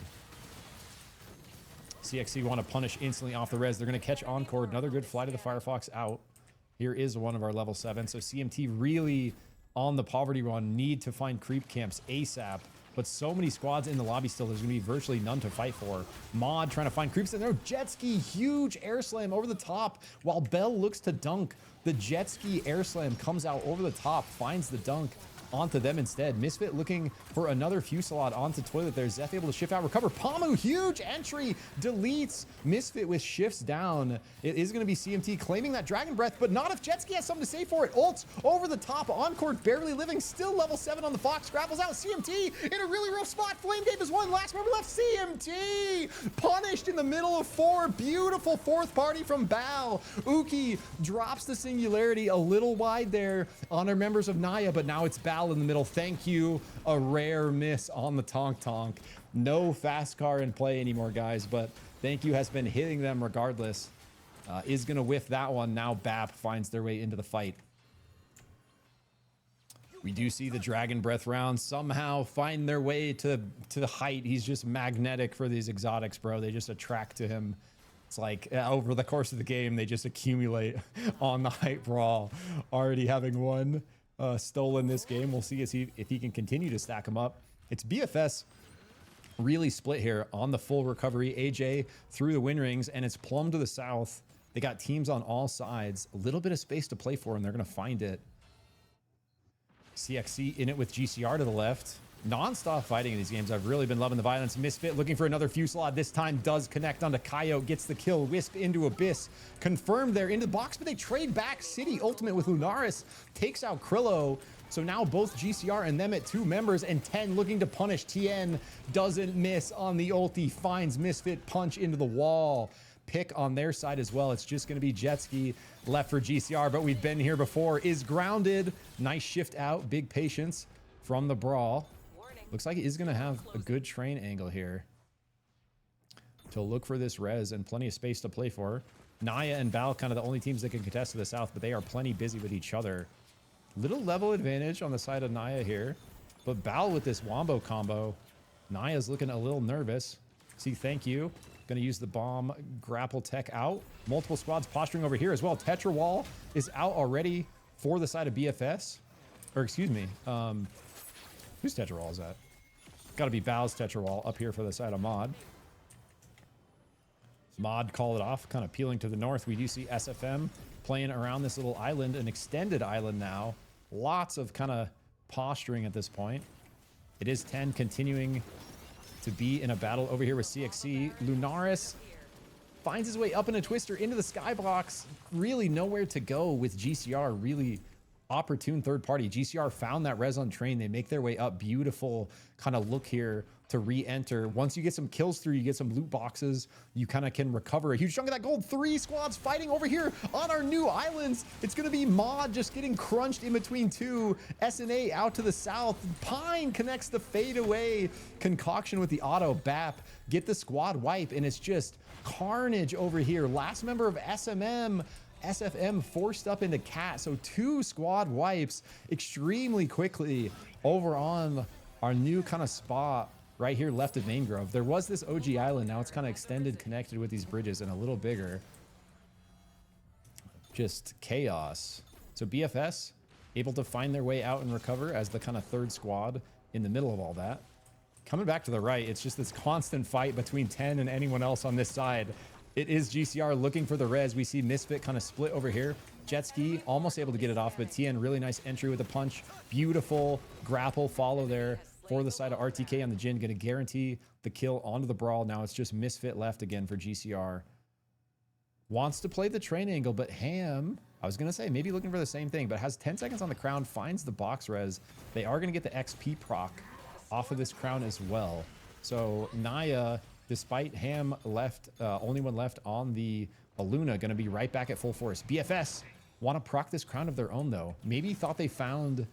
CXC want to punish instantly off the res. They're going to catch Encored. Another good fly to the Firefox out. Here is one of our level 7. So CMT really on the poverty run, need to find creep camps ASAP. But so many squads in the lobby still, there's going to be virtually none to fight for. Mod trying to find creeps in there. Jet Ski, huge air slam over the top while Bell looks to dunk. The Jet Ski air slam comes out over the top, finds the dunk onto them instead. Misfit looking for another Fusillade onto Toilet there. Zeph able to shift out, recover. Pamu, huge entry, deletes. Misfit with shifts down. It is going to be CMT claiming that Dragon Breath, but not if Jetski has something to say for it. Ults over the top, Encore barely living, still level 7 on the Fox. Grapples out, CMT in a really rough spot. Flame Cape is one, last member left. CMT punished in the middle of 4. Beautiful fourth party from Bal. Uki drops the Singularity a little wide there on our members of Naya, but now it's Bal in the middle. Thank you. A rare miss on the Tonk Tonk. No fast car in play anymore, guys, but thank you has been hitting them regardless. Is going to whiff that one. Now BAP finds their way into the fight. We do see the Dragon Breath round somehow find their way to the height. He's just magnetic for these exotics, bro. They just attract to him. It's like over the course of the game, they just accumulate on the height brawl. Already having one stolen this game. We'll see if he can continue to stack them up. It's BFS really split here on the full recovery. AJ through the win rings, and it's Plum to the south. They got teams on all sides. A little bit of space to play for, and they're going to find it. CXC in it with GCR to the left. Non-stop fighting in these games. I've really been loving the violence. Misfit looking for another Fusillade. This time does connect onto Coyote. Gets the kill. Wisp into Abyss. Confirmed there into the box, but they trade back. City Ultimate with Lunaris. Takes out Krillo. So now both GCR and them at 2 members, and 10 looking to punish. TN doesn't miss on the ulti. Finds Misfit punch into the wall. Pick on their side as well. It's just going to be Jetski left for GCR, but we've been here before. Is grounded. Nice shift out. Big patience from the brawl. Looks like he is going to have a good train angle here to look for this res and plenty of space to play for. Naya and Bal kind of the only teams that can contest to the south, but they are plenty busy with each other. Little level advantage on the side of Naya here, but Bal with this wombo combo. Naya's looking a little nervous. See, thank you. Going to use the bomb grapple tech out. Multiple squads posturing over here as well. Tetra Wall is out already for the side of BFS. Or excuse me. Whose Tetra Wall is that? Got to be Bal's Tetra Wall up here for the side of Mod. Mod call it off, kind of peeling to the north. We do see SFM playing around this little island, an extended island now. Lots of kind of posturing at this point. It is 10 continuing to be in a battle over here with CXC. Lunaris finds his way up in a twister into the skybox. Really nowhere to go with GCR. Really opportune third party. GCR found that res on train. They make their way up. Beautiful kind of look here to re-enter. Once you get some kills through, you get some loot boxes, you kind of can recover a huge chunk of that gold. 3 squads fighting over here on our new islands. It's going to be Mod just getting crunched in between 2. SNA out to the south. Pine connects the fadeaway concoction with the auto. BAP get the squad wipe, and it's just carnage over here. Last member of SFM forced up into Cat. So 2 squad wipes extremely quickly over on our new kind of spot right here left of Mangrove. There was this OG island. Now it's kind of extended, connected with these bridges and a little bigger. Just chaos. So BFS able to find their way out and recover as the kind of third squad in the middle of all that. Coming back to the right, it's just this constant fight between 10 and anyone else on this side. It is GCR looking for the res. We see Misfit kind of split over here. Jetski almost able to get it off, but TN really nice entry with a punch. Beautiful grapple follow there for the side of RTK on the Jhin. Going to guarantee the kill onto the brawl. Now it's just Misfit left again for GCR. Wants to play the train angle, but Ham, I was going to say maybe looking for the same thing, but has 10 seconds on the crown, finds the box res. They are going to get the XP proc off of this crown as well. So Naya, despite Ham left, only one left on the Aluna, going to be right back at full force. BFS want to proc this crown of their own, though. Maybe thought they found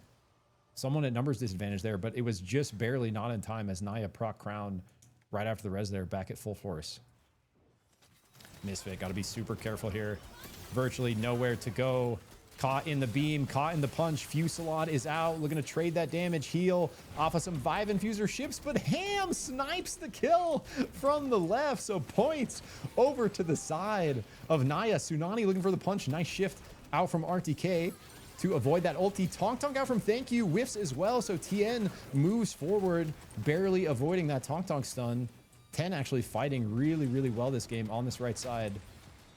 someone at numbers disadvantage there, but it was just barely not in time as Naya proc crown right after the res there, back at full force. Misfit got to be super careful here. Virtually nowhere to go. Caught in the beam, caught in the punch. Fusillade is out, looking to trade that damage. Heal off of some Vive Infuser ships, but Ham snipes the kill from the left. So points over to the side of Naya. Tsunami looking for the punch. Nice shift out from RTK to avoid that ulti. Tonk Tonk out from Thank You. Whiffs as well, so TN moves forward, barely avoiding that Tonk Tonk stun. 10 actually fighting really, really well this game on this right side.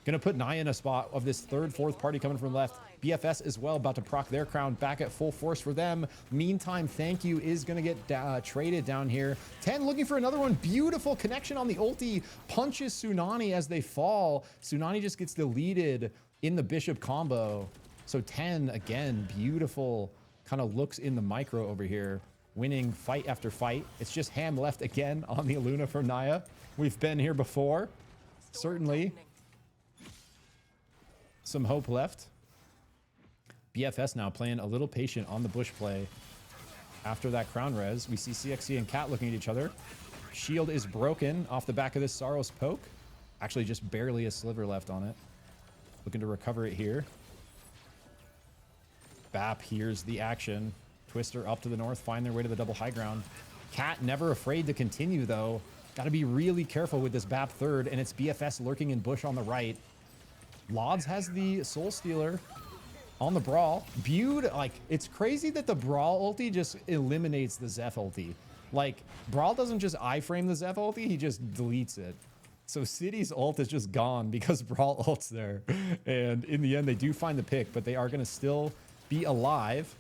Gonna put Naya in a spot of this third, fourth party coming from left. BFS as well, about to proc their crown back at full force for them. Meantime, Thank You is going to get traded down here. 10 looking for another one. Beautiful connection on the ulti. Punches Tsunani as they fall. Tsunani just gets deleted in the Bishop combo. So 10, again, beautiful kind of looks in the micro over here. Winning fight after fight. It's just Ham left again on the Aluna for Naya. We've been here before. Certainly some hope left. BFS now playing a little patient on the bush play. After that crown res, we see CXC and Cat looking at each other. Shield is broken off the back of this Saros poke. Actually, just barely a sliver left on it. Looking to recover it here. Bap hears the action. Twister up to the north, find their way to the double high ground. Cat never afraid to continue, though. Got to be really careful with this Bap third, and it's BFS lurking in bush on the right. Lods has the Soul Stealer on the Brawl. Like, it's crazy that the Brawl ulti just eliminates the Zeph ulti. Like, Brawl doesn't just iframe the Zeph ulti, he just deletes it. So City's ult is just gone because Brawl ult's there. And in the end, they do find the pick, but they are going to still be alive.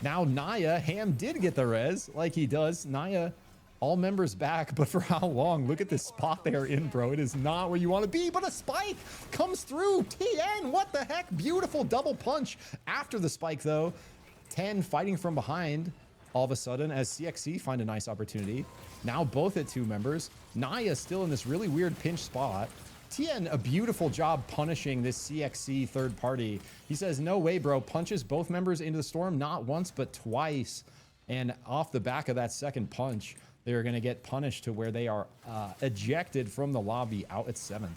Now Naya, Ham did get the res like he does. Naya, all members back, but for how long? Look at this spot they are in, bro. It is not where you want to be, but a spike comes through. TN, what the heck? Beautiful double punch after the spike, though. 10 fighting from behind all of a sudden as CXC find a nice opportunity. Now both at 2 members. Naya still in this really weird pinch spot. TN, a beautiful job punishing this CXC third party. He says, no way, bro. Punches both members into the storm, not once, but twice. And off the back of that second punch, they're going to get punished to where they are ejected from the lobby out at 7.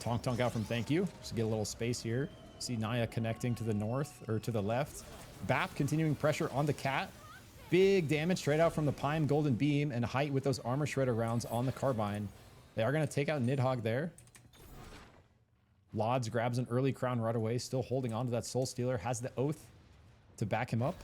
Tonk out from Thank You. Just get a little space here. See Naya connecting to the north or to the left. Bap continuing pressure on the Cat. Big damage straight out from the Pine Golden Beam and height with those armor shredder rounds on the Carbine. They are going to take out Nidhogg there. Lods grabs an early crown right away, still holding on to that Soul Stealer, has the Oath to back him up.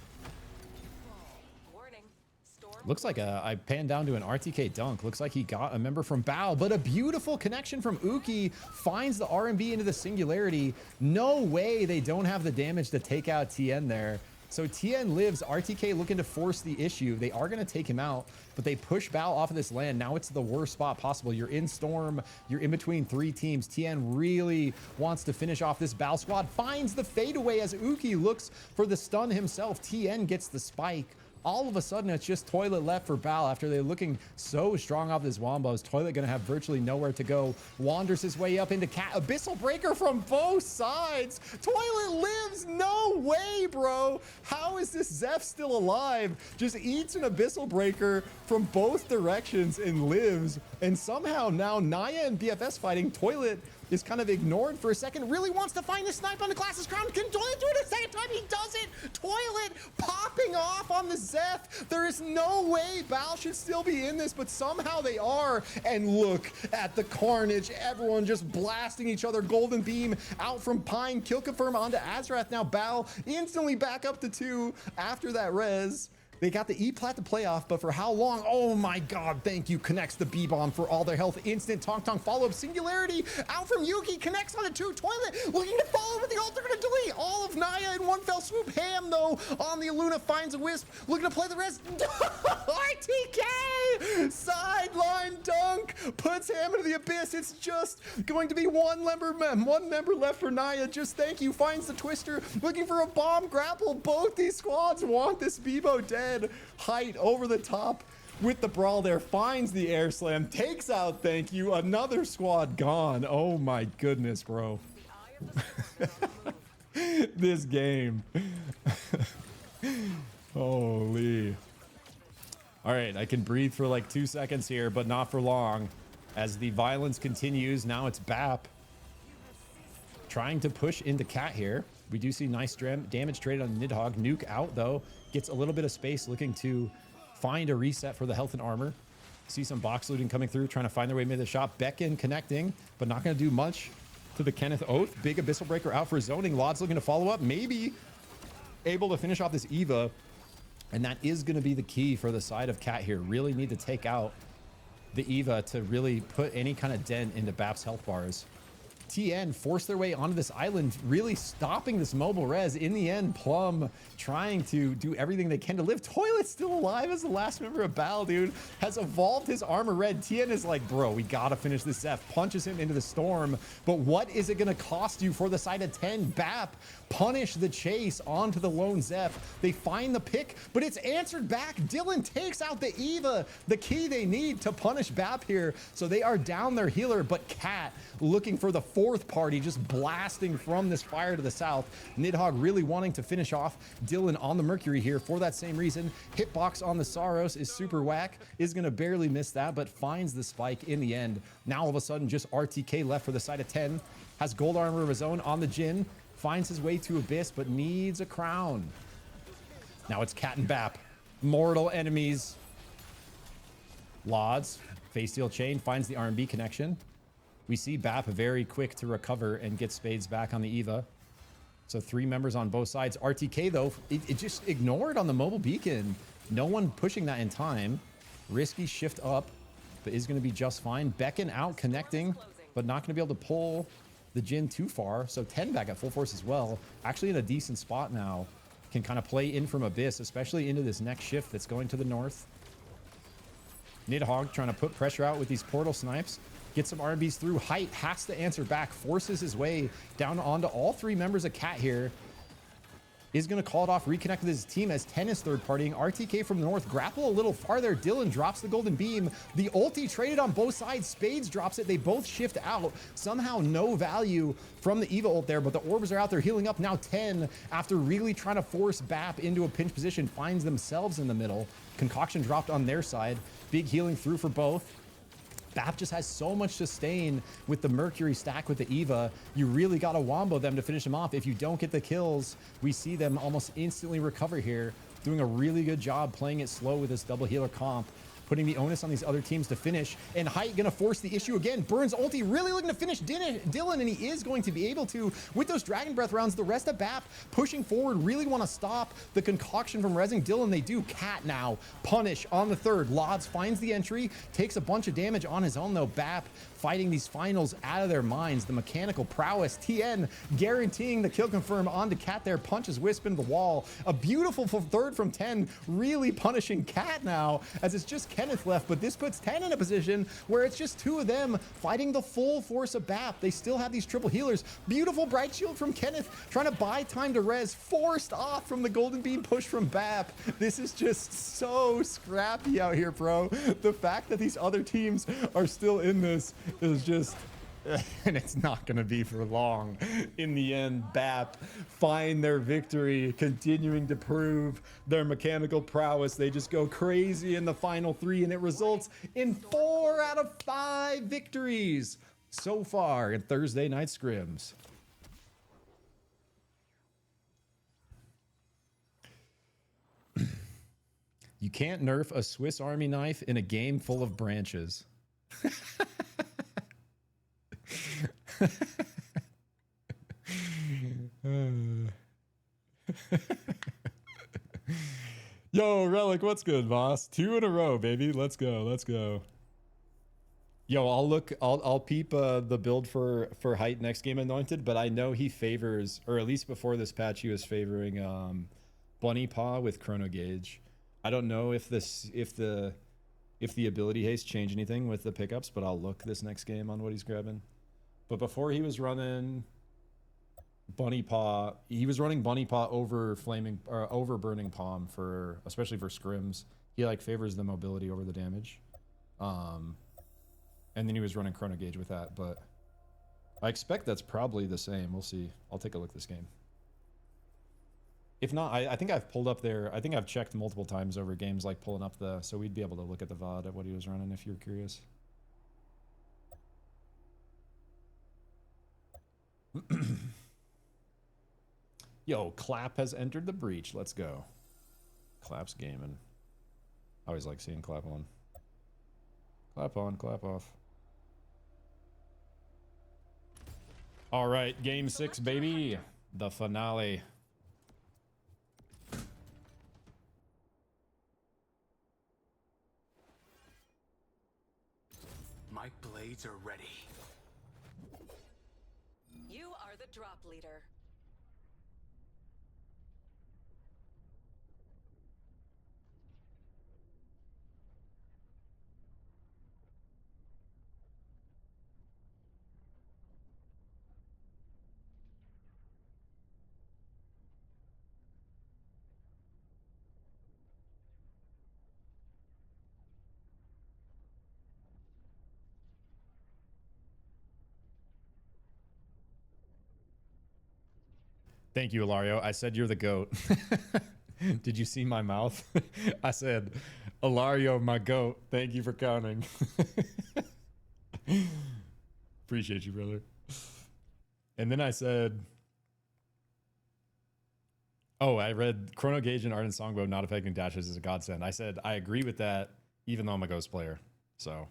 Warning. Storm. Looks like I panned down to an RTK dunk. Looks like he got a member from Bao, but a beautiful connection from Uki finds the RMB into the Singularity. No way they don't have the damage to take out TN there. So TN lives. RTK looking to force the issue. They are going to take him out, but they push Bao off of this land. Now it's the worst spot possible. You're in Storm. You're in between 3 teams. TN really wants to finish off this Bao squad. Finds the fadeaway as Uki looks for the stun himself. TN gets the spike. All of a sudden, it's just Toilet left for Bao after they're looking so strong off this Wombos. Toilet going to have virtually nowhere to go. Wanders his way up into Cat. Abyssal Breaker from both sides. Toilet lives. No way, bro. How is this Zeph still alive? Just eats an Abyssal Breaker from both directions and lives. And somehow now Naya and BFS fighting. Toilet is kind of ignored for a second. Really wants to find the snipe on the Glasses Crown. Can Toilet do it a second time? He does it. Toilet popping off on the Zeph. There is no way Bao should still be in this, but somehow they are. And look at the carnage. Everyone just blasting each other. Golden Beam out from Pine. Kill confirm onto Azrath. Now Bao instantly back up to 2 after that res. They got the E-Plat to play off, but for how long? Oh my God, Thank You connects the B-Bomb for all their health. Instant Tonk follow-up. Singularity out from Yuki, connects on the 2. Toilet looking to follow with the ult. They're going to delete all of Naya in one fell swoop. Ham, though, on the Aluna finds a Wisp. Looking to play the rest. RTK! Sideline dunk puts Ham into the abyss. It's just going to be one member left for Naya. Just Thank You finds the Twister. Looking for a bomb grapple. Both these squads want this Bebo dead. Height over the top with the Brawl there, finds the air slam, takes out Thank You. Another squad gone. Oh my goodness, bro. This game. Holy. All right, I can breathe for like 2 seconds here, but not for long. As the violence continues, now it's Bap trying to push into Cat here. We do see nice damage traded on Nidhogg. Nuke out, though. Gets a little bit of space, looking to find a reset for the health and armor. See some box looting coming through, trying to find their way mid the shop. Beckon connecting, but not going to do much to the Kenneth Oath. Big Abyssal Breaker out for zoning. Lods looking to follow up. Maybe able to finish off this Eva. And that is going to be the key for the side of Cat here. Really need to take out the Eva to really put any kind of dent into Bap's health bars. TN force their way onto this island, really stopping this mobile res. In the end, Plum trying to do everything they can to live. Toilet's still alive as the last member of Battle, dude. Has evolved his armor red. TN is like, bro, we gotta finish this F. Punches him into the storm. But what is it gonna cost you for the side of 10? BAP punish the chase onto the lone Zeph. They find the pick, but it's answered back. Dylan takes out the Eva, the key they need to punish BAP here. So they are down their healer, but Cat looking for the fourth party, just blasting from this fire to the south. Nidhogg really wanting to finish off Dylan on the Mercury here for that same reason. Hitbox on the Saros is super whack, is gonna barely miss that, but finds the spike in the end. Now all of a sudden just RTK left for the side of 10. Has gold armor of his own on the Jhin. Finds his way to Abyss, but needs a crown. Now it's Cat and BAP. Mortal enemies. Lods. Face Steel Chain finds the R&B connection. We see BAP very quick to recover and get Spades back on the Eva. So 3 members on both sides. RTK, though, it just ignored on the mobile beacon. No one pushing that in time. Risky shift up, but is going to be just fine. Beckon out connecting, but not going to be able to pull the Jhin too far. So 10 back at full force as well. Actually in a decent spot now. Can kind of play in from Abyss, especially into this next shift that's going to the north. Nidhogg trying to put pressure out with these portal snipes. Get some RBs through. Height has to answer back. Forces his way down onto all 3 members of Cat here. Is going to call it off. Reconnect with his team as 10 is third partying. RTK from the north. Grapple a little farther. Dylan drops the golden beam. The ulti traded on both sides. Spades drops it. They both shift out. Somehow no value from the Eva ult there, but the orbs are out there healing up. Now 10, after really trying to force BAP into a pinch position, finds themselves in the middle. Concoction dropped on their side. Big healing through for both. BAP just has so much sustain with the Mercury stack with the Eva. You really got to wombo them to finish them off. If you don't get the kills, we see them almost instantly recover here. Doing a really good job playing it slow with this double healer comp. Putting the onus on these other teams to finish. And Height gonna force the issue again. Burns ulti really looking to finish Dylan, and he is going to be able to with those Dragon Breath rounds. The rest of BAP pushing forward, really want to stop the Concoction from rezzing Dylan. They do. Cat now punish on the third. Lods finds the entry, takes a bunch of damage on his own though. BAP fighting these finals out of their minds. The mechanical prowess. TN guaranteeing the kill confirm onto Cat there. Punches Wisp into the wall. A beautiful third from 10, really punishing Cat now as it's just Kenneth left, but this puts 10 in a position where it's just 2 of them fighting the full force of BAP. They still have these triple healers. Beautiful bright shield from Kenneth, trying to buy time to res, forced off from the golden beam push from BAP. This is just so scrappy out here, bro. The fact that these other teams are still in this is just... and it's not going to be for long. In the end, BAP find their victory, continuing to prove their mechanical prowess. They just go crazy in the final 3, and it results in 4 out of 5 victories so far in Thursday Night Scrims. You can't nerf a Swiss Army knife in a game full of branches. Yo, Relic, what's good, boss? 2 in a row, baby. Let's go. Let's go. Yo, I'll peep the build for Height next game Anointed, but I know he favors, or at least before this patch, he was favoring Bunny Paw with Chrono Gauge. I don't know if the ability haste change anything with the pickups, but I'll look this next game on what he's grabbing. But before he was running Bunny Paw, he was running Bunny Paw over over Burning Palm for, especially for scrims. He like favors the mobility over the damage. And then he was running Chrono Gauge with that, but I expect that's probably the same. We'll see. I'll take a look this game. If not, I think I've pulled up there. I think I've checked multiple times over games, like pulling up so we'd be able to look at the VOD at what he was running if you're curious. Yo, Clap has entered the breach. Let's go. Clap's gaming. I always like seeing Clap on. Clap on, Clap off. All right, game 6, baby. The finale. My blades are ready. You are the drop leader. Thank you, Ilario. I said you're the GOAT. Did you see my mouth? I said, Ilario, my GOAT. Thank you for counting. Appreciate you, brother. And then I said, oh, I read Chrono Gauge and Ardent Songbow not affecting dashes is a godsend. I said, I agree with that, even though I'm a Ghost player. So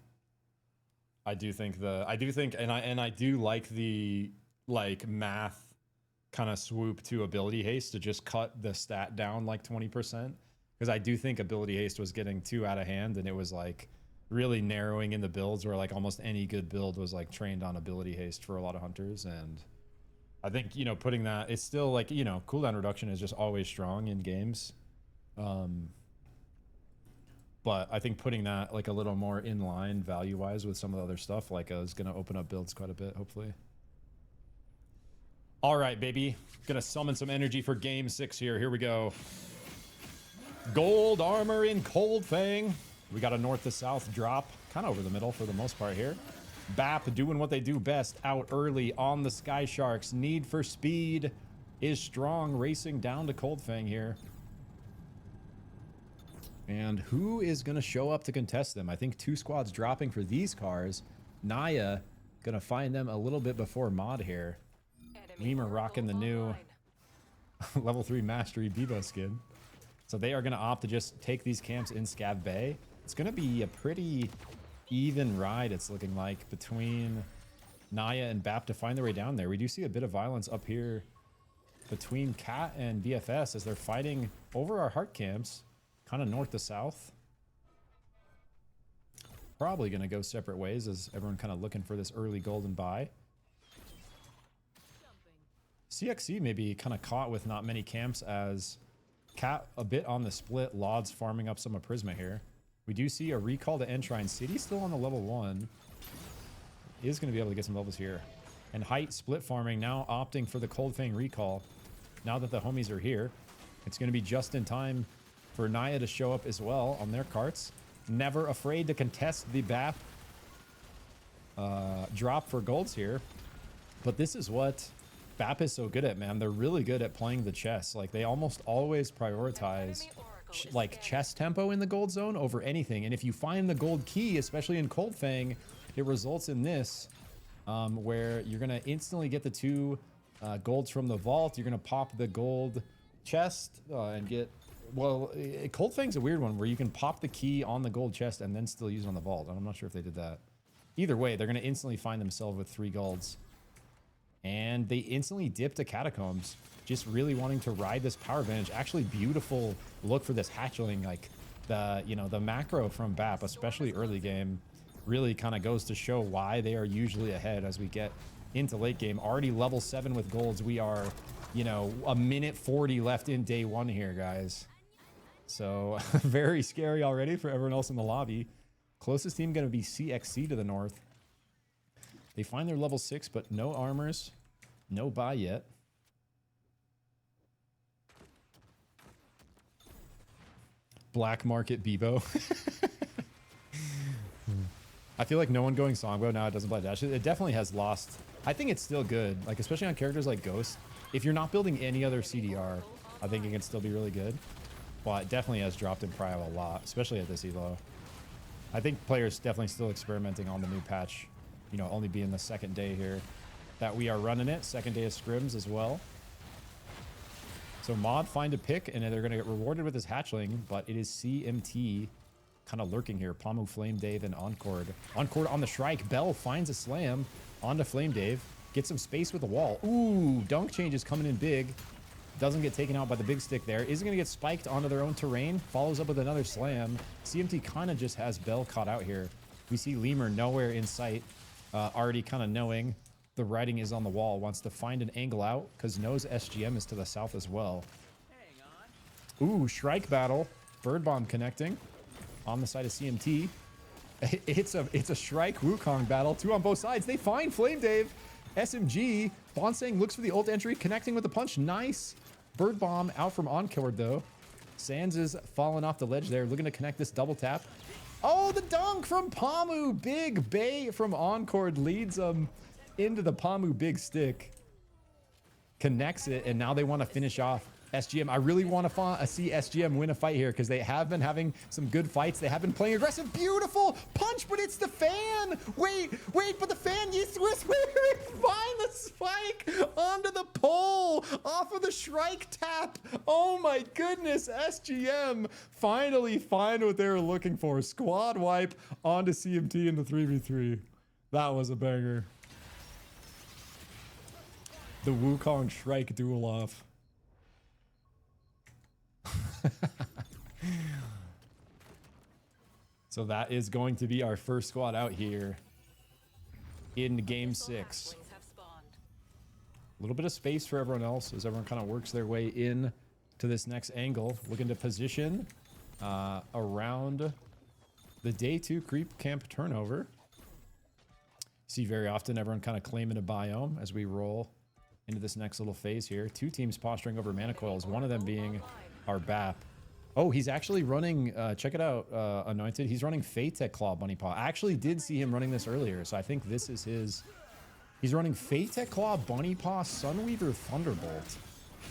I do think and I do like the math kind of swoop to ability haste to just cut the stat down like 20%, because I do think ability haste was getting too out of hand, and it was like really narrowing in the builds where like almost any good build was like trained on ability haste for a lot of hunters. And I think, you know, putting that, it's still like, you know, cooldown reduction is just always strong in games, but I think putting that like a little more in line value wise with some of the other stuff like is going to open up builds quite a bit, hopefully. All right, baby. Gonna summon some energy for game 6 here. Here we go. Gold armor in Cold Fang. We got a north to south drop, kind of over the middle for the most part here. BAP doing what they do best, out early on the Sky Sharks. Need for speed is strong, racing down to Cold Fang here. And who is gonna show up to contest them? I think 2 squads dropping for these cars. Naya gonna find them a little bit before Mod here. Lemur rocking the new level 3 mastery Bebo skin. So they are going to opt to just take these camps in Scav Bay. It's going to be a pretty even ride, it's looking like, between Naya and BAP to find their way down there. We do see a bit of violence up here between Cat and BFS as they're fighting over our heart camps, kind of north to south. Probably going to go separate ways as everyone kind of looking for this early golden buy. CXC may be kind of caught with not many camps as Cat a bit on the split. Lod's farming up some of Prisma here. We do see a recall to Enshrine City still on the level 1. Is going to be able to get some levels here. And Height split farming now opting for the Cold Fang recall. Now that the homies are here, it's going to be just in time for Naya to show up as well on their carts. Never afraid to contest the BAP drop for golds here. But this is what BAP is so good at, man. They're really good at playing the chess. Like, they almost always prioritize like chess tempo in the gold zone over anything. And if you find the gold key, especially in Cold Fang, it results in this, where you're gonna instantly get the 2 golds from the vault. You're gonna pop the gold chest and get, well, Cold Fang's a weird one where you can pop the key on the gold chest and then still use it on the vault. I'm not sure if they did that. Either way, they're gonna instantly find themselves with 3 golds. And they instantly dip to Catacombs, just really wanting to ride this power advantage. Actually, beautiful look for this hatchling. Like, the, you know, the macro from BAP, especially early game, really kind of goes to show why they are usually ahead as we get into late game. Already level 7 with golds. We are, you know, a minute 40 left in day 1 here, guys. So very scary already for everyone else in the lobby. Closest team going to be CXC to the north. They find their level 6, but no armors, no buy yet. Black market Bebo. I feel like no one going Songbow now. It doesn't play dash. It definitely has lost. I think it's still good, like especially on characters like Ghost. If you're not building any other CDR, I think it can still be really good. Well, it definitely has dropped in prio a lot, especially at this elo. I think players definitely still experimenting on the new patch. You know, only being the 2nd day here that we are running it. 2nd day of scrims as well. So Mod find a pick, and they're going to get rewarded with his hatchling, but it is CMT kind of lurking here. Pamu, Flame Dave, and Encore. Encore on the Shrike. Bell finds a slam onto Flame Dave. Gets some space with the wall. Ooh, dunk change is coming in big. Doesn't get taken out by the big stick there. Is going to get spiked onto their own terrain. Follows up with another slam. CMT kind of just has Bell caught out here. We see Lemur nowhere in sight. Already kind of knowing the writing is on the wall. Wants to find an angle out because knows SGM is to the south as well. Ooh, Shrike battle. Bird Bomb connecting on the side of CMT. It's a Shrike Wukong battle. Two on both sides. They find Flame Dave. SMG. Bonsang looks for the ult entry, connecting with the punch. Nice. Bird Bomb out from Encore though. Sands is falling off the ledge there, looking to connect this double tap. Oh, the dunk from Pamu. Big Bay from Encore leads them into the Pamu big stick. Connects it, and now they want to finish off SGM. I really want to see SGM win a fight here because they have been having some good fights. They have been playing aggressive. Beautiful punch, but it's the fan. Wait, but the fan, you Swiss, find the spike onto the pole off of the Shrike tap. Oh my goodness, SGM finally find what they were looking for. Squad wipe onto CMT in the 3v3. That was a banger. The Wukong Shrike duel off. So that is going to be our first squad out here in game 6. A little bit of space for everyone else as everyone kind of works their way in to this next angle, looking to position around the day 2 creep camp turnover. See very often everyone kind of claiming a biome as we roll into this next little phase here. 2 teams posturing over mana coils, one of them being our BAP. Oh, he's actually running, check it out, Anointed. He's running Fate Claw Bunny Paw. I actually did see him running this earlier, so I think this is his. He's running Fate Claw Bunny Paw Sunweaver Thunderbolt.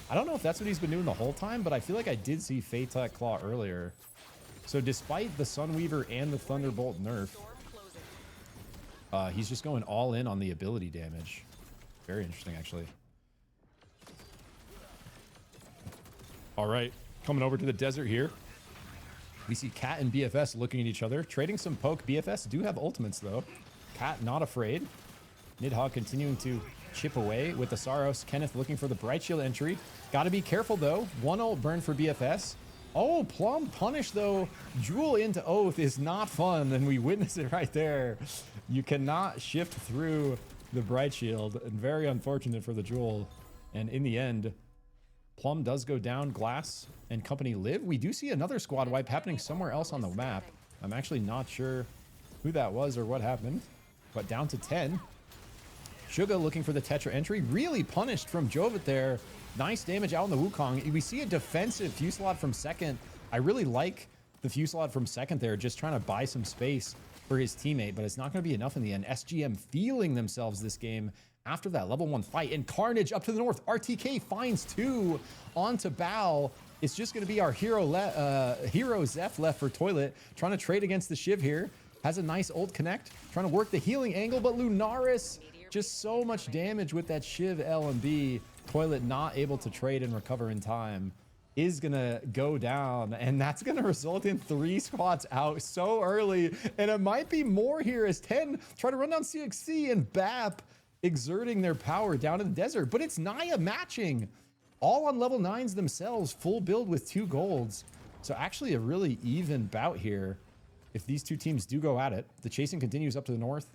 I don't know if that's what he's been doing the whole time, but I feel like I did see Fate Claw earlier. So despite the Sunweaver and the Thunderbolt nerf, he's just going all in on the ability damage. Very interesting, actually. All right. Coming over to the desert here. We see Cat and BFS looking at each other, trading some poke. BFS do have ultimates though. Cat not afraid. Nidhogg continuing to chip away with the Saros. Kenneth looking for the Bright Shield entry. Got to be careful though. One ult burn for BFS. Oh, Plum punish though. Jewel into Oath is not fun, and we witness it right there. You cannot shift through the Bright Shield, and very unfortunate for the Jewel. And in the end, Plum does go down. Glass and company live. We do see another squad wipe happening somewhere else on the map. I'm actually not sure who that was or what happened, but down to 10. Suga looking for the Tetra entry. Really punished from Jovit there. Nice damage out on the Wukong. We see a defensive Fusillade from second. I really like the Fusillade from second there, just trying to buy some space for his teammate, but it's not going to be enough in the end. SGM feeling themselves this game after that level 1 fight. And Carnage up to the north. RTK finds 2 onto Bao. It's just going to be our hero Zeph left for Toilet, trying to trade against the Shiv here. Has a nice ult connect, trying to work the healing angle, but Lunaris, just so much damage with that Shiv LMB. Toilet not able to trade and recover in time, is gonna go down, and that's gonna result in 3 squads out so early, and it might be more here as 10 try to run down CXC and BAP exerting their power down in the desert. But it's Naya matching all on level 9s themselves, full build with 2 golds. So actually a really even bout here if these 2 teams do go at it. The chasing continues up to the north.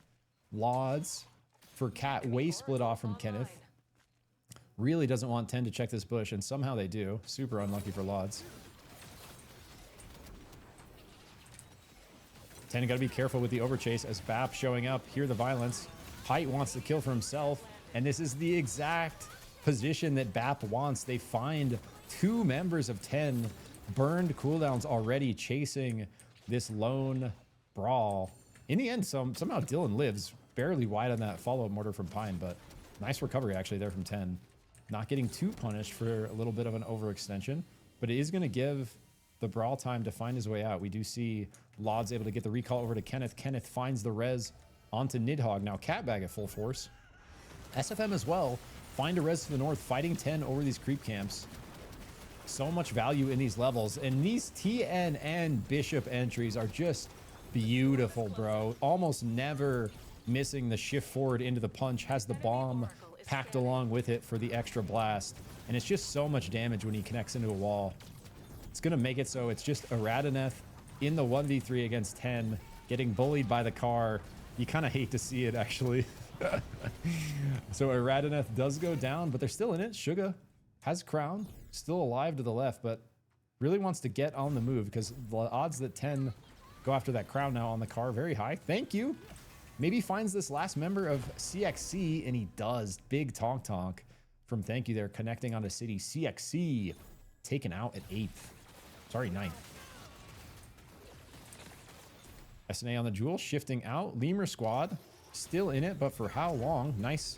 Lauds for Cat, way split off from Kenneth. Really doesn't want 10 to check this bush, and somehow they do. Super unlucky for Lauds. 10 got to be careful with the overchase as BAP showing up. Hear the violence. Height wants to kill for himself, and this is the exact position that BAP wants. They find 2 members of 10 burned cooldowns already chasing this lone brawl. In the end, somehow Dylan lives barely wide on that follow-up mortar from Pine, but nice recovery actually there from 10. Not getting too punished for a little bit of an overextension, but it is going to give the brawl time to find his way out. We do see Lauds able to get the recall over to Kenneth. Kenneth finds the res onto Nidhogg. Now Catbag at full force. SFM as well. Find a res to the north, fighting 10 over these creep camps. So much value in these levels, and these TN and Bishop entries are just beautiful, bro. Almost never missing the shift forward into the punch, has the bomb packed along with it for the extra blast, and it's just so much damage when he connects into a wall. It's gonna make it so it's just Aradaneth in the 1v3 against 10, getting bullied by the car. You kind of hate to see it, actually. So Aradaneth does go down, but they're still in it. Suga has crown, still alive to the left, but really wants to get on the move because the odds that 10 go after that crown now on the car very high. Thank you. Maybe finds this last member of CXC, and he does. Big Tonk Tonk from Thank You there, connecting onto City. CXC taken out at 8th. Sorry, 9th. SNA on the Jewel, shifting out. Lemur squad still in it, but for how long? Nice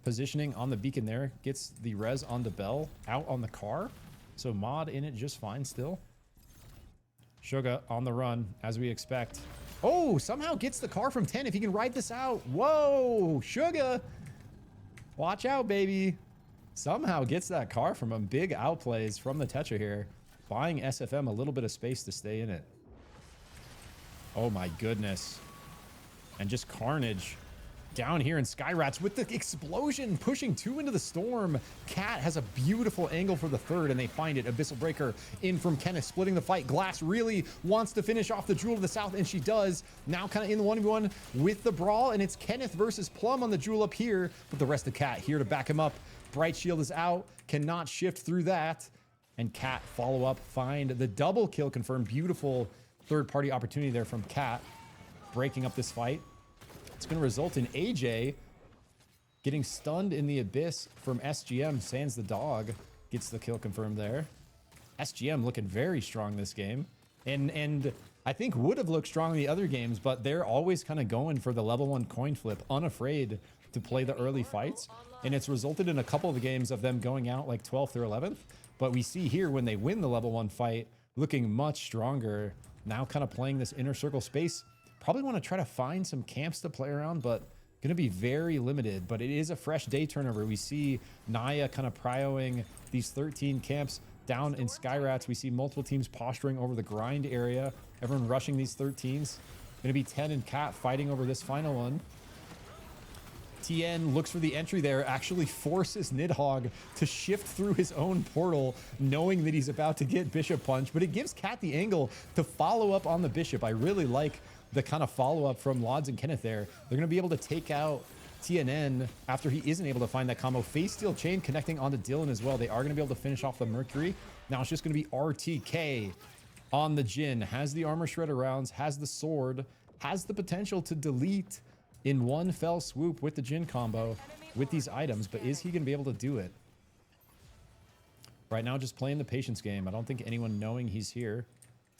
positioning on the beacon there. Gets the res on the Bell, out on the car. So Mod in it just fine still. Suga on the run, as we expect. Oh, somehow gets the car from 10 if he can ride this out. Whoa, Suga. Watch out, baby. Somehow gets that car from him. Big outplays from the Tetra here. Buying SFM a little bit of space to stay in it. Oh my goodness. And just carnage down here in Skyrats with the explosion pushing 2 into the storm. Cat has a beautiful angle for the third, and they find it. Abyssal Breaker in from Kenneth, splitting the fight. Glass really wants to finish off the Jewel of the South, and she does. Now kind of in the 1v1 with the brawl, and it's Kenneth versus Plum on the Jewel up here, but the rest of Cat here to back him up. Bright Shield is out, cannot shift through that, and Cat follow up, find the double kill confirmed. Beautiful third-party opportunity there from Cat, breaking up this fight. It's going to result in AJ getting stunned in the abyss from SGM. Sans the dog gets the kill confirmed there. SGM looking very strong this game. And I think would have looked strong in the other games, but they're always kind of going for the level 1 coin flip, unafraid to play the early fights. And it's resulted in a couple of the games of them going out like 12th or 11th. But we see here when they win the level 1 fight, looking much stronger. Now kind of playing this inner circle space. Probably want to try to find some camps to play around, but going to be very limited. But it is a fresh day turnover. We see Naya kind of prioing these 13 camps down in Skyrats. We see multiple teams posturing over the grind area. Everyone rushing these 13s. Going to be 10 and Cat fighting over this final one. TN looks for the entry there, actually forces Nidhogg to shift through his own portal, knowing that he's about to get Bishop Punch, but it gives Cat the angle to follow up on the Bishop. I really like the kind of follow-up from Lods and Kenneth there. They're going to be able to take out TNN after he isn't able to find that combo. Face Steel Chain connecting onto Dylan as well. They are going to be able to finish off the Mercury. Now it's just going to be RTK on the Jin. Has the Armor Shredder rounds, has the sword, has the potential to delete in one fell swoop with the Jin combo with these items, but is he going to be able to do it? Right now, just playing the patience game. I don't think anyone knowing he's here.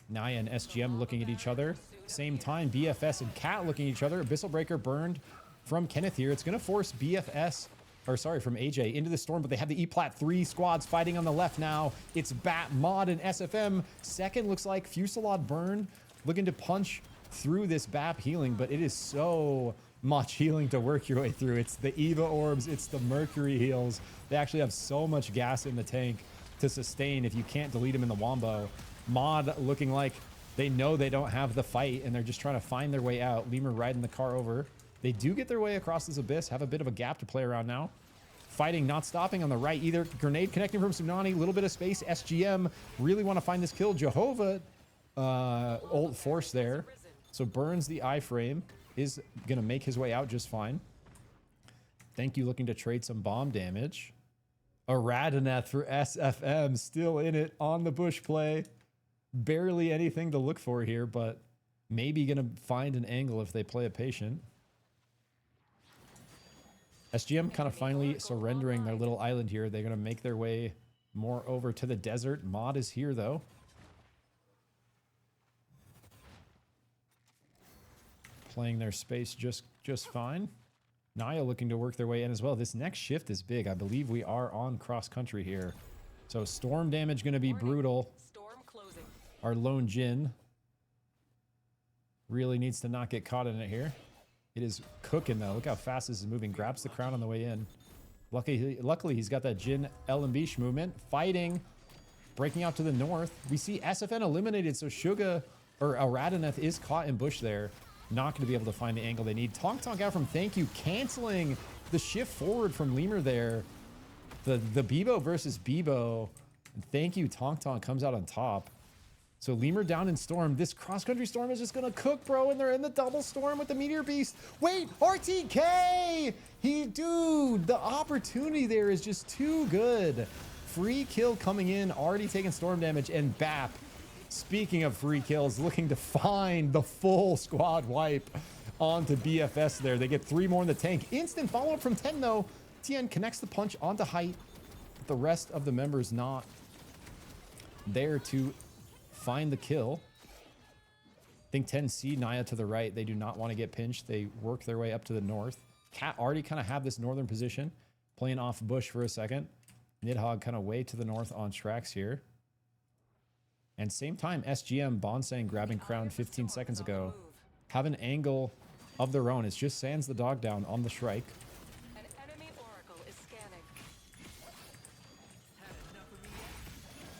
Naya and SGM looking at each other. Same time, BFS and Cat looking at each other. Abyssal Breaker burned from Kenneth here. It's going to force BFS, or sorry, from AJ into the storm, but they have the E-Plat 3 squads fighting on the left now. It's Bat, Mod, and SFM. Second looks like Fusillade Burn looking to punch through this BAP healing, but it is so much healing to work your way through. It's the Eva orbs, it's the Mercury heals. They actually have so much gas in the tank to sustain if you can't delete them in the Wombo. Mod looking like they know they don't have the fight and they're just trying to find their way out. Lemur riding the car over. They do get their way across this abyss, have a bit of a gap to play around now. Fighting, not stopping on the right either. Grenade connecting from Tsunami, a little bit of space. SGM really want to find this kill. Jehovah ult force there. So burns the iframe, is going to make his way out just fine. Thank you, looking to trade some bomb damage. Aradaneth for SFM, still in it on the bush play. Barely anything to look for here, but maybe going to find an angle if they play a patient. SGM kind of finally surrendering their little island here. They're going to make their way more over to the desert. Mod is here, though. Playing their space just fine. Naya looking to work their way in as well. This next shift is big. I believe we are on cross country here. So storm damage going to be brutal. Storm closing. Our lone Jin really needs to not get caught in it here. It is cooking though. Look how fast this is moving. Grabs the crown on the way in. Luckily he's got that Jin LMB movement. Fighting. Breaking out to the north. We see SFN eliminated. So Suga or Aradaneth is caught in bush there. Not going to be able to find the angle they need. Tonk Tonk out from Thank You, canceling the shift forward from Lemur there. The Bebo versus Bebo. Thank You, Tonk Tonk comes out on top. So Lemur down in Storm. This cross-country Storm is just going to cook, bro. And they're in the double Storm with the Meteor Beast. Wait, RTK! Dude, the opportunity there is just too good. Free kill coming in, already taking Storm damage. And BAP, speaking of free kills, looking to find the full squad wipe onto BFS there. They get 3 more in the tank. Instant follow-up from 10, though. TN connects the punch onto height. But the rest of the members not there to find the kill. I think 10 see Naya to the right. They do not want to get pinched. They work their way up to the north. Cat already kind of have this northern position, playing off bush for a second. Nidhogg kind of way to the north on tracks here. And same time, SGM, Bonsang grabbing crown 15 seconds ago, have an angle of their own. It's just Sans the dog down on the Shrike. An enemy oracle is scanning.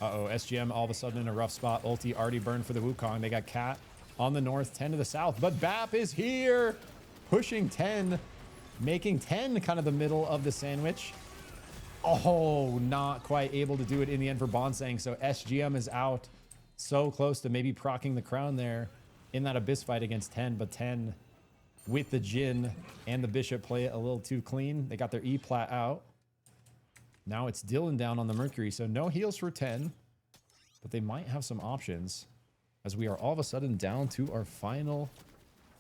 Uh-oh, SGM all of a sudden in a rough spot. Ulti already burned for the Wukong. They got Cat on the north, 10 to the south. But BAP is here, pushing 10, making 10 kind of the middle of the sandwich. Oh, not quite able to do it in the end for Bonsang. So SGM is out. So close to maybe procking the crown there in that Abyss fight against 10. But 10 with the Jhin and the Bishop play it a little too clean. They got their E-plat out. Now it's Dylan down on the Mercury, so no heals for 10, but they might have some options as we are all of a sudden down to our final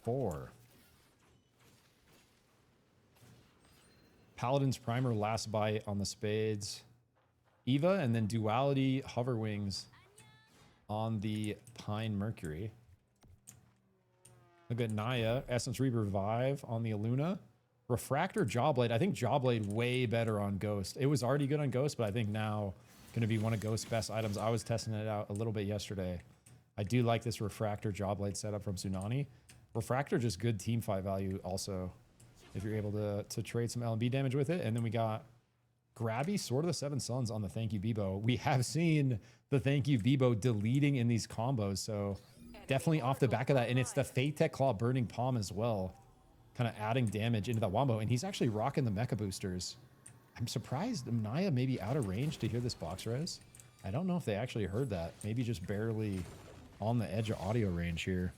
4. Paladin's Primer last bite on the Spades. Eva and then Duality Hover Wings on the Pine Mercury. Look at Naya, Essence Revive on the Aluna. Refractor Jawblade. I think Jawblade way better on Ghost. It was already good on Ghost, but I think now going to be one of Ghost's best items. I was testing it out a little bit yesterday. I do like this Refractor Jawblade setup from Tsunami. Refractor, just good team fight value also, if you're able to trade some LMB damage with it. And then we got Grabby, Sword of the Seven Suns on the Thank You Bebo. We have seen the Thank You Bebo deleting in these combos, so definitely off the back of that. And it's the Fate Tech Claw Burning Palm as well, kind of adding damage into that wombo. And he's actually rocking the mecha boosters. I'm surprised Naya may be out of range to hear this box res. I don't know if they actually heard that. Maybe just barely on the edge of audio range here.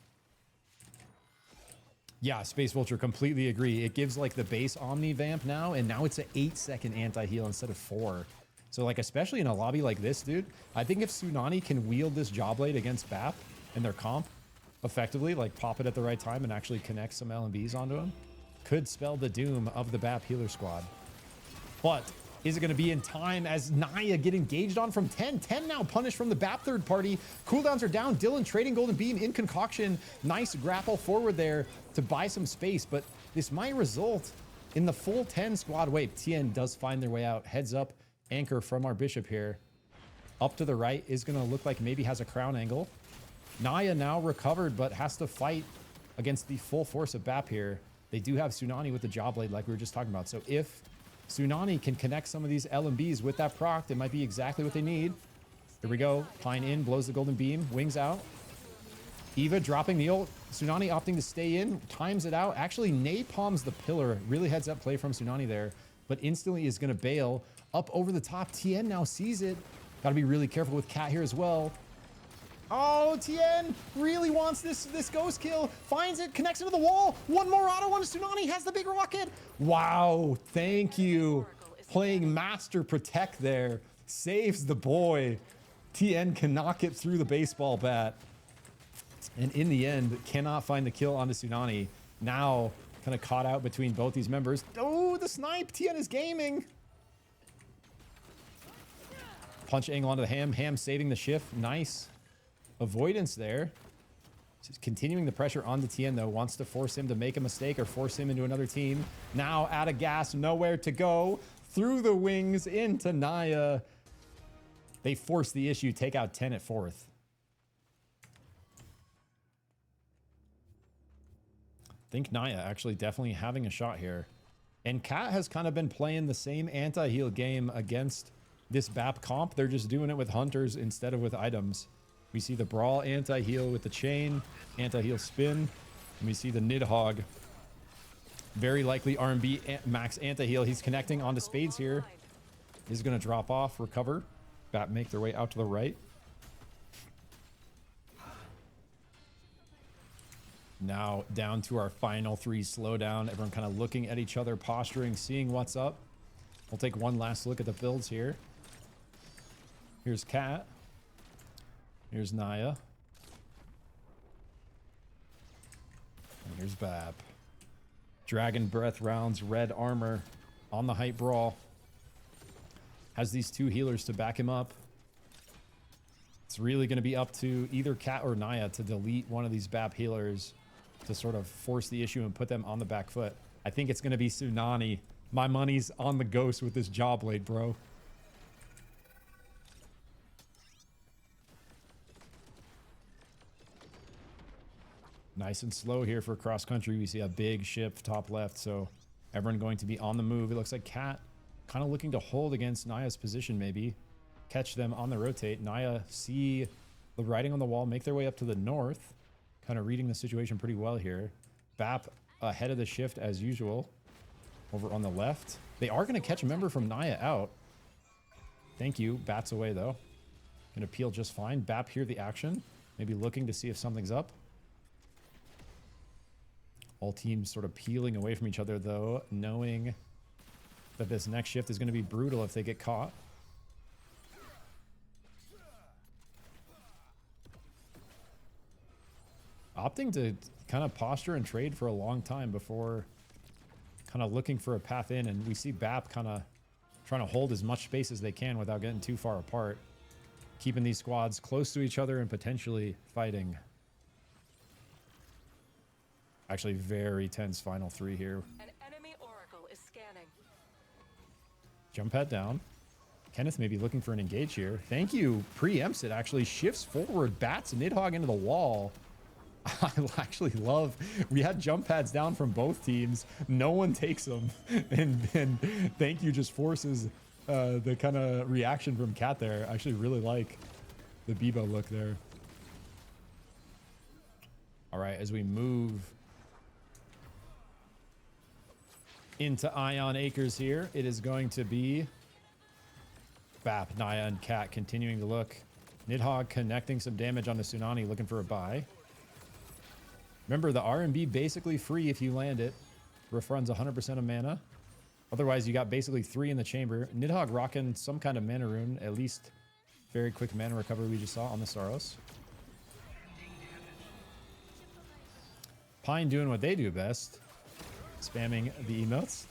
Yeah, Space Vulture, completely agree. It gives like the base Omni Vamp now, and now it's an 8-second anti-heal instead of 4. So like, especially in a lobby like this, dude, I think if Tsunami can wield this Jawblade against BAP and their comp effectively, like pop it at the right time and actually connect some LMBs onto him, could spell the doom of the BAP healer squad. But is it going to be in time as Naya get engaged on from 10? 10 now punished from the BAP third party. Cooldowns are down. Dylan trading Golden Beam in Concoction. Nice grapple forward there to buy some space, but this might result in the full 10 squad wave. TN does find their way out. Heads up, Anchor from our Bishop here. Up to the right is going to look like maybe has a crown angle. Naya now recovered, but has to fight against the full force of BAP here. They do have Tsunami with the Jawblade like we were just talking about. So if Tsunami can connect some of these LMBs with that proc, it might be exactly what they need. Here we go. Pine in, blows the Golden Beam, wings out. Eva dropping the ult. Tsunami opting to stay in, times it out. Actually napalms the pillar. Really heads up play from Tsunami there, but instantly is going to bail. Up over the top. TN now sees it. Got to be really careful with Cat here as well. Oh, TN really wants this ghost kill. Finds it, connects into the wall. One more auto on Tsunami, has the big rocket. Wow, thank you. Playing Master Protect there. Saves the boy. TN can knock it through the baseball bat. And in the end, cannot find the kill onto Tsunami. Now, kind of caught out between both these members. Oh, the snipe. TN is gaming. Punch angle onto the Ham. Ham saving the shift. Nice avoidance there. Just continuing the pressure on the TN though. Wants to force him to make a mistake or force him into another team. Now out of gas, nowhere to go. Through the wings into Naya. They force the issue, take out 10 at 4th. I think Naya actually definitely having a shot here. And Cat has kind of been playing the same anti-heal game against this BAP comp. They're just doing it with hunters instead of with items. We see the Brawl anti-heal with the chain, anti-heal spin, and we see the Nidhogg. Very likely R&B max anti-heal. He's connecting onto Spades here. He's going to drop off, recover. BAP make their way out to the right. Now down to our final 3 slowdown. Everyone kind of looking at each other, posturing, seeing what's up. We'll take one last look at the builds here. Here's Cat. Here's Naya. And here's Bap. Dragon Breath rounds, red armor on the hype brawl. Has these 2 healers to back him up. It's really going to be up to either Cat or Naya to delete one of these Bap healers to sort of force the issue and put them on the back foot. I think it's going to be Tsunani. My money's on the ghost with this jaw blade, bro. Nice and slow here for cross country. We see a big ship top left, so everyone going to be on the move. It looks like Cat kind of looking to hold against Naya's position, maybe. Catch them on the rotate. Naya see the writing on the wall, make their way up to the north. Kind of reading the situation pretty well here. Bap ahead of the shift as usual. Over on the left. They are going to catch a member from Naya out. Thank you. Bats away, though. Going to peel just fine. Bap here the action. Maybe looking to see if something's up. All teams sort of peeling away from each other, though, knowing that this next shift is going to be brutal if they get caught. Opting to kind of posture and trade for a long time before kind of looking for a path in. And we see Bap kind of trying to hold as much space as they can without getting too far apart. Keeping these squads close to each other and potentially fighting. Actually, very tense final 3 here. An enemy oracle is scanning. Jump pad down. Kenneth may be looking for an engage here. Thank you. Preempts it. Actually shifts forward. Bats Nidhogg into the wall. I actually love... We had jump pads down from both teams. No one takes them. And thank you just forces the kind of reaction from Cat there. I actually really like the Bebo look there. All right, as we move into Ion Acres here, it is going to be Bap, Naya, and Cat continuing to look. Nidhogg connecting some damage on the Tsunami, looking for a buy. Remember, the RMB basically free if you land it. Roof runs 100% of mana. Otherwise, you got basically 3 in the chamber. Nidhogg rocking some kind of mana rune, at least very quick mana recovery we just saw on the Saros. Pine doing what they do best. Spamming the emotes.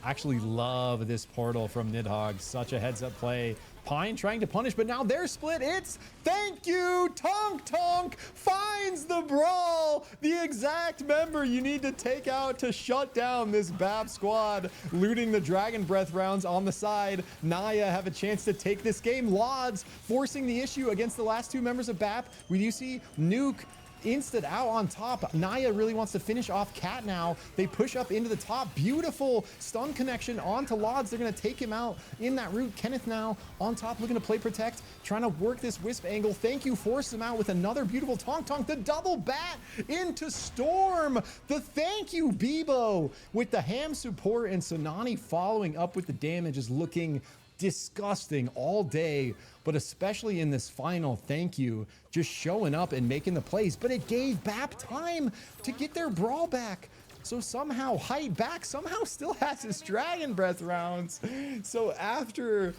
Actually love this portal from Nidhogg. Such a heads up play. Pine trying to punish, but now they're split. It's thank you. Tonk Tonk finds the brawl. The exact member you need to take out to shut down this Bap squad. Looting the Dragon Breath rounds on the side. Naya have a chance to take this game. Lods forcing the issue against the last 2 members of Bap. We do see Nuke instant out on top. Naya really wants to finish off Cat now. They push up into the top. Beautiful stun connection onto Lods. They're going to take him out in that route. Kenneth now on top looking to play protect, trying to work this wisp angle. Thank you, force him out with another beautiful Tonk Tonk. The double bat into Storm. The thank you Bebo with the ham support, and Tsunami following up with the damage is looking disgusting all day, but especially in this final thank you, just showing up and making the plays. But it gave Bap time to get their brawl back. So somehow Height back somehow still has his Dragon Breath rounds. So after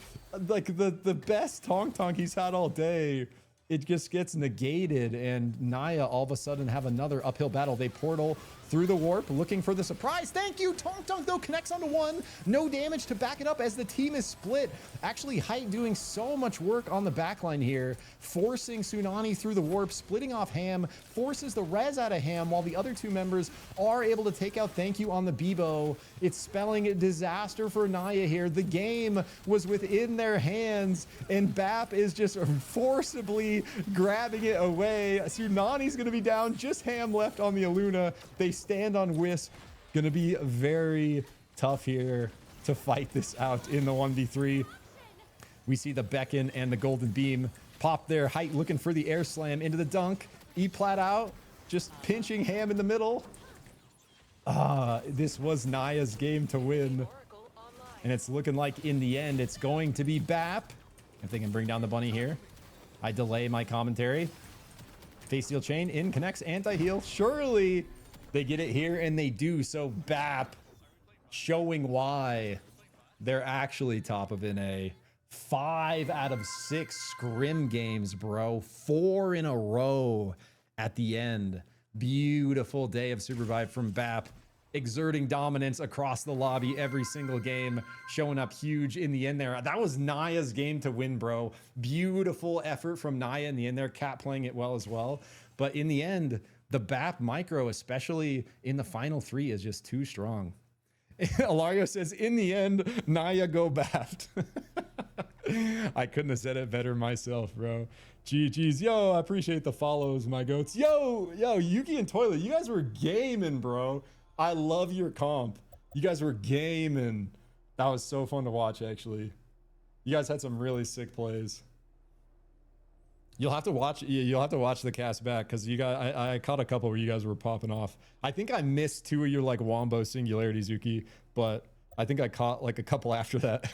like the best Tonk Tonk he's had all day, it just gets negated, and Naya all of a sudden have another uphill battle. They portal through the warp, looking for the surprise. Thank you. Tonk Tonk, though, connects onto 1. No damage to back it up as the team is split. Actually, Height doing so much work on the backline here, forcing Tsunami through the warp, splitting off Ham, forces the res out of Ham, while the other 2 members are able to take out Thank You on the Bebo. It's spelling a disaster for Naya here. The game was within their hands, and Bap is just forcibly grabbing it away. Tsunami's going to be down, just Ham left on the Aluna. They stand on Wisp. Going to be very tough here to fight this out in the 1v3. We see the Beacon and the Golden Beam pop their Height, looking for the air slam into the dunk. E-plat out, just pinching Ham in the middle. This was Naya's game to win. And it's looking like in the end, it's going to be Bap. If they can bring down the bunny here. I delay my commentary. Face Steel Chain in, connects, anti-heal. Surely they get it here, and they do. So BAP showing why they're actually top of NA. 5 out of 6 scrim games, bro. 4 in a row at the end. Beautiful day of SUPERVIVE from BAP. Exerting dominance across the lobby every single game, showing up huge in the end there. That was Naya's game to win, bro. Beautiful effort from Naya in the end there. Cat playing it well as well. But in the end, the BAP micro, especially in the final 3, is just too strong. Ilario says, in the end, Naya go BAP. I couldn't have said it better myself, bro. GG's. Yo, I appreciate the follows, my goats. Yo, Yuki and Toilet, you guys were gaming, bro. I love your comp. You guys were gaming. That was so fun to watch, actually. You guys had some really sick plays. You'll have to watch the cast back, because you guys, I caught a couple where you guys were popping off. I think I missed 2 of your like wombo singularities, Yuki, but I think I caught like a couple after that.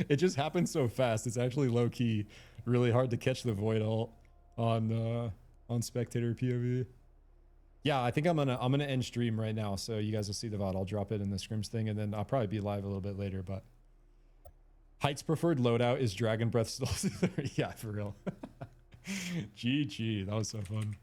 It just happened so fast. It's actually low key really hard to catch the void ult on spectator POV. Yeah, I think I'm gonna end stream right now, so you guys will see the VOD. I'll drop it in the scrims thing, and then I'll probably be live a little bit later. But Height's preferred loadout is Dragon Breath still. Yeah, for real. GG, that was so fun.